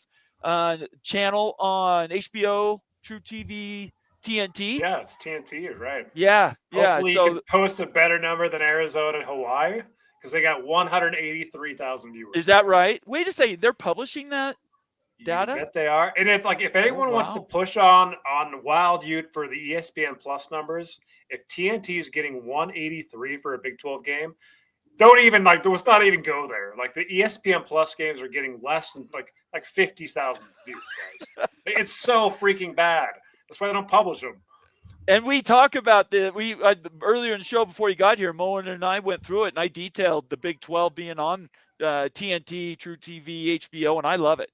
channel on HBO, True TV, TNT. Yeah, it's TNT. You're right. Yeah. Hopefully So you can post a better number than Arizona and Hawaii because they got 183,000 viewers. is that right? Wait a second. They're publishing that data? You bet they are. And if anyone wants to wow. push on Wild Ute for the ESPN Plus numbers, if TNT is getting 183 for a Big 12 game, don't even let's not even go there. Like the ESPN Plus games are getting less than like 50,000 views, guys. It's so freaking bad. That's why they don't publish them. And we talk about earlier in the show before you got here, Moen and I went through it, and I detailed the Big 12 being on TNT, True TV, HBO, and I love it.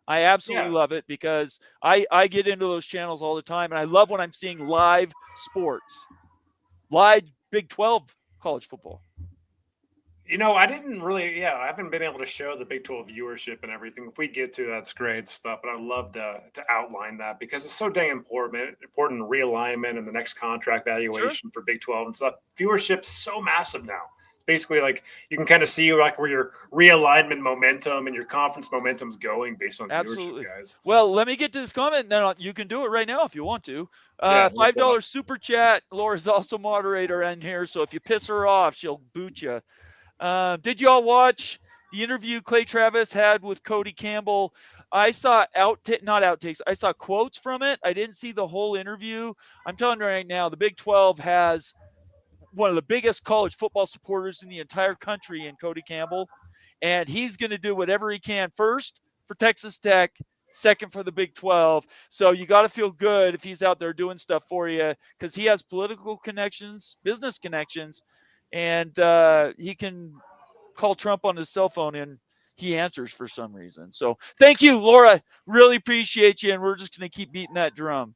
I absolutely love it because I get into those channels all the time, and I love when I'm seeing live sports, live Big 12 college football. I didn't really, I haven't been able to show the Big 12 viewership and everything. If we get to, that's great stuff. But I'd love to outline that because it's so dang important realignment and the next contract valuation for Big 12 and stuff. Viewership's so massive now. Basically, like you can kind of see like where your realignment momentum and your conference momentum's going based on viewership, guys. Well, let me get to this comment. Now you can do it right now if you want to. $5 super chat. Laura's also moderator in here, so if you piss her off, she'll boot you. Did you all watch the interview Clay Travis had with Cody Campbell? I saw not outtakes. I saw quotes from it. I didn't see the whole interview. I'm telling you right now, the Big 12 has one of the biggest college football supporters in the entire country in Cody Campbell, and he's going to do whatever he can first for Texas Tech, second for the Big 12. So you got to feel good if he's out there doing stuff for you because he has political connections, business connections, and he can call Trump on his cell phone and he answers for some reason. So thank you, Laura. Really appreciate you. And we're just going to keep beating that drum.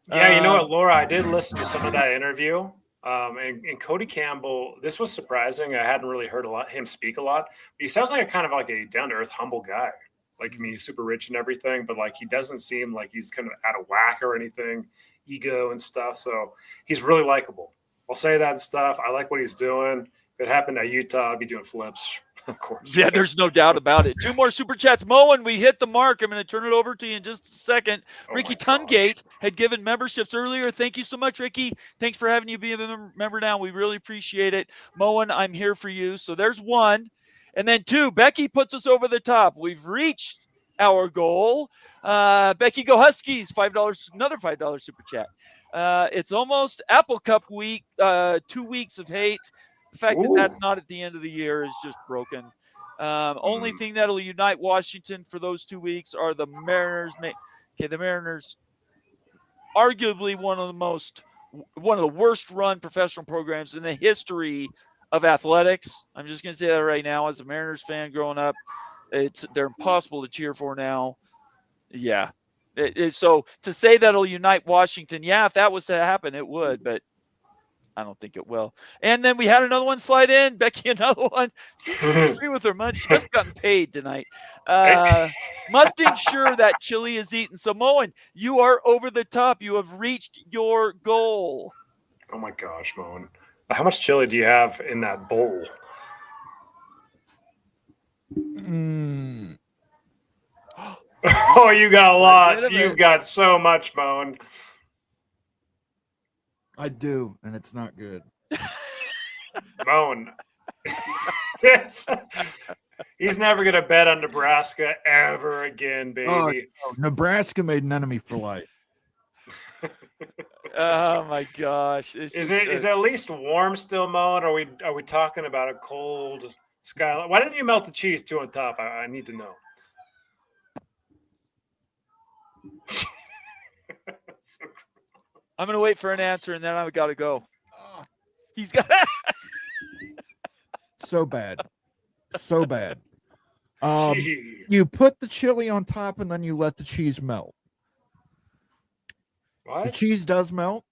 Yeah. You know what, Laura, I did listen to some of that interview. And Cody Campbell, this was surprising. I hadn't really heard him speak a lot. But he sounds like a down-to-earth, humble guy. Like, I mean, he's super rich and everything, but like he doesn't seem like he's kind of out of whack or anything, ego and stuff. So he's really likable. I'll say that stuff. I like what he's doing. If it happened at Utah, I'd be doing flips, of course. Yeah, there's no doubt about it. 2 more super chats. Moen, we hit the mark. I'm going to turn it over to you in just a second. Ricky Tungate had given memberships earlier. Thank you so much, Ricky. Thanks for having you be a member now. We really appreciate it. Moen, I'm here for you. So there's 1. And then 2, Becky puts us over the top. We've reached our goal. Becky, go Huskies. $5, another $5 super chat. It's almost Apple Cup week, 2 weeks of hate. The fact that that's not at the end of the year is just broken. Only thing that'll unite Washington for those 2 weeks are the Mariners. The Mariners, arguably one of the worst run professional programs in the history of athletics. I'm just going to say that right now as a Mariners fan growing up. They're impossible to cheer for now. Yeah. So to say that'll unite Washington, if that was to happen, it would, but I don't think it will. And then we had another one slide in. Becky, another one. She's free with her money. She must have gotten paid tonight. Must ensure that chili is eaten. So, Moen, you are over the top. You have reached your goal. Oh, my gosh, Moen. How much chili do you have in that bowl? Oh, you got a lot. You've got so much, Moen. I do, and it's not good. Moen. He's never going to bet on Nebraska ever again, baby. Oh, no. Nebraska made an enemy for life. Oh my gosh! Is it at least warm still, Moen? Are we talking about a cold skyline? Why didn't you melt the cheese too on top? I need to know. I'm gonna wait for an answer and then I've got to go. He's got so bad. You put the chili on top and then you let the cheese melt. What? The cheese does melt.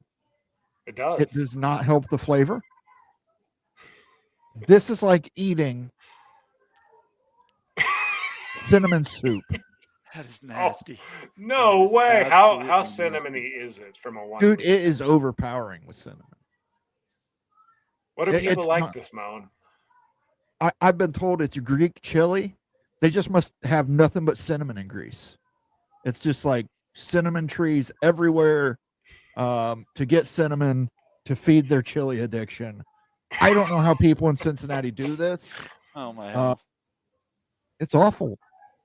It does. It does not help the flavor. This is like eating cinnamon soup. That is nasty. Oh, no way. How cinnamony is it from a wine? Dude, it is overpowering with cinnamon. What do people like this, Moen? I've been told it's Greek chili. They just must have nothing but cinnamon in Greece. It's just like cinnamon trees everywhere to get cinnamon to feed their chili addiction. I don't know how people in Cincinnati do this. Oh my God. It's awful.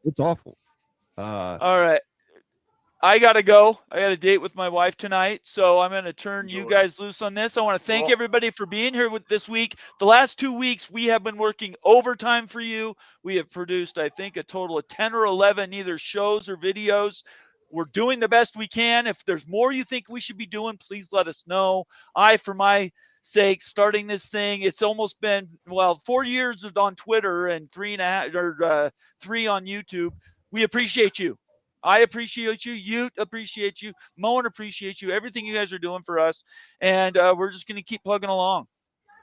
It's awful. All right. I got to go. I got a date with my wife tonight, so I'm going to turn you guys loose on this. I want to thank everybody for being here this week. The last 2 weeks, we have been working overtime for you. We have produced, I think, a total of 10 or 11 either shows or videos. We're doing the best we can. If there's more you think we should be doing, please let us know. For my sake, starting this thing, it's almost been 4 years on Twitter and 3.5 or 3 on YouTube. We appreciate you. I appreciate you. You appreciate you. Moen appreciates you. Everything you guys are doing for us, and we're just going to keep plugging along.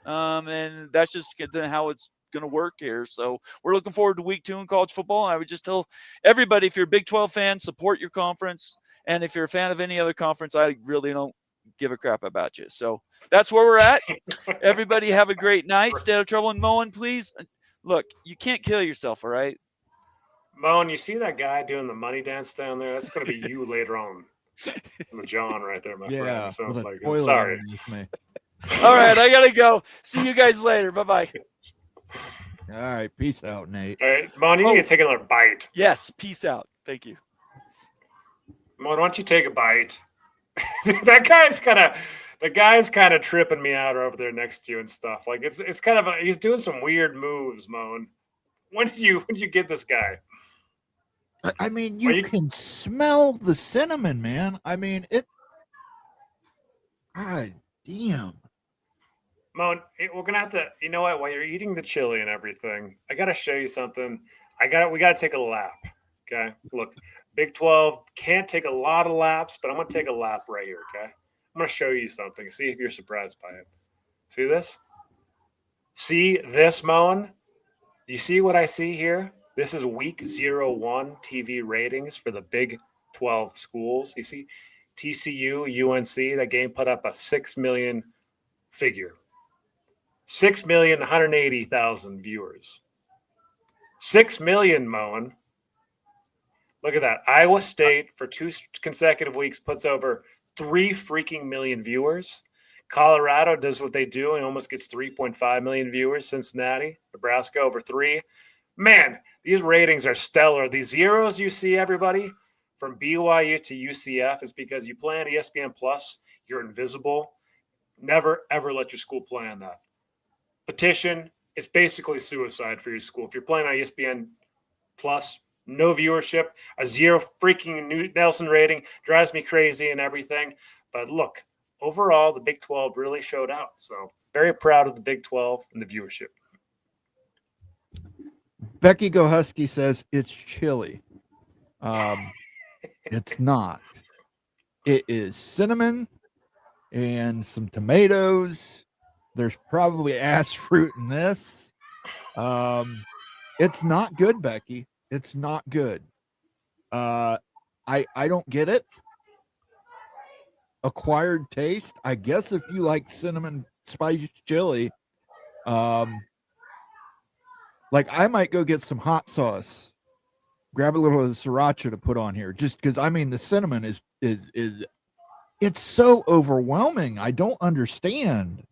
And that's just how it's going to work here. So we're looking forward to week 2 in college football. And I would just tell everybody, if you're a Big 12 fan, support your conference. And if you're a fan of any other conference, I really don't give a crap about you. So that's where we're at. Everybody have a great night. Stay out of trouble. And Moen, please, look, you can't kill yourself, all right? Moen, you see that guy doing the money dance down there? That's going to be you later on. The John right there, my friend. Sounds like it. Sorry. All right, I got to go. See you guys later. Bye-bye. All right, peace out, Nate. All right, Moen, you need to take another bite. Yes, peace out. Thank you. Moen, why don't you take a bite? The guy's kind of tripping me out over there next to you and stuff. Like it's kind of he's doing some weird moves, Moen. When did you get this guy? I mean, you can smell the cinnamon, man. I mean, it. God damn. Moen, we're gonna have to. You know what? While you're eating the chili and everything, I gotta show you something. We gotta take a lap. Okay, look, Big 12 can't take a lot of laps, but I'm gonna take a lap right here. Okay, I'm gonna show you something. See if you're surprised by it. See this? See this, Moen? You see what I see here? This is week 01 TV ratings for the Big 12 schools. You see TCU, UNC, that game put up a 6 million figure. 6,180,000 viewers. 6 million, Moen. Look at that. Iowa State for 2 consecutive weeks puts over 3 freaking million viewers. Colorado does what they do and almost gets 3.5 million viewers. Cincinnati, Nebraska over 3. Man, these ratings are stellar. These zeros you see, everybody, from BYU to UCF is because you play on ESPN Plus. You're invisible. Never, ever let your school play on that. Petition, it's basically suicide for your school. If you're playing on ESPN Plus, no viewership, a 0 freaking Nelson rating, drives me crazy and everything. But look, overall, the Big 12 really showed out. So very proud of the Big 12 and the viewership. Becky Go Husky says it's chili. It's not. It is cinnamon and some tomatoes. There's probably ass fruit in this. It's not good, Becky. It's not good. I don't get it. Acquired taste. I guess if you like cinnamon spicy chili, like I might go get some hot sauce, grab a little of the sriracha to put on here, just because I mean the cinnamon is it's so overwhelming. I don't understand.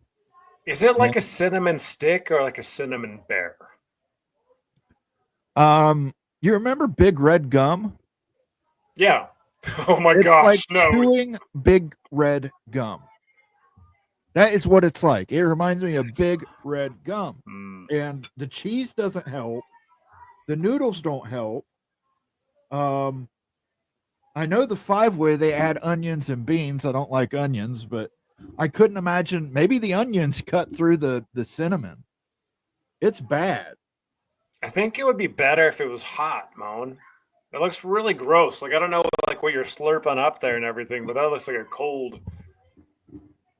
Is it like a cinnamon stick or like a cinnamon bear? You remember Big Red Gum? Yeah. Oh my gosh, like no. Chewing Big Red Gum. That is what it's like. It reminds me of Big Red Gum. And the cheese doesn't help. The noodles don't help. I know the 5-way they add onions and beans. I don't like onions, but I couldn't imagine. Maybe the onions cut through the cinnamon. It's bad. I think it would be better if it was hot, Moen. It looks really gross. Like, I don't know like what you're slurping up there and everything, but that looks like a cold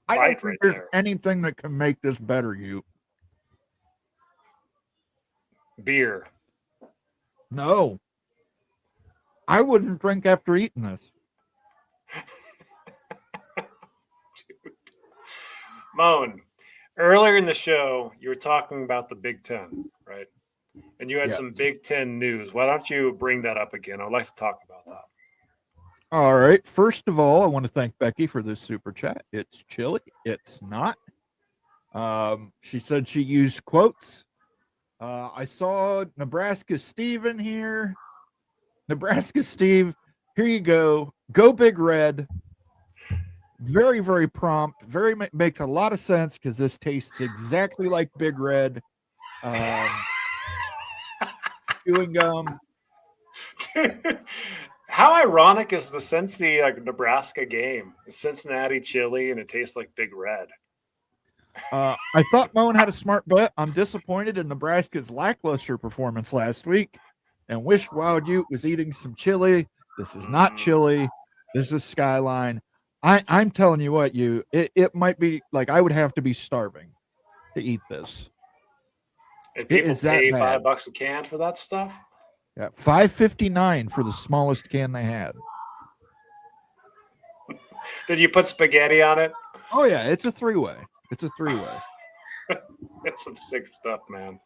I don't bite think right there's there. anything that can make this better, you. Beer. No. I wouldn't drink after eating this. Dude. Moen, earlier in the show, you were talking about the Big Ten, right? And you had some Big Ten news. Why don't you bring that up again? I'd like to talk about that. All right. First of all, I want to thank Becky for this super chat. It's chilly. It's not. She said she used quotes. I saw Nebraska Steve in here. Nebraska Steve, here you go. Go Big Red. Very, very prompt. Makes a lot of sense because this tastes exactly like Big Red. Chewing gum. Dude, How ironic is the Cincy Nebraska game? It's Cincinnati chili and it tastes like Big Red. I thought Moan had a smart bet. I'm disappointed in Nebraska's lackluster performance last week and wish Wild Ute was eating some chili. This is not chili. This is Skyline. I'm telling you what, it might be like I would have to be starving to eat this. And people pay $5 a can for that stuff? Yeah, $5.59 for the smallest can they had. Did you put spaghetti on it? Oh yeah, it's a three-way. It's a three-way. It's some sick stuff, man.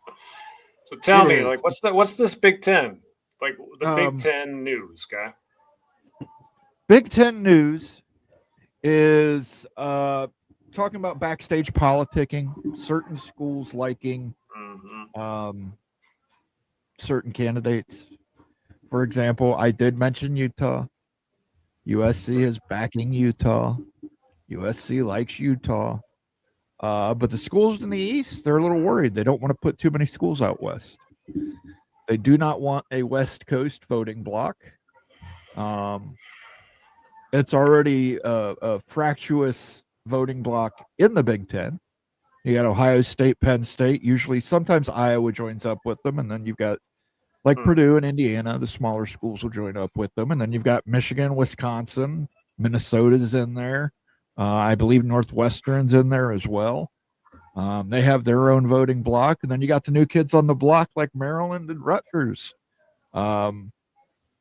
So tell me, like, what's this Big Ten? Like the Big Ten news, guy. Big Ten news is talking about backstage politicking, certain schools liking certain candidates. For example, I did mention Utah. USC is backing Utah. USC likes Utah. But the schools in the East, they're a little worried. They don't want to put too many schools out west. They do not want a West Coast voting block. It's already a fractious voting block in the Big Ten. You got Ohio State, Penn State. Usually, sometimes Iowa joins up with them, and then you've got like Purdue and Indiana. The smaller schools will join up with them, and then you've got Michigan, Wisconsin, Minnesota's in there. I believe Northwestern's in there as well. They have their own voting block, and then you got the new kids on the block like Maryland and Rutgers.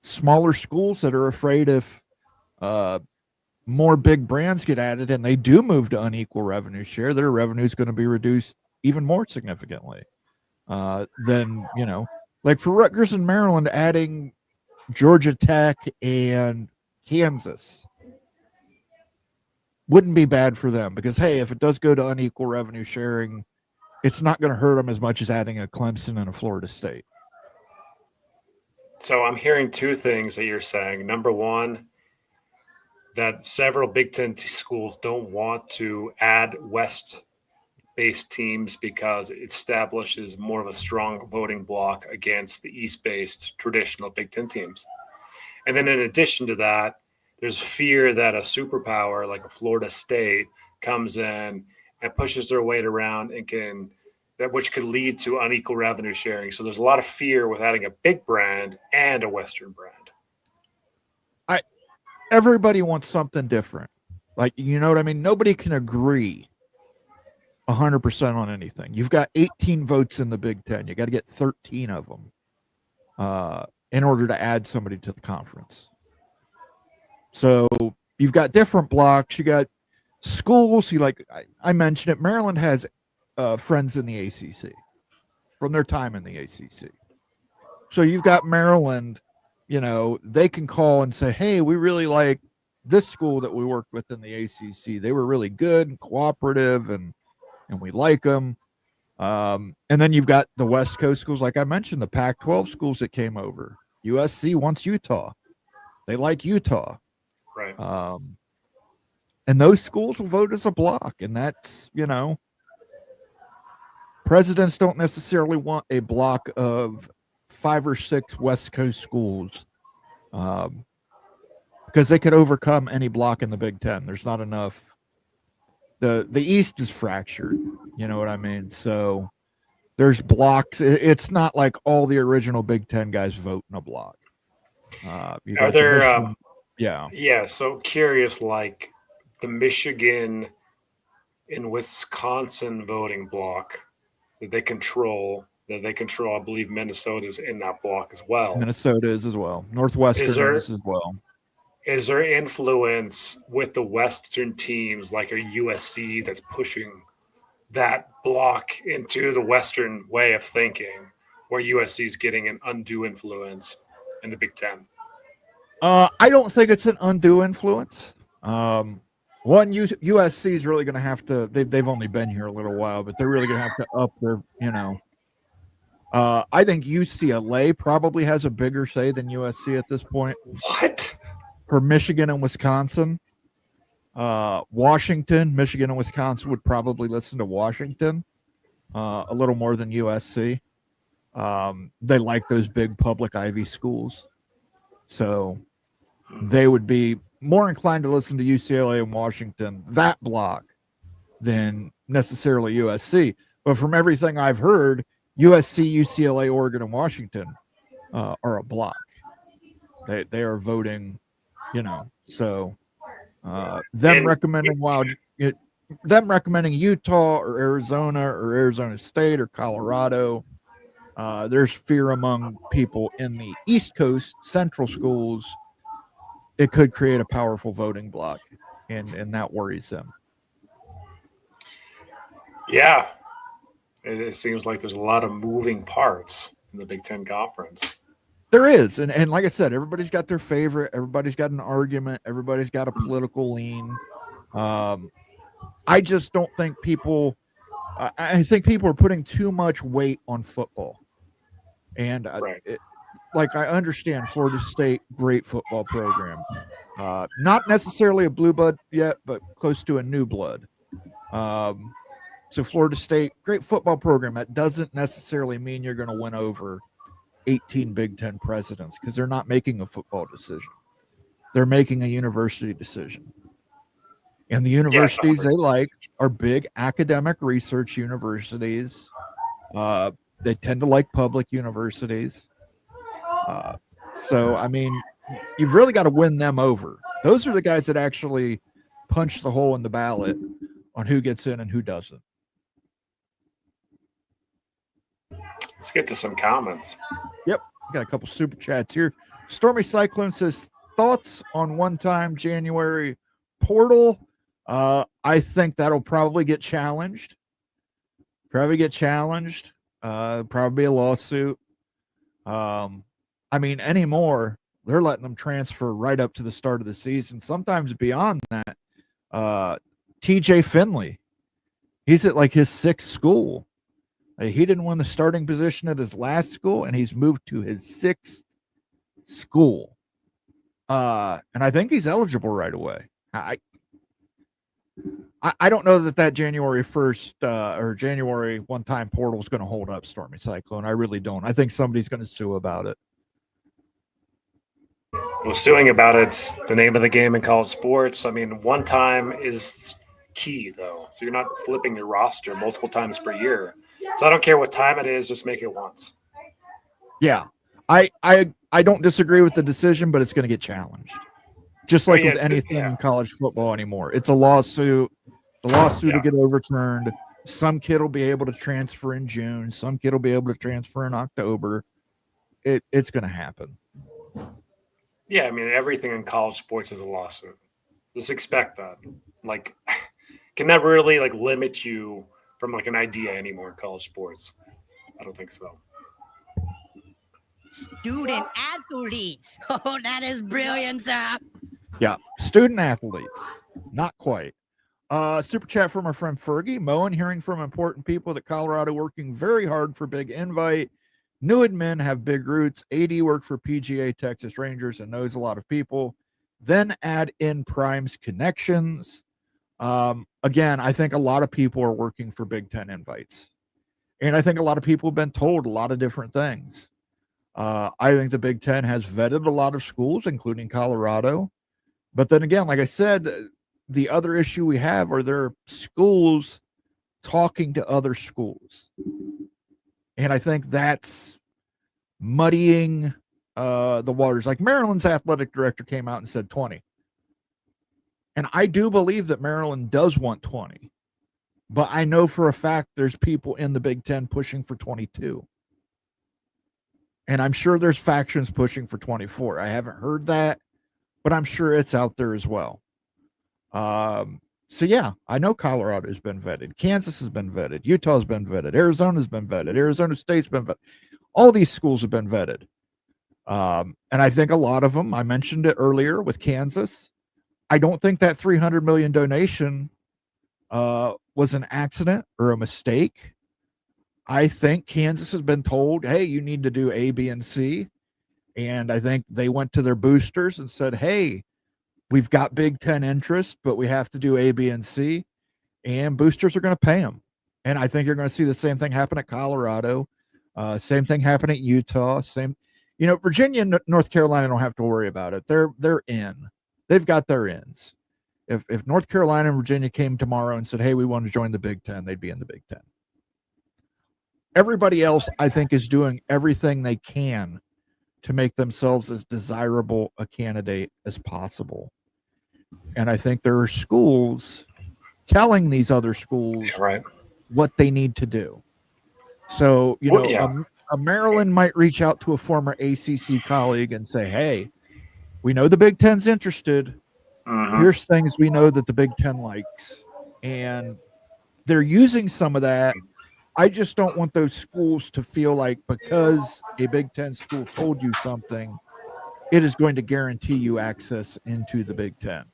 Smaller schools that are afraid if more big brands get added and they do move to unequal revenue share, their revenue is going to be reduced even more significantly. Than, like for Rutgers and Maryland, adding Georgia Tech and Kansas wouldn't be bad for them because, hey, if it does go to unequal revenue sharing, it's not going to hurt them as much as adding a Clemson and a Florida State. So I'm hearing two things that you're saying. Number one, that several Big Ten schools don't want to add West-based teams because it establishes more of a strong voting block against the East-based traditional Big Ten teams. And then in addition to that, there's fear that a superpower like a Florida State comes in and pushes their weight around and which could lead to unequal revenue sharing. So there's a lot of fear with adding a big brand and a Western brand. Everybody wants something different. Like, you know what I mean? Nobody can agree 100% on anything. You've got 18 votes in the Big Ten. You got to get 13 of them in order to add somebody to the conference. So you've got different blocks. You got schools. I mentioned it. Maryland has friends in the ACC from their time in the ACC. So you've got Maryland, they can call and say, hey, we really like this school that we worked with in the ACC. They were really good and cooperative and we like them. And then you've got the West Coast schools, like I mentioned, the Pac-12 schools that came over. USC wants Utah. They like Utah. Right. And those schools will vote as a block. And that's, presidents don't necessarily want a block of 5 or 6 West Coast schools because they could overcome any block in the Big Ten. There's not enough. The East is fractured. You know what I mean? So there's blocks. It's not like all the original Big Ten guys vote in a block. Are there? Yeah. Yeah. So curious, like the Michigan and Wisconsin voting block that they control. I believe Minnesota's in that block as well. Minnesota is as well. Northwestern is as well. Is there influence with the Western teams like a USC that's pushing that block into the Western way of thinking where USC is getting an undue influence in the Big Ten? I don't think it's an undue influence. USC is really going to have to, they've only been here a little while, but they're really going to have to up their, I think UCLA probably has a bigger say than USC at this point. What? For Michigan and Wisconsin. Washington, Michigan, and Wisconsin would probably listen to Washington a little more than USC. They like those big public Ivy schools. So they would be more inclined to listen to UCLA and Washington, that block, than necessarily USC. But from everything I've heard, USC, UCLA, Oregon, and Washington are a block. They are voting, so them recommending Utah or Arizona State or Colorado. There's fear among people in the East Coast central schools. It could create a powerful voting block, and that worries them. Yeah, it seems like there's a lot of moving parts in the Big Ten Conference. There is, and like I said, everybody's got their favorite. Everybody's got an argument. Everybody's got a political lean. I just don't think people. I think people are putting too much weight on football, and I understand Florida State, great football program, not necessarily a blue blood yet, but close to a new blood. So Florida State, great football program. That doesn't necessarily mean you're going to win over 18 Big Ten presidents, because they're not making a football decision. They're making a university decision. And the universities they like are big academic research universities. They tend to like public universities. So, I mean, you've really got to win them over. Those are the guys that actually punch the hole in the ballot on who gets in and who doesn't. Let's get to some comments. Yep. Got a couple super chats here. Stormy Cyclone says, thoughts on one-time January portal? I think that'll probably get challenged. Probably a lawsuit. I mean, anymore, they're letting them transfer right up to the start of the season. Sometimes beyond that. TJ Finley, he's at like his 6th school. He didn't win the starting position at his last school, and he's moved to his 6th school. And I think he's eligible right away. I don't know that January 1st or January one-time portal is going to hold up, Stormy Cyclone. I really don't. I think somebody's going to sue about it. Well, suing about it's the name of the game in college sports. I mean, one time is key, though. So you're not flipping your roster multiple times per year. So I don't care what time it is, just make it once. Yeah. I don't disagree with the decision, but it's going to get challenged. Just like with anything in college football anymore. It's a lawsuit. The lawsuit will get overturned. Some kid will be able to transfer in June. Some kid will be able to transfer in October. It's going to happen. Yeah, I mean, everything in college sports is a lawsuit. Just expect that. Like, can that really limit you from an idea anymore in college sports? I don't think so. Student athletes. Oh, that is brilliant, sir. Yeah, student athletes. Not quite. Super chat from our friend Fergie. Moen, hearing from important people that Colorado working very hard for big invite. New admin have big roots. AD worked for PGA Texas Rangers and knows a lot of people. Then add in Prime's connections. Again, I think a lot of people are working for Big Ten invites. And I think a lot of people have been told a lot of different things. I think the Big Ten has vetted a lot of schools, including Colorado. But then again, like I said, the other issue we have are there schools talking to other schools. And I think that's muddying the waters. Like Maryland's athletic director came out and said 20. And I do believe that Maryland does want 20. But I know for a fact there's people in the Big Ten pushing for 22. And I'm sure there's factions pushing for 24. I haven't heard that, but I'm sure it's out there as well. So, yeah, I know Colorado's been vetted. Kansas has been vetted. Utah's been vetted. Arizona's been vetted. Arizona State's been vetted. All these schools have been vetted. And I think a lot of them, I mentioned it earlier with Kansas. I don't think that $300 million donation was an accident or a mistake. I think Kansas has been told, hey, you need to do A, B, and C. And I think they went to their boosters and said, hey, we've got Big Ten interest, but we have to do A, B, and C. And boosters are going to pay them. And I think you're going to see the same thing happen at Colorado. Same thing happen at Utah. Virginia and North Carolina don't have to worry about it. They're in. They've got their ins. If North Carolina and Virginia came tomorrow and said, hey, we want to join the Big Ten, they'd be in the Big Ten. Everybody else, I think, is doing everything they can to make themselves as desirable a candidate as possible. And I think there are schools telling these other schools what they need to do. So, a Maryland might reach out to a former ACC colleague and say, hey, we know the Big Ten's interested. Here's things we know that the Big Ten likes. And they're using some of that. I just don't want those schools to feel like because a Big Ten school told you something, it is going to guarantee you access into the Big Ten.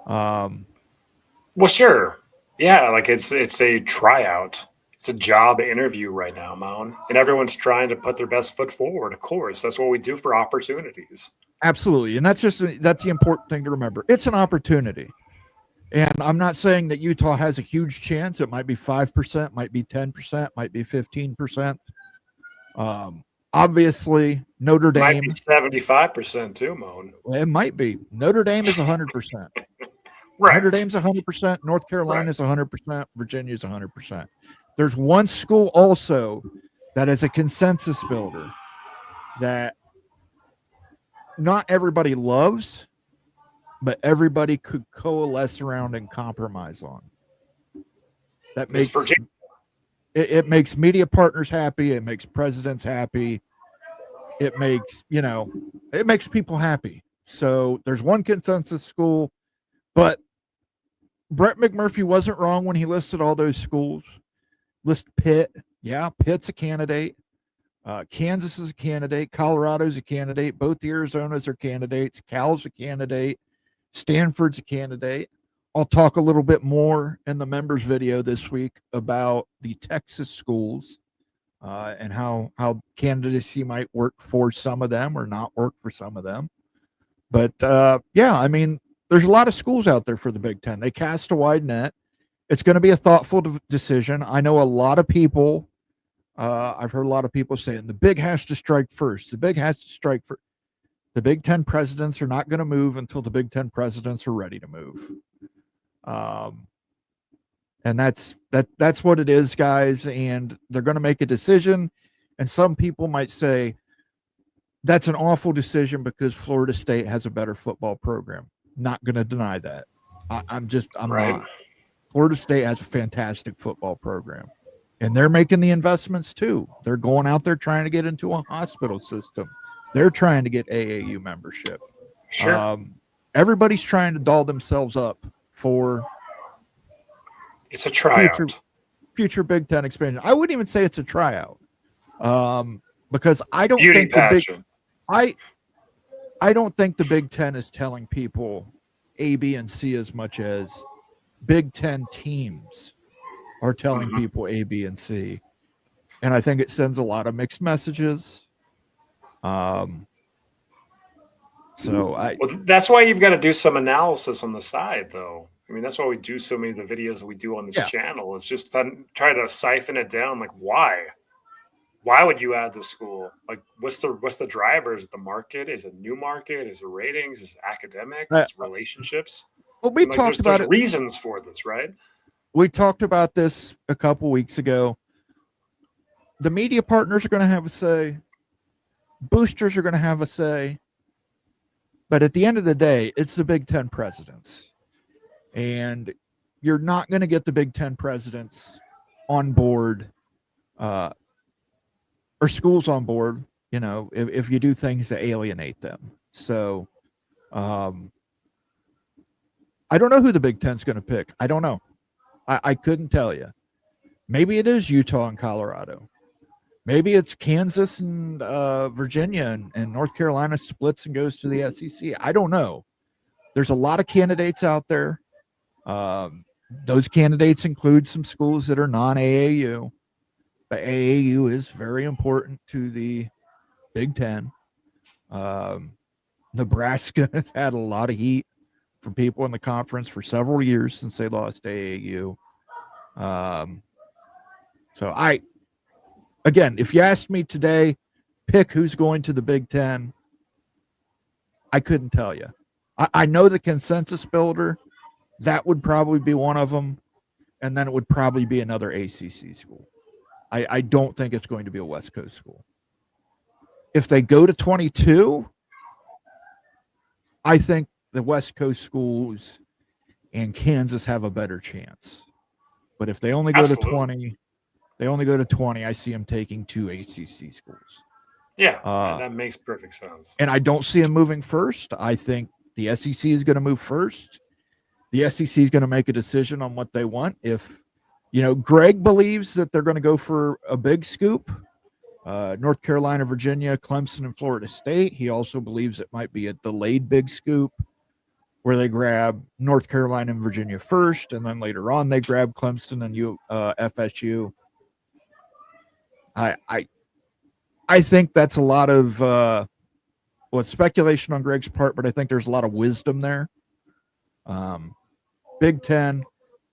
Well, sure. Yeah, like it's a tryout. It's a job interview right now, Moan. And everyone's trying to put their best foot forward, of course. That's what we do for opportunities. Absolutely. And that's the important thing to remember. It's an opportunity. And I'm not saying that Utah has a huge chance. It might be 5%, might be 10%, might be 15%. Obviously, Notre Dame. Might be 75% too, Moan. It might be. Notre Dame is 100%. Right. Notre Dame's 100%. North Carolina is 100%. Virginia is 100%. There's one school also that is a consensus builder that not everybody loves, but everybody could coalesce around and compromise on. That makes it makes media partners happy. It makes presidents happy. It makes, it makes people happy. So there's one consensus school, but Brett McMurphy wasn't wrong when he listed all those schools. List Pitt. Yeah, Pitt's a candidate. Kansas is a candidate. Colorado's a candidate. Both the Arizonas are candidates. Cal's a candidate. Stanford's a candidate. I'll talk a little bit more in the members video this week about the Texas schools and how candidacy might work for some of them or not work for some of them. But yeah, I mean, there's a lot of schools out there for the Big Ten. They cast a wide net. It's going to be a thoughtful decision. I know a lot of people. I've heard a lot of people saying the Big has to strike first. The Big has to strike first. The Big Ten presidents are not going to move until the Big Ten presidents are ready to move. And that's what it is, guys. And they're going to make a decision. And some people might say that's an awful decision because Florida State has a better football program. Not going to deny that. I'm right. not. Florida State has a fantastic football program. And they're making the investments too. They're going out there trying to get into a hospital system. They're trying to get AAU membership. Sure. Everybody's trying to doll themselves up for it's a tryout. Future Big Ten expansion. I wouldn't even say it's a tryout. Because I don't Beauty think passion. I don't think the Big Ten is telling people A, B, and C as much as Big Ten teams are telling people A, B, and C. And I think it sends a lot of mixed messages. Well, that's why you've got to do some analysis on the side, though. I mean, that's why we do so many of the videos that we do on this channel. It's just to try to siphon it down. Like, why? Why would you add the school? Like, what's the driver? Is it the market? Is it new market? Is it ratings? Is it academics? Is it relationships? Well, we talked about there's reasons for this, right? We talked about this a couple weeks ago. The media partners are going to have a say. Boosters are going to have a say. But at the end of the day, it's the Big Ten presidents. And you're not going to get the Big Ten presidents on board or schools on board, if you do things to alienate them. So I don't know who the Big Ten's going to pick. I don't know. I couldn't tell you. Maybe it is Utah and Colorado. Maybe it's Kansas and Virginia and North Carolina splits and goes to the SEC. I don't know. There's a lot of candidates out there. Those candidates include some schools that are non-AAU. But AAU is very important to the Big Ten. Nebraska has had a lot of heat from people in the conference for several years since they lost AAU. So again, if you asked me today, pick who's going to the Big Ten, I couldn't tell you. I know the consensus builder, that would probably be one of them, and then it would probably be another ACC school. I don't think it's going to be a West Coast school. If they go to 22, I think the West Coast schools and Kansas have a better chance. But if they only go to 20, I see them taking 2 ACC schools. Yeah, that makes perfect sense. And I don't see them moving first. I think the SEC is going to move first. The SEC is going to make a decision on what they want. If, Greg believes that they're going to go for a big scoop, North Carolina, Virginia, Clemson, and Florida State. He also believes it might be a delayed big scoop where they grab North Carolina and Virginia first, and then later on they grab Clemson and FSU. I think that's a lot of speculation on Greg's part, but I think there's a lot of wisdom there. Big Ten,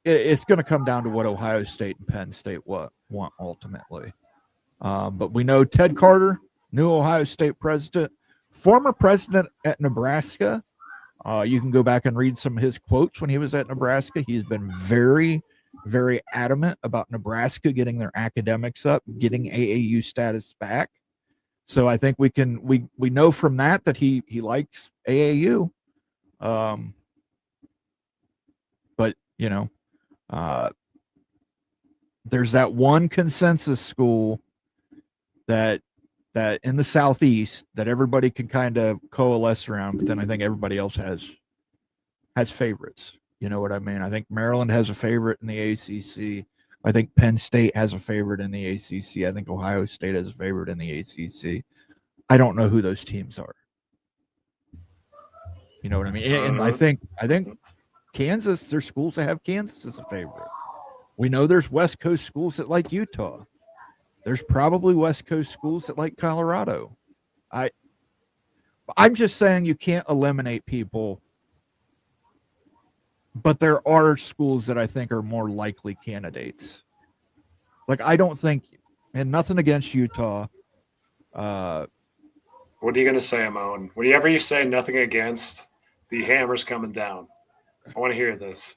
it's going to come down to what Ohio State and Penn State want ultimately. But we know Ted Carter, new Ohio State president, former president at Nebraska. You can go back and read some of his quotes when he was at Nebraska. He's been very, very adamant about Nebraska getting their academics up, getting AAU status back. So I think we know from that he likes AAU. But there's that one consensus school that in the Southeast that everybody can kind of coalesce around, but then I think everybody else has favorites. You know what I mean? I think Maryland has a favorite in the ACC. I think Penn State has a favorite in the ACC. I think Ohio State has a favorite in the ACC. I don't know who those teams are. You know what I mean? And I think Kansas, there's schools that have Kansas as a favorite. We know there's West Coast schools that like Utah. There's probably West Coast schools that like Colorado. I'm just saying you can't eliminate people, but there are schools that I think are more likely candidates. Like, I don't think, and nothing against Utah. What are you going to say, Amon? Whenever you say nothing against, the hammer's coming down. I want to hear this.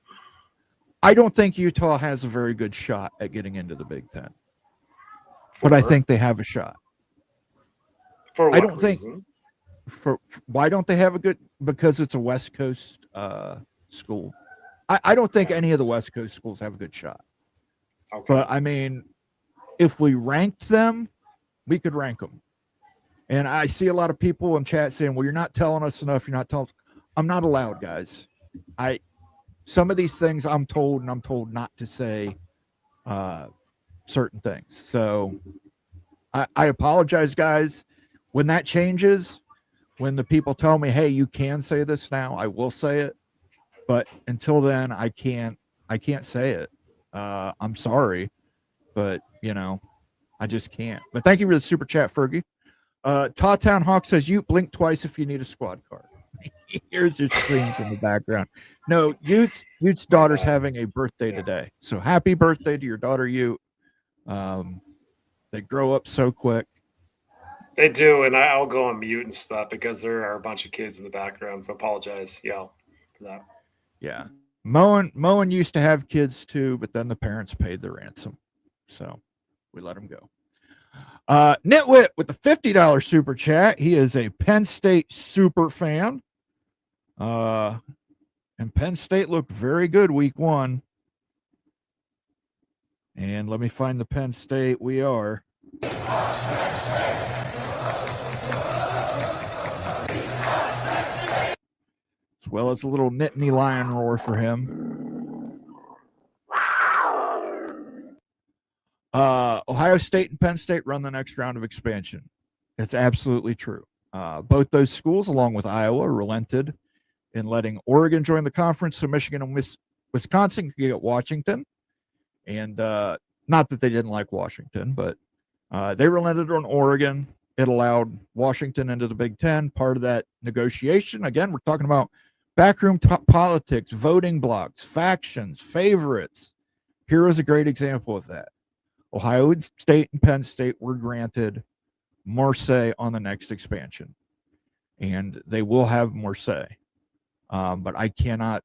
I don't think Utah has a very good shot at getting into the Big Ten. But I think they have a shot. For what I don't reason? think why don't they have a good, because it's a West Coast school. I don't think any of the West Coast schools have a good shot. Okay. But I mean, if we ranked them, we could rank them. And I see a lot of people in chat saying, well, you're not telling us enough. You're not telling us. I'm not allowed, guys. Some of these things I'm told, and I'm told not to say certain things. So I apologize, guys. When that changes, when the people tell me, hey, you can say this now, I will say it. But until then, I can't say it. I'm sorry, but I just can't. But thank you for the super chat, Fergie. Tawtown Hawk says, you blink twice if you need a squad card. Here's your screams in the background. No, Ute's daughter's having a birthday today. So happy birthday to your daughter, Ute. They grow up so quick. They do, and I'll go on mute and stuff because there are a bunch of kids in the background. So apologize, for that. Yeah. Moen used to have kids too, but then the parents paid the ransom. So we let him go. Nitwit with the $50 super chat. He is a Penn State super fan. And Penn State looked very good week 1. And let me find the Penn State. We are. As well as a little Nittany lion roar for him. Ohio State and Penn State run the next round of expansion. It's absolutely true. Both those schools, along with Iowa, relented in letting Oregon join the conference, so Michigan and Wisconsin could get Washington. And not that they didn't like Washington, but they relented on Oregon. It allowed Washington into the Big Ten. Part of that negotiation, again, we're talking about backroom politics, voting blocks, factions, favorites. Here is a great example of that. Ohio State and Penn State were granted more say on the next expansion, and they will have more say. But I cannot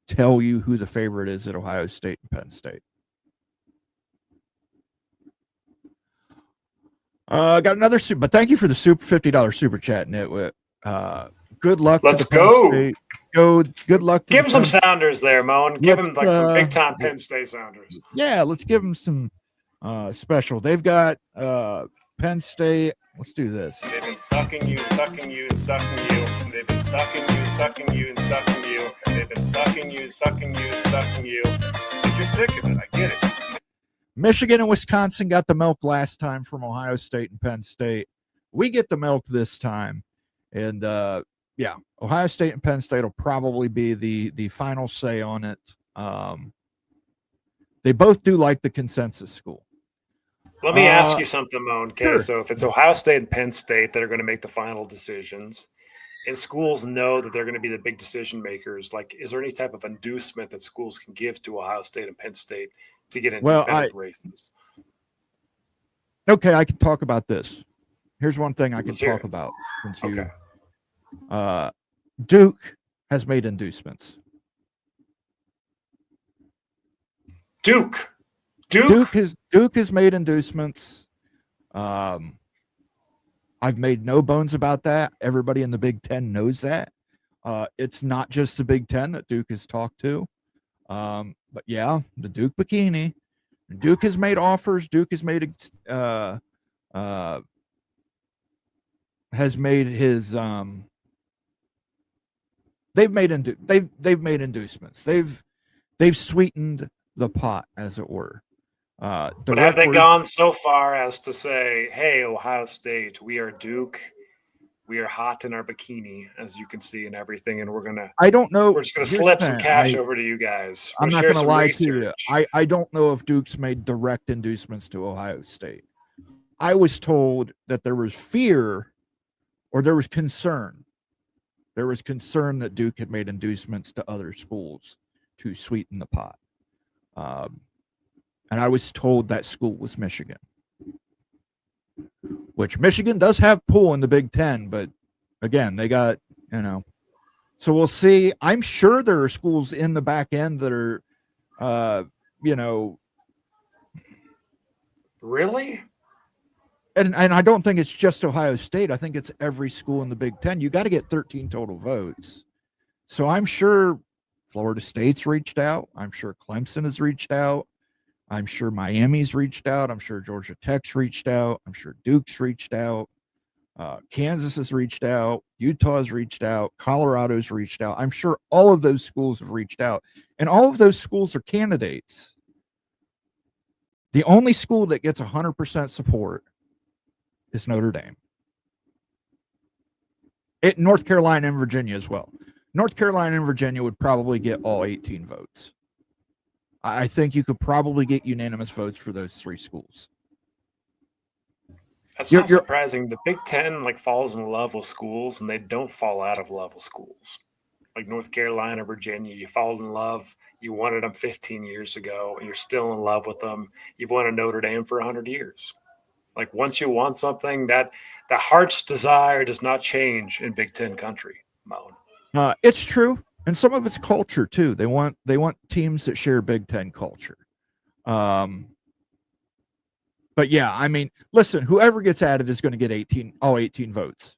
tell you who the favorite is at Ohio State and Penn State. Got another super, but thank you for the super $50 super chat, Nitwit. Good luck. Let's to the Penn go. State. Good luck. Give him some sounders there, Moan. Give him like some big time Penn State sounders. Yeah, let's give them some special. They've got Penn State. Let's do this. They've been sucking you, sucking you, and sucking you. They've been sucking you, sucking you, and sucking you. They've been sucking you, sucking you, and sucking you. You're sick of it. I get it. Michigan and Wisconsin got the milk last time from Ohio State and Penn State. We get the milk this time. And yeah, Ohio State and Penn State will probably be the final say on it. They both do like the consensus school. Let me ask you something, Moan. Okay, Sure. So if it's Ohio State and Penn State that are going to make the final decisions, and schools know that they're going to be the big decision makers, like, is there any type of inducement that schools can give to Ohio State and Penn State to get into races? Okay, I can talk about this. Here's one thing I can Let's hear talk it. about. Since Okay. Duke has made inducements. Duke has made inducements. I've made no bones about that. Everybody in the Big Ten knows that. It's not just the Big Ten that Duke has talked to. But yeah, the Duke bikini. Duke has made offers. Duke has made his they've made inducements. They've sweetened the pot, as it were. But have they gone so far as to say, hey, Ohio State, we are Duke. We are hot in our bikini, as you can see, and everything. And we're just gonna slip some cash over to you guys. I'm not gonna lie to you. I don't know if Duke's made direct inducements to Ohio State. I was told that there was fear, or there was concern. There was concern that Duke had made inducements to other schools to sweeten the pot. And I was told that school was Michigan, which Michigan does have pull in the Big Ten, but again, they got, so we'll see. I'm sure there are schools in the back end that are, really? And I don't think it's just Ohio State. I think it's every school in the Big Ten. You got to get 13 total votes. So I'm sure Florida State's reached out. I'm sure Clemson has reached out. I'm sure Miami's reached out. I'm sure Georgia Tech's reached out. I'm sure Duke's reached out. Kansas has reached out. Utah's reached out. Colorado's reached out. I'm sure all of those schools have reached out. And all of those schools are candidates. The only school that gets 100% support is Notre Dame. North Carolina and Virginia as well. North Carolina and Virginia would probably get all 18 votes. I think you could probably get unanimous votes for those three schools. That's not surprising. The Big Ten falls in love with schools, and they don't fall out of love with schools. Like North Carolina, Virginia, you fall in love. You wanted them 15 years ago, and you're still in love with them. You've wanted Notre Dame for 100 years. Like once you want something, that the heart's desire does not change in Big Ten country, Moan. It's true. And some of it's culture too. They want teams that share Big Ten culture. But yeah, I mean, listen, whoever gets added is going to get all 18 votes,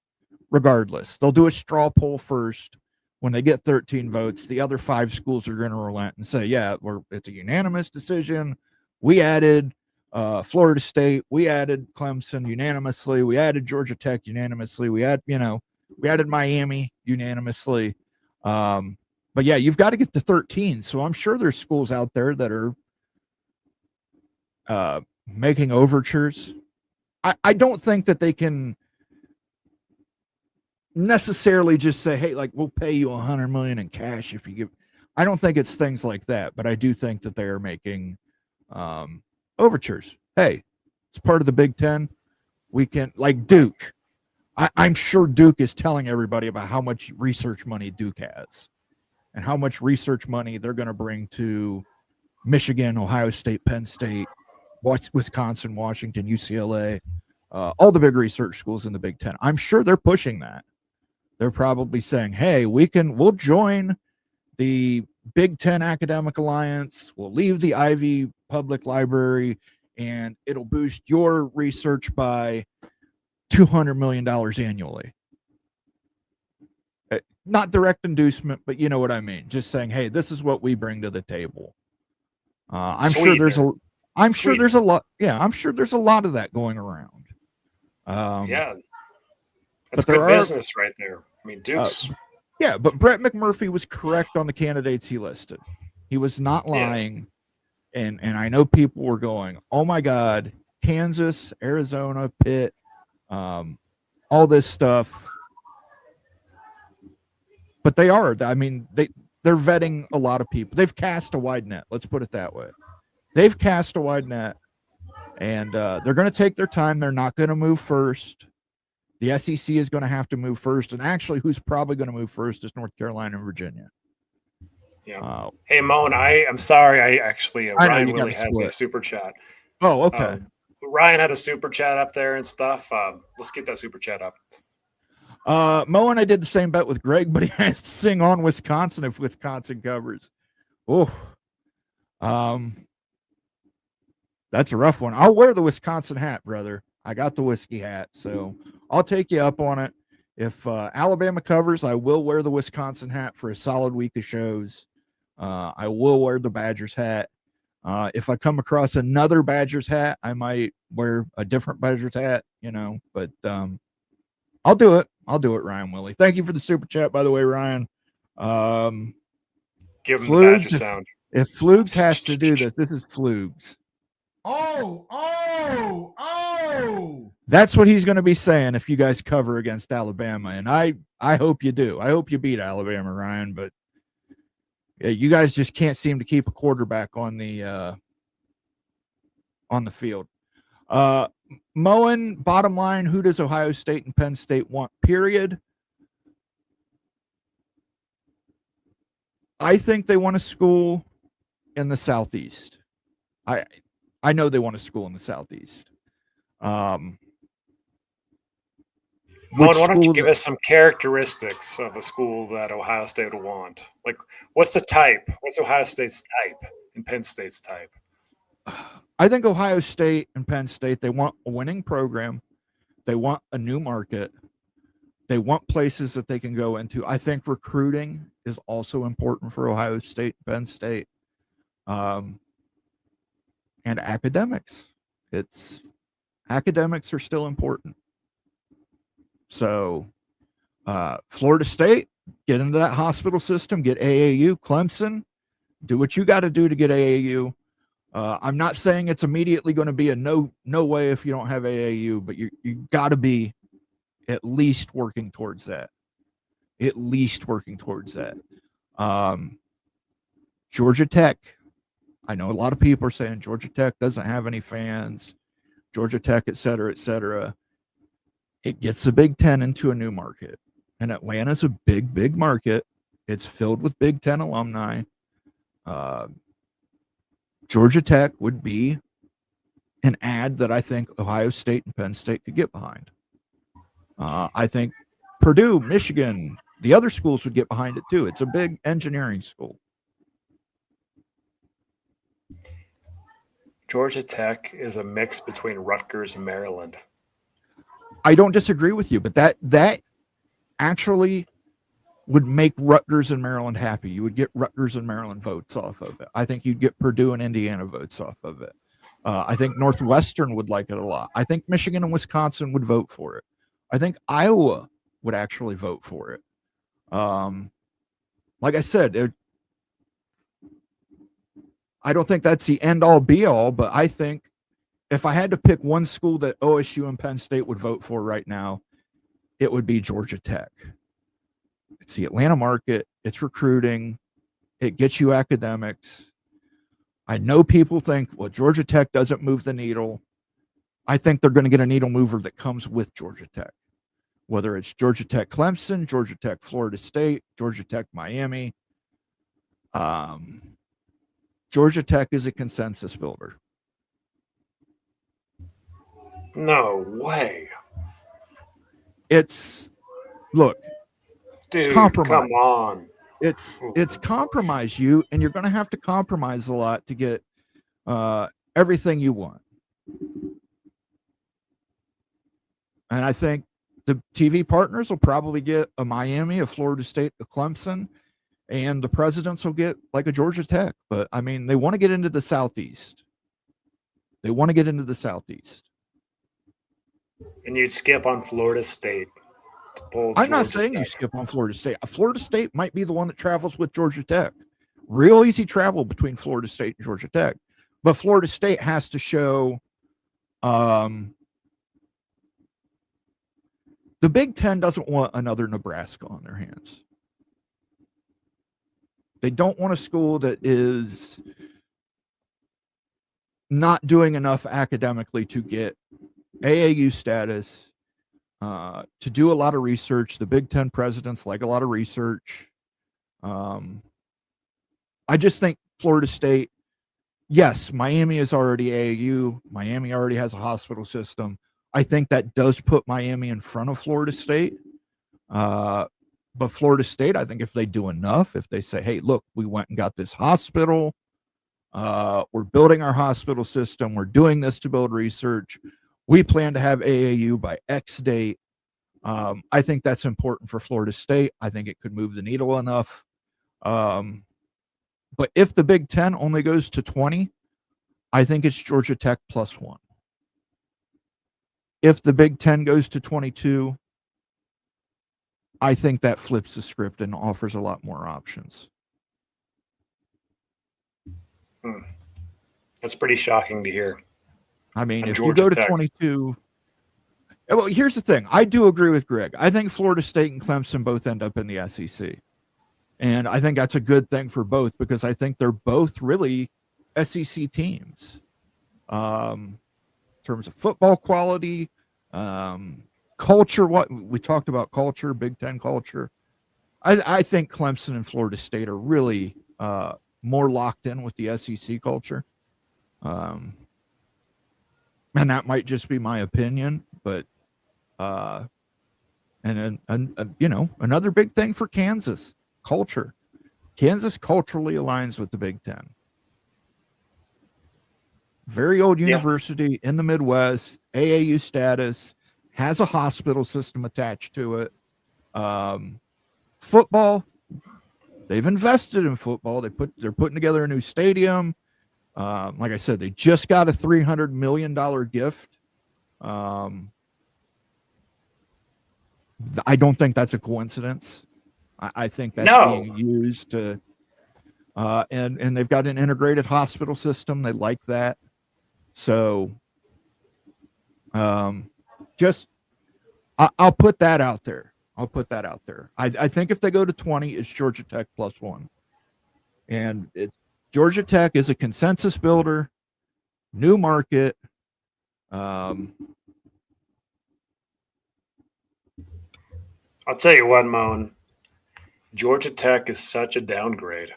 regardless. They'll do a straw poll first. When they get 13 votes, the other 5 schools are going to relent and say, yeah, it's a unanimous decision. We added Florida State. We added Clemson unanimously. We added Georgia Tech unanimously. We added Miami unanimously. But yeah, you've got to get to 13. So I'm sure there's schools out there that are making overtures. I don't think that they can necessarily just say, hey, we'll pay you $100 million in cash if you give. I don't think it's things like that, but I do think that they are making overtures. Hey, it's part of the Big Ten. We can, like Duke. I'm sure Duke is telling everybody about how much research money Duke has and how much research money they're going to bring to Michigan, Ohio State, Penn State, Wisconsin, Washington, UCLA. all the big research schools in the Big Ten. I'm sure they're pushing that. They're probably saying, hey, we'll join the Big Ten Academic Alliance. We'll leave the Ivy Public Library, and it'll boost your research by $200 million annually. Not direct inducement, but you know what I mean. Just saying, hey, this is what we bring to the table. I'm sure there's a lot. Yeah, I'm sure there's a lot of that going around. Yeah, that's good business right there. I mean, Duke's. Yeah, but Brett McMurphy was correct on the candidates he listed. He was not lying. Yeah. And I know people were going, oh my God, Kansas, Arizona, Pitt, all this stuff. But they are. I mean, they're vetting a lot of people. They've cast a wide net. Let's put it that way. They've cast a wide net, and they're going to take their time. They're not going to move first. The SEC is going to have to move first, and actually, who's probably going to move first is North Carolina and Virginia. Yeah. Hey, Moan, I'm sorry. Ryan Willie has a super chat. Oh, okay. Ryan had a super chat up there and stuff. Let's get that super chat up. Mo and I did the same bet with Greg, but he has to sing on Wisconsin if Wisconsin covers. Oh, that's a rough one. I'll wear the Wisconsin hat, brother. I got the whiskey hat, so I'll take you up on it. If Alabama covers, I will wear the Wisconsin hat for a solid week of shows. I will wear the Badgers hat. If I come across another Badgers hat, I might wear a different Badgers hat, but I'll do it. Ryan Willie. Thank you for the super chat, by the way, Ryan. Give him the Badger sound. If Flugs has to do this is Flugs. Oh. That's what he's going to be saying if you guys cover against Alabama. And I hope you do. I hope you beat Alabama, Ryan. But yeah, you guys just can't seem to keep a quarterback on the field. Moen, bottom line, who does Ohio State and Penn State want, period? I think they want a school in the Southeast. I know they want a school in the Southeast. Moen, why don't you give us some characteristics of a school that Ohio State will want? Like, what's the type? What's Ohio State's type and Penn State's type? I think Ohio State and Penn State, they want a winning program. They want a new market. They want places that they can go into. I think recruiting is also important for Ohio State and Penn State. And academics. Academics are still important. So Florida State, get into that hospital system, get AAU. Clemson, do what you got to do to get AAU. I'm not saying it's immediately going to be a no way if you don't have AAU, but you got to be at least working towards that. Georgia Tech. I know a lot of people are saying Georgia Tech doesn't have any fans. Georgia Tech, et cetera, et cetera. It gets the Big Ten into a new market. And Atlanta's a big, big market. It's filled with Big Ten alumni. Georgia Tech would be an ad that I think Ohio State and Penn State could get behind. I think Purdue, Michigan, the other schools would get behind it too. It's a big engineering school. Georgia Tech is a mix between Rutgers and Maryland. I don't disagree with you, but that actually would make Rutgers and Maryland happy. You would get Rutgers and Maryland votes off of it. I think you'd get Purdue and Indiana votes off of it. I think Northwestern would like it a lot. I think Michigan and Wisconsin would vote for it. I think Iowa would actually vote for it. Like I said, I don't think that's the end all be all, but I think if I had to pick one school that OSU and Penn State would vote for right now, it would be Georgia Tech. It's the Atlanta market. It's recruiting. It gets you academics. I know people think, well, Georgia Tech doesn't move the needle. I think they're going to get a needle mover that comes with Georgia Tech, whether it's Georgia Tech Clemson, Georgia Tech Florida State, Georgia Tech Miami. Georgia Tech is a consensus builder. No way. Look, Dude, compromise. come on. It's compromise you, and you're going to have to compromise a lot to get everything you want. And I think the TV partners will probably get a Miami, a Florida State, a Clemson, and the presidents will get like a Georgia Tech. But I mean, they want to get into the Southeast. And you'd skip on Florida State. I'm not saying you skip on Florida State. Florida State might be the one that travels with Georgia Tech. Real easy travel between Florida State and Georgia Tech. But Florida State has to show the Big Ten doesn't want another Nebraska on their hands. They don't want a school that is not doing enough academically to get AAU status, to do a lot of research. The Big Ten presidents like a lot of research. I just think Florida State, yes, Miami is already AAU. Miami already has a hospital system. I think that does put Miami in front of Florida State. But Florida State, I think if they do enough, if they say, hey, look, we went and got this hospital, we're building our hospital system, we're doing this to build research, we plan to have AAU by X date. I think that's important for Florida State. I think it could move the needle enough. But if the Big Ten only goes to 20, I think it's Georgia Tech +1. If the Big Ten goes to 22, I think that flips the script and offers a lot more options. That's pretty shocking to hear. I mean, if you go to 22, well, here's the thing. I do agree with Greg. I think Florida State and Clemson both end up in the SEC. And I think that's a good thing for both because I think they're both really SEC teams. In terms of football quality, culture, what we talked about culture, Big Ten culture. I think Clemson and Florida State are really more locked in with the SEC culture. And that might just be my opinion, but and you know, another big thing for Kansas, culture. Kansas culturally aligns with the Big Ten. Very old university in the Midwest, AAU status, has a hospital system attached to it. Football, they've invested in football. They're putting together a new stadium. Like I said, they just got a $300 million gift. I don't think that's a coincidence. I think that's being used to, and they've got an integrated hospital system. They like that. So, I'll put that out there. I think if they go to 20, it's Georgia Tech +1. And Georgia Tech is a consensus builder, new market. I'll tell you what, Moan. Georgia Tech is such a downgrade.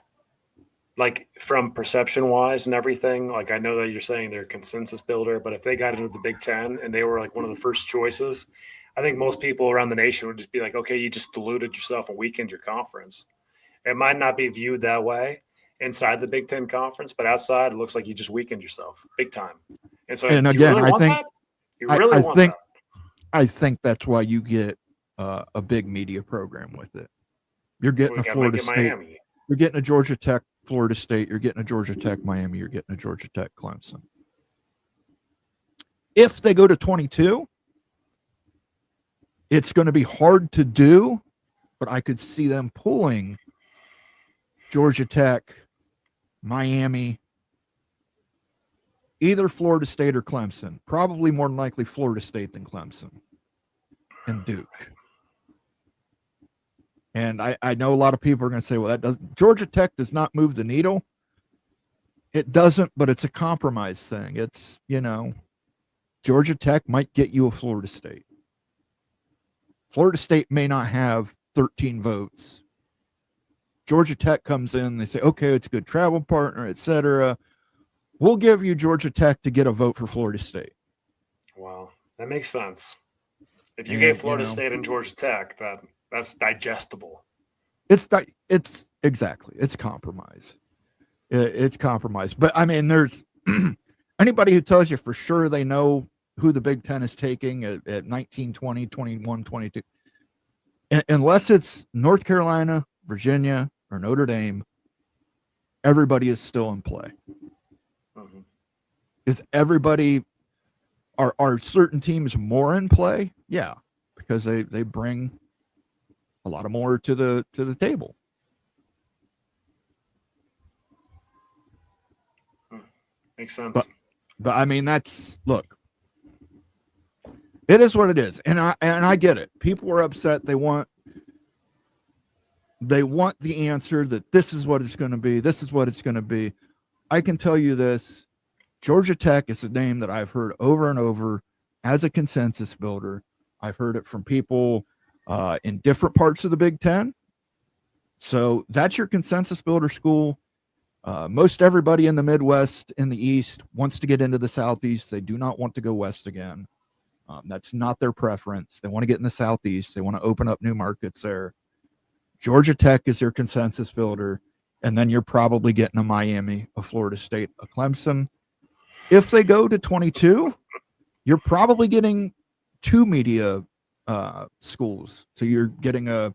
Like from perception wise and everything, like I know that you're saying they're a consensus builder, but if they got into the Big Ten and they were like one of the first choices, I think most people around the nation would just be like, okay, you just diluted yourself and weakened your conference. It might not be viewed that way inside the Big Ten conference, but outside it looks like you just weakened yourself big time. And so and again, I think that's why you get a big media program with it. You're getting a Florida State. Miami. You're getting a Georgia Tech, Florida State. You're getting a Georgia Tech, Miami. You're getting a Georgia Tech, Clemson. If they go to 22, it's going to be hard to do, but I could see them pulling Georgia Tech, Miami, either Florida State or Clemson. Probably more than likely Florida State than Clemson and Duke. And I know a lot of people are going to say, well, Georgia Tech does not move the needle. It doesn't, but it's a compromise thing. It's, you know, Georgia Tech might get you a Florida State. Florida State may not have 13 votes. Georgia Tech comes in, they say, okay, it's a good travel partner, etc. We'll give you Georgia Tech to get a vote for Florida State. Wow. That makes sense. If you gave Florida State and Georgia Tech, that's digestible. It's exactly. It's compromise. It's compromise. But I mean, there's anybody who tells you for sure they know who the Big Ten is taking at 19, 20, 21, 22, unless it's North Carolina, Virginia, or Notre Dame, everybody is still in play. Mm-hmm. Is everybody, are certain teams more in play? Yeah, because they bring a lot of more to the table. Makes sense. But I mean, look, it is what it is, and I get it. People are upset. They want the answer that this is what it's going to be. This is what it's going to be. I can tell you this: Georgia Tech is a name that I've heard over and over as a consensus builder. I've heard it from people in different parts of the Big Ten. So that's your consensus builder school. Most everybody in the Midwest, in the East, wants to get into the Southeast. They do not want to go West again. That's not their preference. They want to get in the Southeast. They want to open up new markets there. Georgia Tech is your consensus builder. And then you're probably getting a Miami, a Florida State, a Clemson. If they go to 22, you're probably getting two media schools. So you're getting a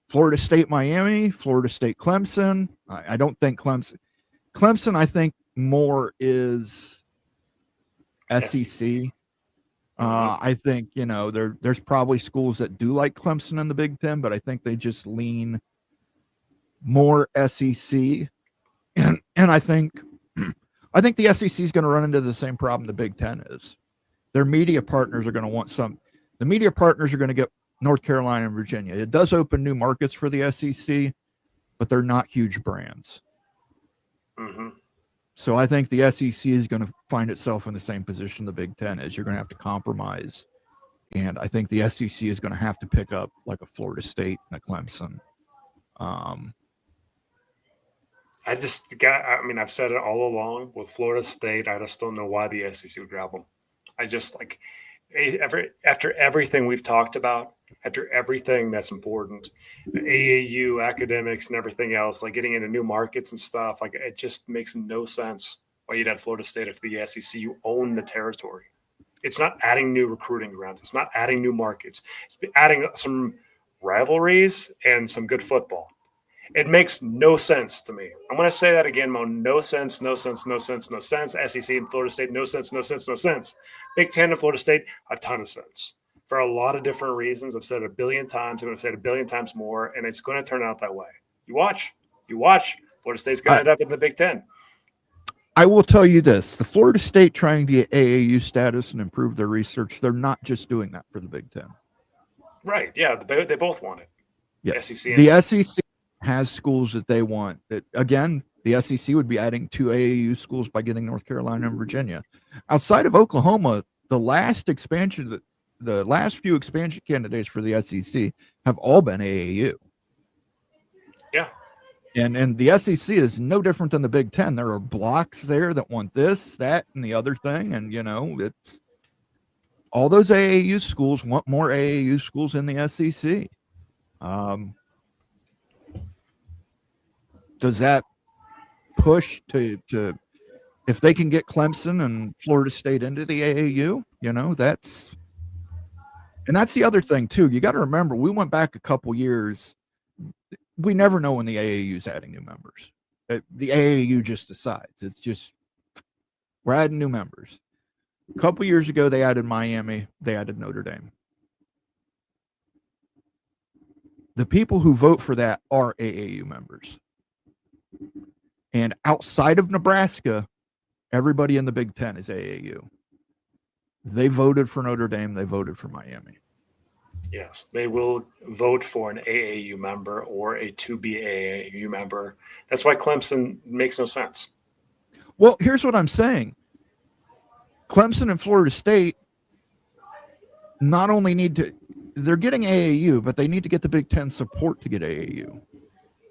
Florida State, Miami, Florida State, Clemson. I don't think Clemson, I think more is SEC. I think, there's probably schools that do like Clemson in the Big Ten, but I think they just lean more SEC. And I think the SEC is going to run into the same problem the Big Ten is. Their media partners are going to want the media partners are going to get North Carolina and Virginia. It does open new markets for the SEC, but they're not huge brands. Mm-hmm. So I think the SEC is going to find itself in the same position the Big Ten is. You're going to have to compromise. And I think the SEC is going to have to pick up like a Florida State and a Clemson. I've said it all along with Florida State. I just don't know why the SEC would grab them. I just after everything we've talked about, after everything that's important, AAU, academics, and everything else, like getting into new markets and stuff, like it just makes no sense why you'd have Florida State if the SEC, you own the territory. It's not adding new recruiting grounds. It's not adding new markets. It's adding some rivalries and some good football. It makes no sense to me. I'm going to say that again, Mo. No sense, no sense, no sense, no sense. SEC and Florida State, no sense, no sense, no sense. Big Ten and Florida State, a ton of sense. For a lot of different reasons. I've said it a billion times. I'm going to say it a billion times more, and it's going to turn out that way. You watch. Florida State's going to end up in the Big Ten. I will tell you this. The Florida State trying to get AAU status and improve their research, they're not just doing that for the Big Ten. Right. Yeah, they both want it. Yes. SEC the SEC has schools that they want. That again, the SEC would be adding two AAU schools by getting North Carolina and Virginia. Outside of Oklahoma, the last few expansion candidates for the SEC have all been AAU. Yeah. And the SEC is no different than the Big Ten. There are blocks there that want this, that, and the other thing. And, it's all those AAU schools want more AAU schools in the SEC. Does that push to if they can get Clemson and Florida State into the AAU, that's the other thing too. You got to remember, we went back a couple years. We never know when the AAU is adding new members. The AAU just decides. It's just, we're adding new members. A couple years ago, they added Miami. They added Notre Dame. The people who vote for that are AAU members. And outside of Nebraska, everybody in the Big Ten is AAU. They voted for Notre Dame. They voted for Miami. Yes, they will vote for an AAU member or a to-be AAU member. That's why Clemson makes no sense. Well, here's what I'm saying. Clemson and Florida State not only they're getting AAU, but they need to get the Big Ten support to get AAU.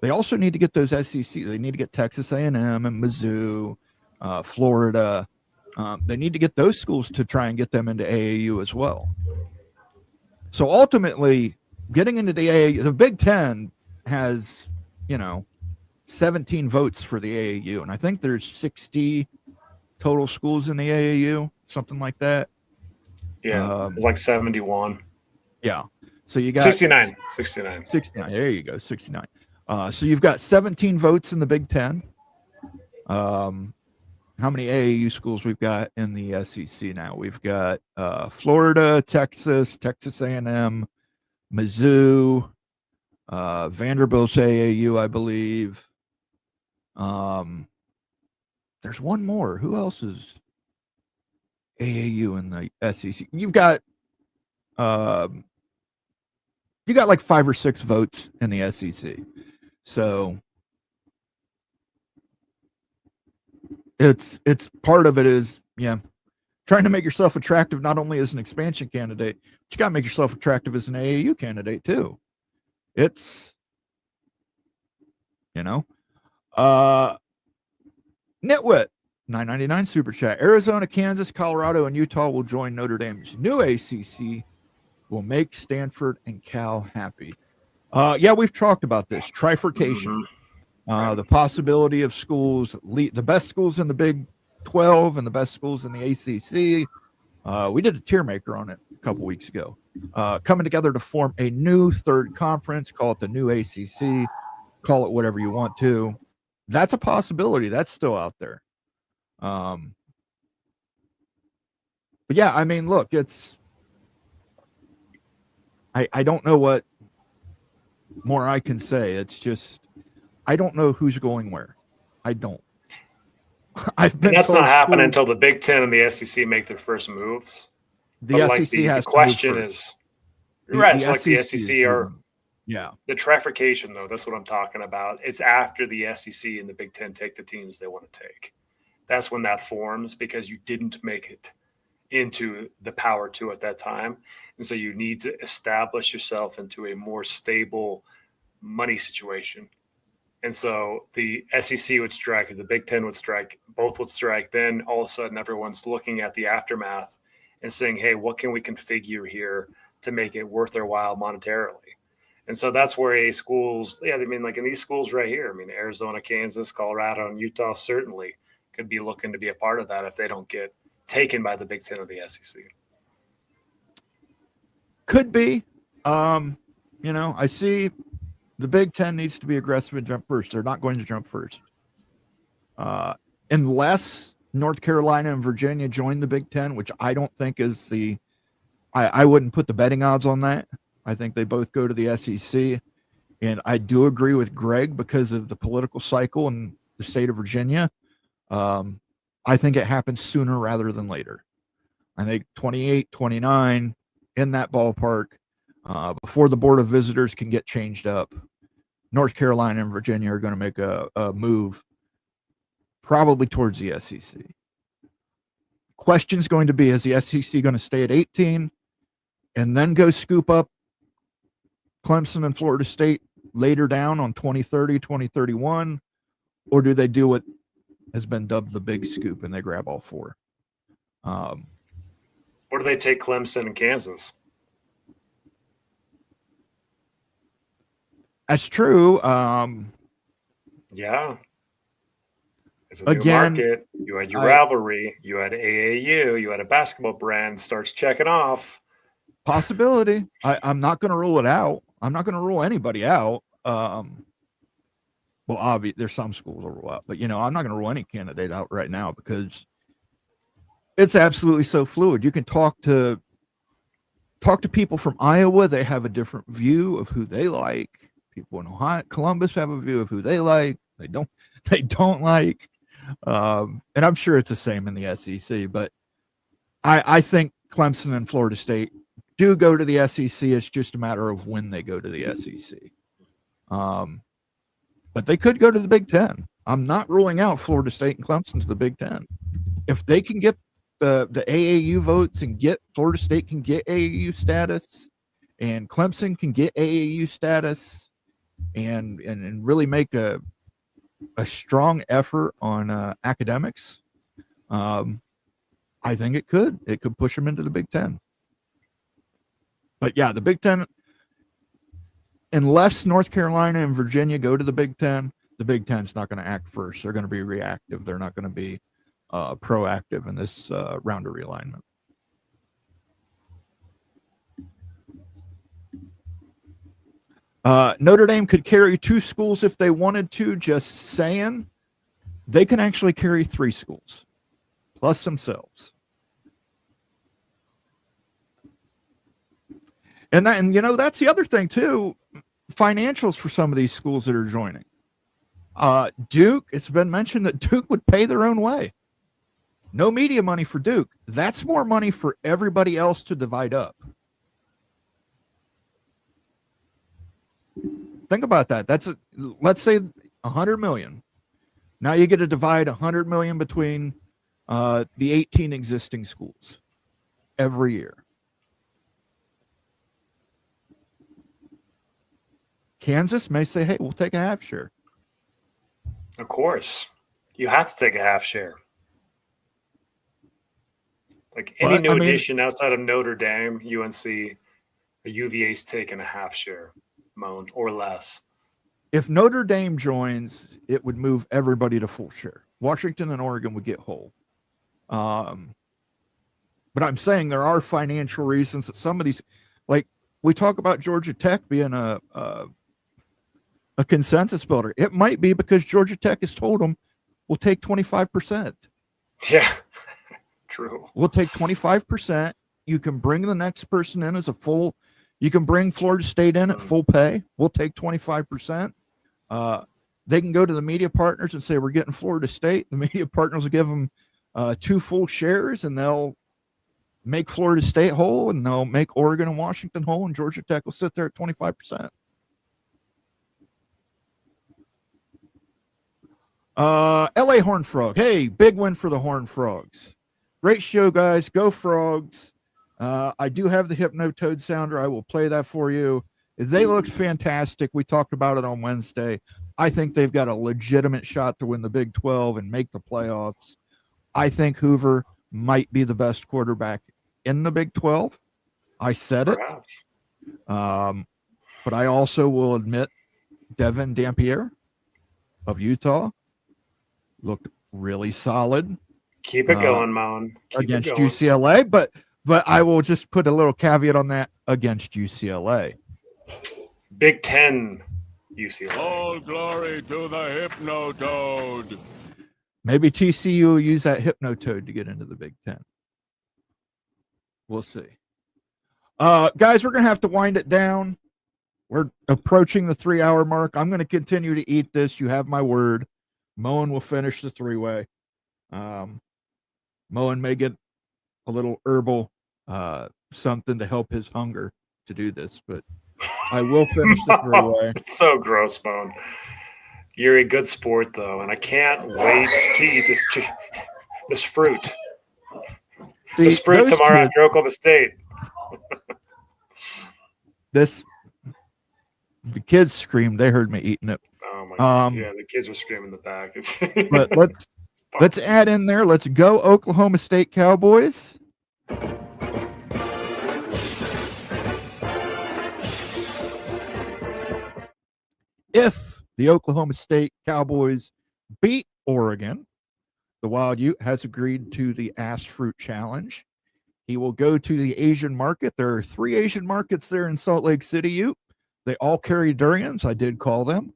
They also need to get those SEC. They need to get Texas A&M and Mizzou, Florida. They need to get those schools to try and get them into AAU as well. So ultimately, getting into the AAU, the Big Ten has, 17 votes for the AAU, and I think there's 60 total schools in the AAU, something like that. Yeah, it's like 71. Yeah. So you got 69. 69. There you go, 69. So you've got 17 votes in the Big Ten. How many AAU schools we've got in the SEC now? We've got Florida, Texas A&M, Mizzou, Vanderbilt's AAU, I believe. There's one more. Who else is AAU in the SEC? You got like 5 or 6 votes in the SEC. So it's part of it is, trying to make yourself attractive not only as an expansion candidate, but you got to make yourself attractive as an AAU candidate too. It's, Nitwit, $9.99 super chat. Arizona, Kansas, Colorado, and Utah will join Notre Dame's new ACC. Will make Stanford and Cal happy. Yeah, we've talked about this trifurcation. The possibility of schools, the best schools in the Big 12 and the best schools in the ACC. We did a tier maker on it a couple weeks ago. Coming together to form a new third conference. Call it the new ACC. Call it whatever you want to. That's a possibility. That's still out there. But yeah, I mean, look, it's. I don't know what more I can say. It's just I don't know who's going where. I don't. That's not happening until the Big Ten and the SEC make their first moves. The SEC has the question is right. It's like the SEC are the trifurcation though. That's what I'm talking about. It's after the SEC and the Big Ten take the teams they want to take. That's when that forms because you didn't make it into the Power 2 at that time. And so you need to establish yourself into a more stable money situation. And so the SEC would strike, the Big Ten would strike, both would strike. Then all of a sudden everyone's looking at the aftermath and saying, hey, what can we configure here to make it worth their while monetarily? And so that's where schools, like in these schools right here, Arizona, Kansas, Colorado, and Utah certainly could be looking to be a part of that if they don't get taken by the Big Ten or the SEC. Could be. I see the Big Ten needs to be aggressive and jump first. They're not going to jump first. Unless North Carolina and Virginia join the Big Ten, which I don't think is I wouldn't put the betting odds on that. I think they both go to the SEC. And I do agree with Greg because of the political cycle in the state of Virginia. I think it happens sooner rather than later. I think 28, 29 in that ballpark before the Board of Visitors can get changed up. North Carolina and Virginia are going to make a move probably towards the SEC. Question's going to be, is the SEC going to stay at 18 and then go scoop up Clemson and Florida State later down on 2030, 2031? Or do they do what has been dubbed the big scoop and they grab all 4? Or do they take Clemson and Kansas? That's true. Yeah. It's a new market. You had your rivalry. You had AAU. You had a basketball brand starts checking off. Possibility. I'm not going to rule it out. I'm not going to rule anybody out. Well, obviously, there's some schools that rule out, but I'm not going to rule any candidate out right now because it's absolutely so fluid. You can talk to people from Iowa. They have a different view of who they like. People in Ohio, Columbus have a view of who they like. They don't like. And I'm sure it's the same in the SEC, but I think Clemson and Florida State do go to the SEC. It's just a matter of when they go to the SEC. But they could go to the Big Ten. I'm not ruling out Florida State and Clemson to the Big Ten. If they can get the AAU votes and Florida State can get AAU status and Clemson can get AAU status and really make a strong effort on academics, I think it could. It could push them into the Big Ten. But yeah, the Big Ten, unless North Carolina and Virginia go to the Big Ten's not going to act first. They're going to be reactive. They're not going to be proactive in this round of realignment. Notre Dame could carry 2 schools if they wanted to. Just saying, they can actually carry 3 schools plus themselves. And that's the other thing too. Financials for some of these schools that are joining. Duke, it's been mentioned that Duke would pay their own way. No media money for Duke. That's more money for everybody else to divide up. Think about that. Let's say $100 million. Now you get to divide $100 million between the 18 existing schools every year. Kansas may say, hey, we'll take a half share. Of course. You have to take a half share. Like any new addition outside of Notre Dame, UNC, or UVA's taking a half share, Moan, or less. If Notre Dame joins, it would move everybody to full share. Washington and Oregon would get whole. But I'm saying there are financial reasons that some of these, like we talk about Georgia Tech being a consensus builder. It might be because Georgia Tech has told them we'll take 25%. Yeah, true. We'll take 25%. You can bring the next person in as a full. You can bring Florida State in at full pay. We'll take 25%. They can go to the media partners and say, we're getting Florida State. The media partners will give them 2 full shares, and they'll make Florida State whole, and they'll make Oregon and Washington whole, and Georgia Tech will sit there at 25%. LA Horned Frog. Hey, big win for the Horned Frogs. Great show, guys. Go Frogs. I do have the Hypnotoad sounder. I will play that for you. They looked fantastic. We talked about it on Wednesday. I think they've got a legitimate shot to win the Big 12 and make the playoffs. I think Hoover might be the best quarterback in the Big 12. I said it. But I also will admit Devin Dampier of Utah looked really solid. Keep it going, Moan. Against UCLA, but I will just put a little caveat on that, against UCLA. Big 10 UCLA. All glory to the Hypnotoad. Maybe TCU will use that Hypnotoad to get into the Big 10. We'll see. Guys, we're going to have to wind it down. We're approaching the 3-hour mark. I'm going to continue to eat this. You have my word. Moen will finish the 3-way. Moen may get a little herbal something to help his hunger to do this, but I will finish the 3-way. It's so gross, Moen. You're a good sport, though, and I can't wait to eat this fruit. See, this fruit tomorrow after Oklahoma State. The kids screamed. They heard me eating it. Oh my God! Yeah, the kids were screaming in the back. But let's add in there. Let's go Oklahoma State Cowboys. If the Oklahoma State Cowboys beat Oregon, the Wild Ute has agreed to the Ass Fruit Challenge. He will go to the Asian market. There are 3 Asian markets there in Salt Lake City, Ute. They all carry durians. I did call them.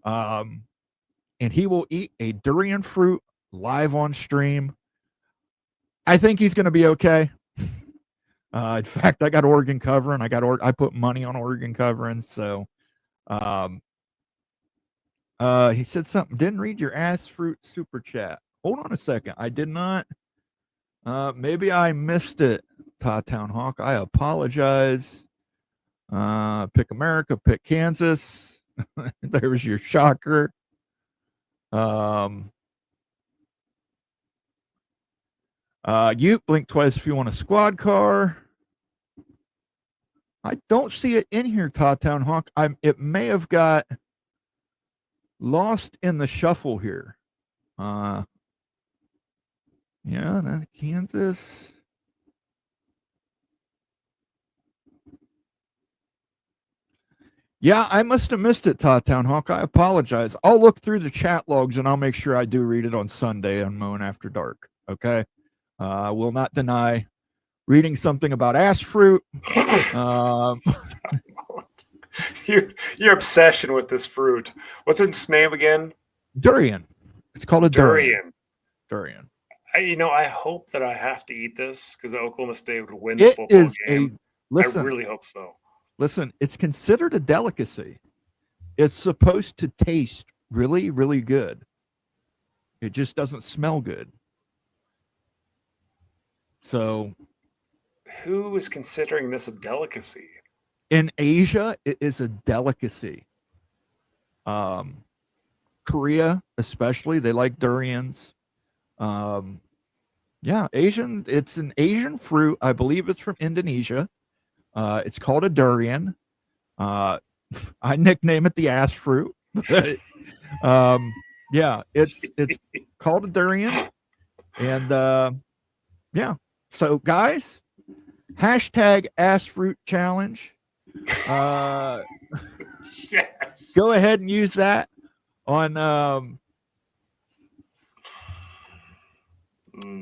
And he will eat a durian fruit live on stream. I think he's going to be okay. In fact, I got Oregon covering. I put money on Oregon covering. So, he said something. Didn't read your Ass Fruit super chat. Hold on a second. I did not. Maybe I missed it. Town Hawk. I apologize. Pick America. Pick Kansas. There was your shocker. You blink twice if you want a squad car. I don't see it in here, Town Hawk. It may have got lost in the shuffle here. Yeah, that Kansas. Yeah, I must have missed it, Town Hawk. I apologize. I'll look through the chat logs and I'll make sure I do read it on Sunday on Moan After Dark. Okay. I will not deny reading something about ass fruit. Your obsession with this fruit. What's its name again? Durian. It's called a durian. Durian. I hope that I have to eat this because Oklahoma State would win the football game. I really hope so. Listen, it's considered a delicacy. It's supposed to taste really, really good. It just doesn't smell good. So, who is considering this a delicacy? In Asia, it is a delicacy. Korea, especially, they like durians. Yeah, Asian. It's an Asian fruit. I believe it's from Indonesia. It's called a durian. I nickname it the ass fruit. But, yeah, it's called a durian. And yeah. So guys, hashtag ass fruit challenge. Yes. Go ahead and use that on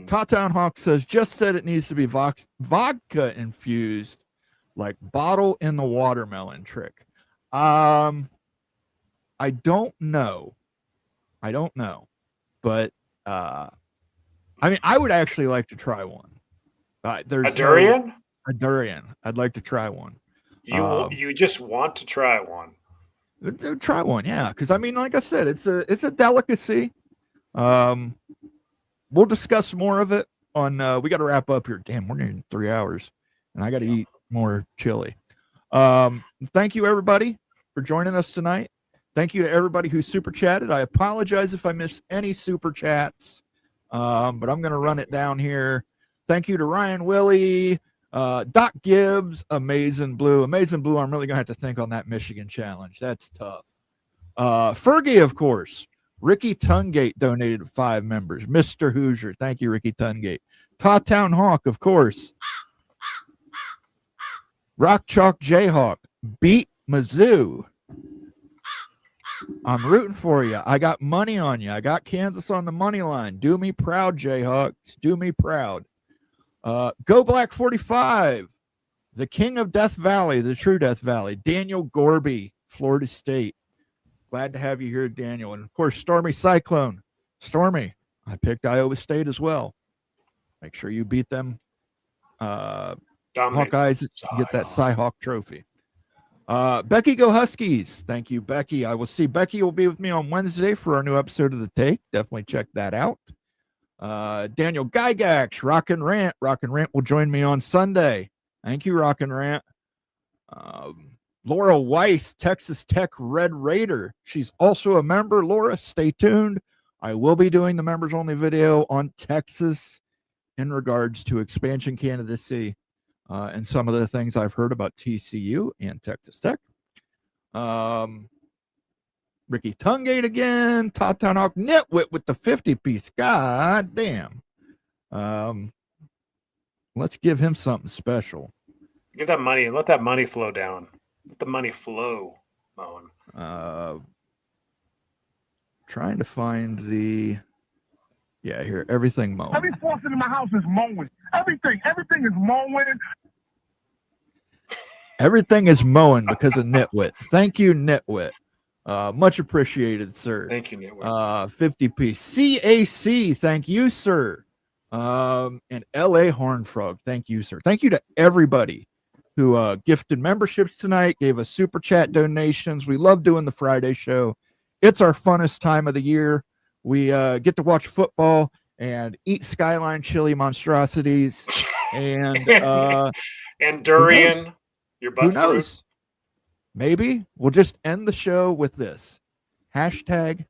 Town Hawk says, just said it needs to be vodka infused, like bottle in the watermelon trick. I don't know. But I mean, I would actually like to try one. There's a durian? A durian. I'd like to try one. You just want to try one. Try one, yeah. Because I mean, like I said, it's a delicacy. We'll discuss more of it on. We got to wrap up here. Damn, we're in 3 hours, and I got to eat more chili. Thank you everybody for joining us tonight. Thank you to everybody who super chatted. I apologize if I missed any super chats, but I'm going to run it down here. Thank you to Ryan Willie, Doc Gibbs, Amazing Blue. I'm really going to have to think on that Michigan challenge. That's tough. Fergie, of course. Ricky Tungate donated 5 members. Mr. Hoosier. Thank you, Ricky Tungate. Town Hawk, of course. Rock Chalk Jayhawk. Beat Mizzou. I'm rooting for you. I got money on you. I got Kansas on the money line. Do me proud, Jayhawks. Do me proud. Go Black 45. The King of Death Valley, the true Death Valley. Daniel Gorby, Florida State. Glad to have you here, Daniel. And, of course, Stormy Cyclone. Stormy, I picked Iowa State as well. Make sure you beat them. Hawkeyes get that Cy-Hawk trophy. Becky Go Huskies. Thank you, Becky. I will see Becky will be with me on Wednesday for our new episode of The Take. Definitely check that out. Daniel Gygax, Rock and Rant. Rock and Rant will join me on Sunday. Thank you, Rock and Rant. Laura Weiss, Texas Tech Red Raider. She's also a member. Laura, stay tuned. I will be doing the members only video on Texas in regards to expansion candidacy and some of the things I've heard about TCU and Texas Tech. Ricky Tungate again. Town Hawk Nitwit with the 50-piece. God damn. Let's give him something special. Give that money and let that money flow down. Let the money flow, Moan. Trying to find the... Yeah, here. Everything mowing. Every faucet in my house is mowing. Everything is mowing. Everything is mowing because of Nitwit. Thank you, Nitwit. Much appreciated, sir. Thank you, Nitwit. 50-piece. CAC, thank you, sir. And LA Hornfrog, thank you, sir. Thank you to everybody who gifted memberships tonight, gave us super chat donations. We love doing the Friday show. It's our funnest time of the year. We get to watch football and eat Skyline chili monstrosities and and durian. Your butt who knows? Fruit. Maybe we'll just end the show with this. Hashtag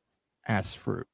ass fruit.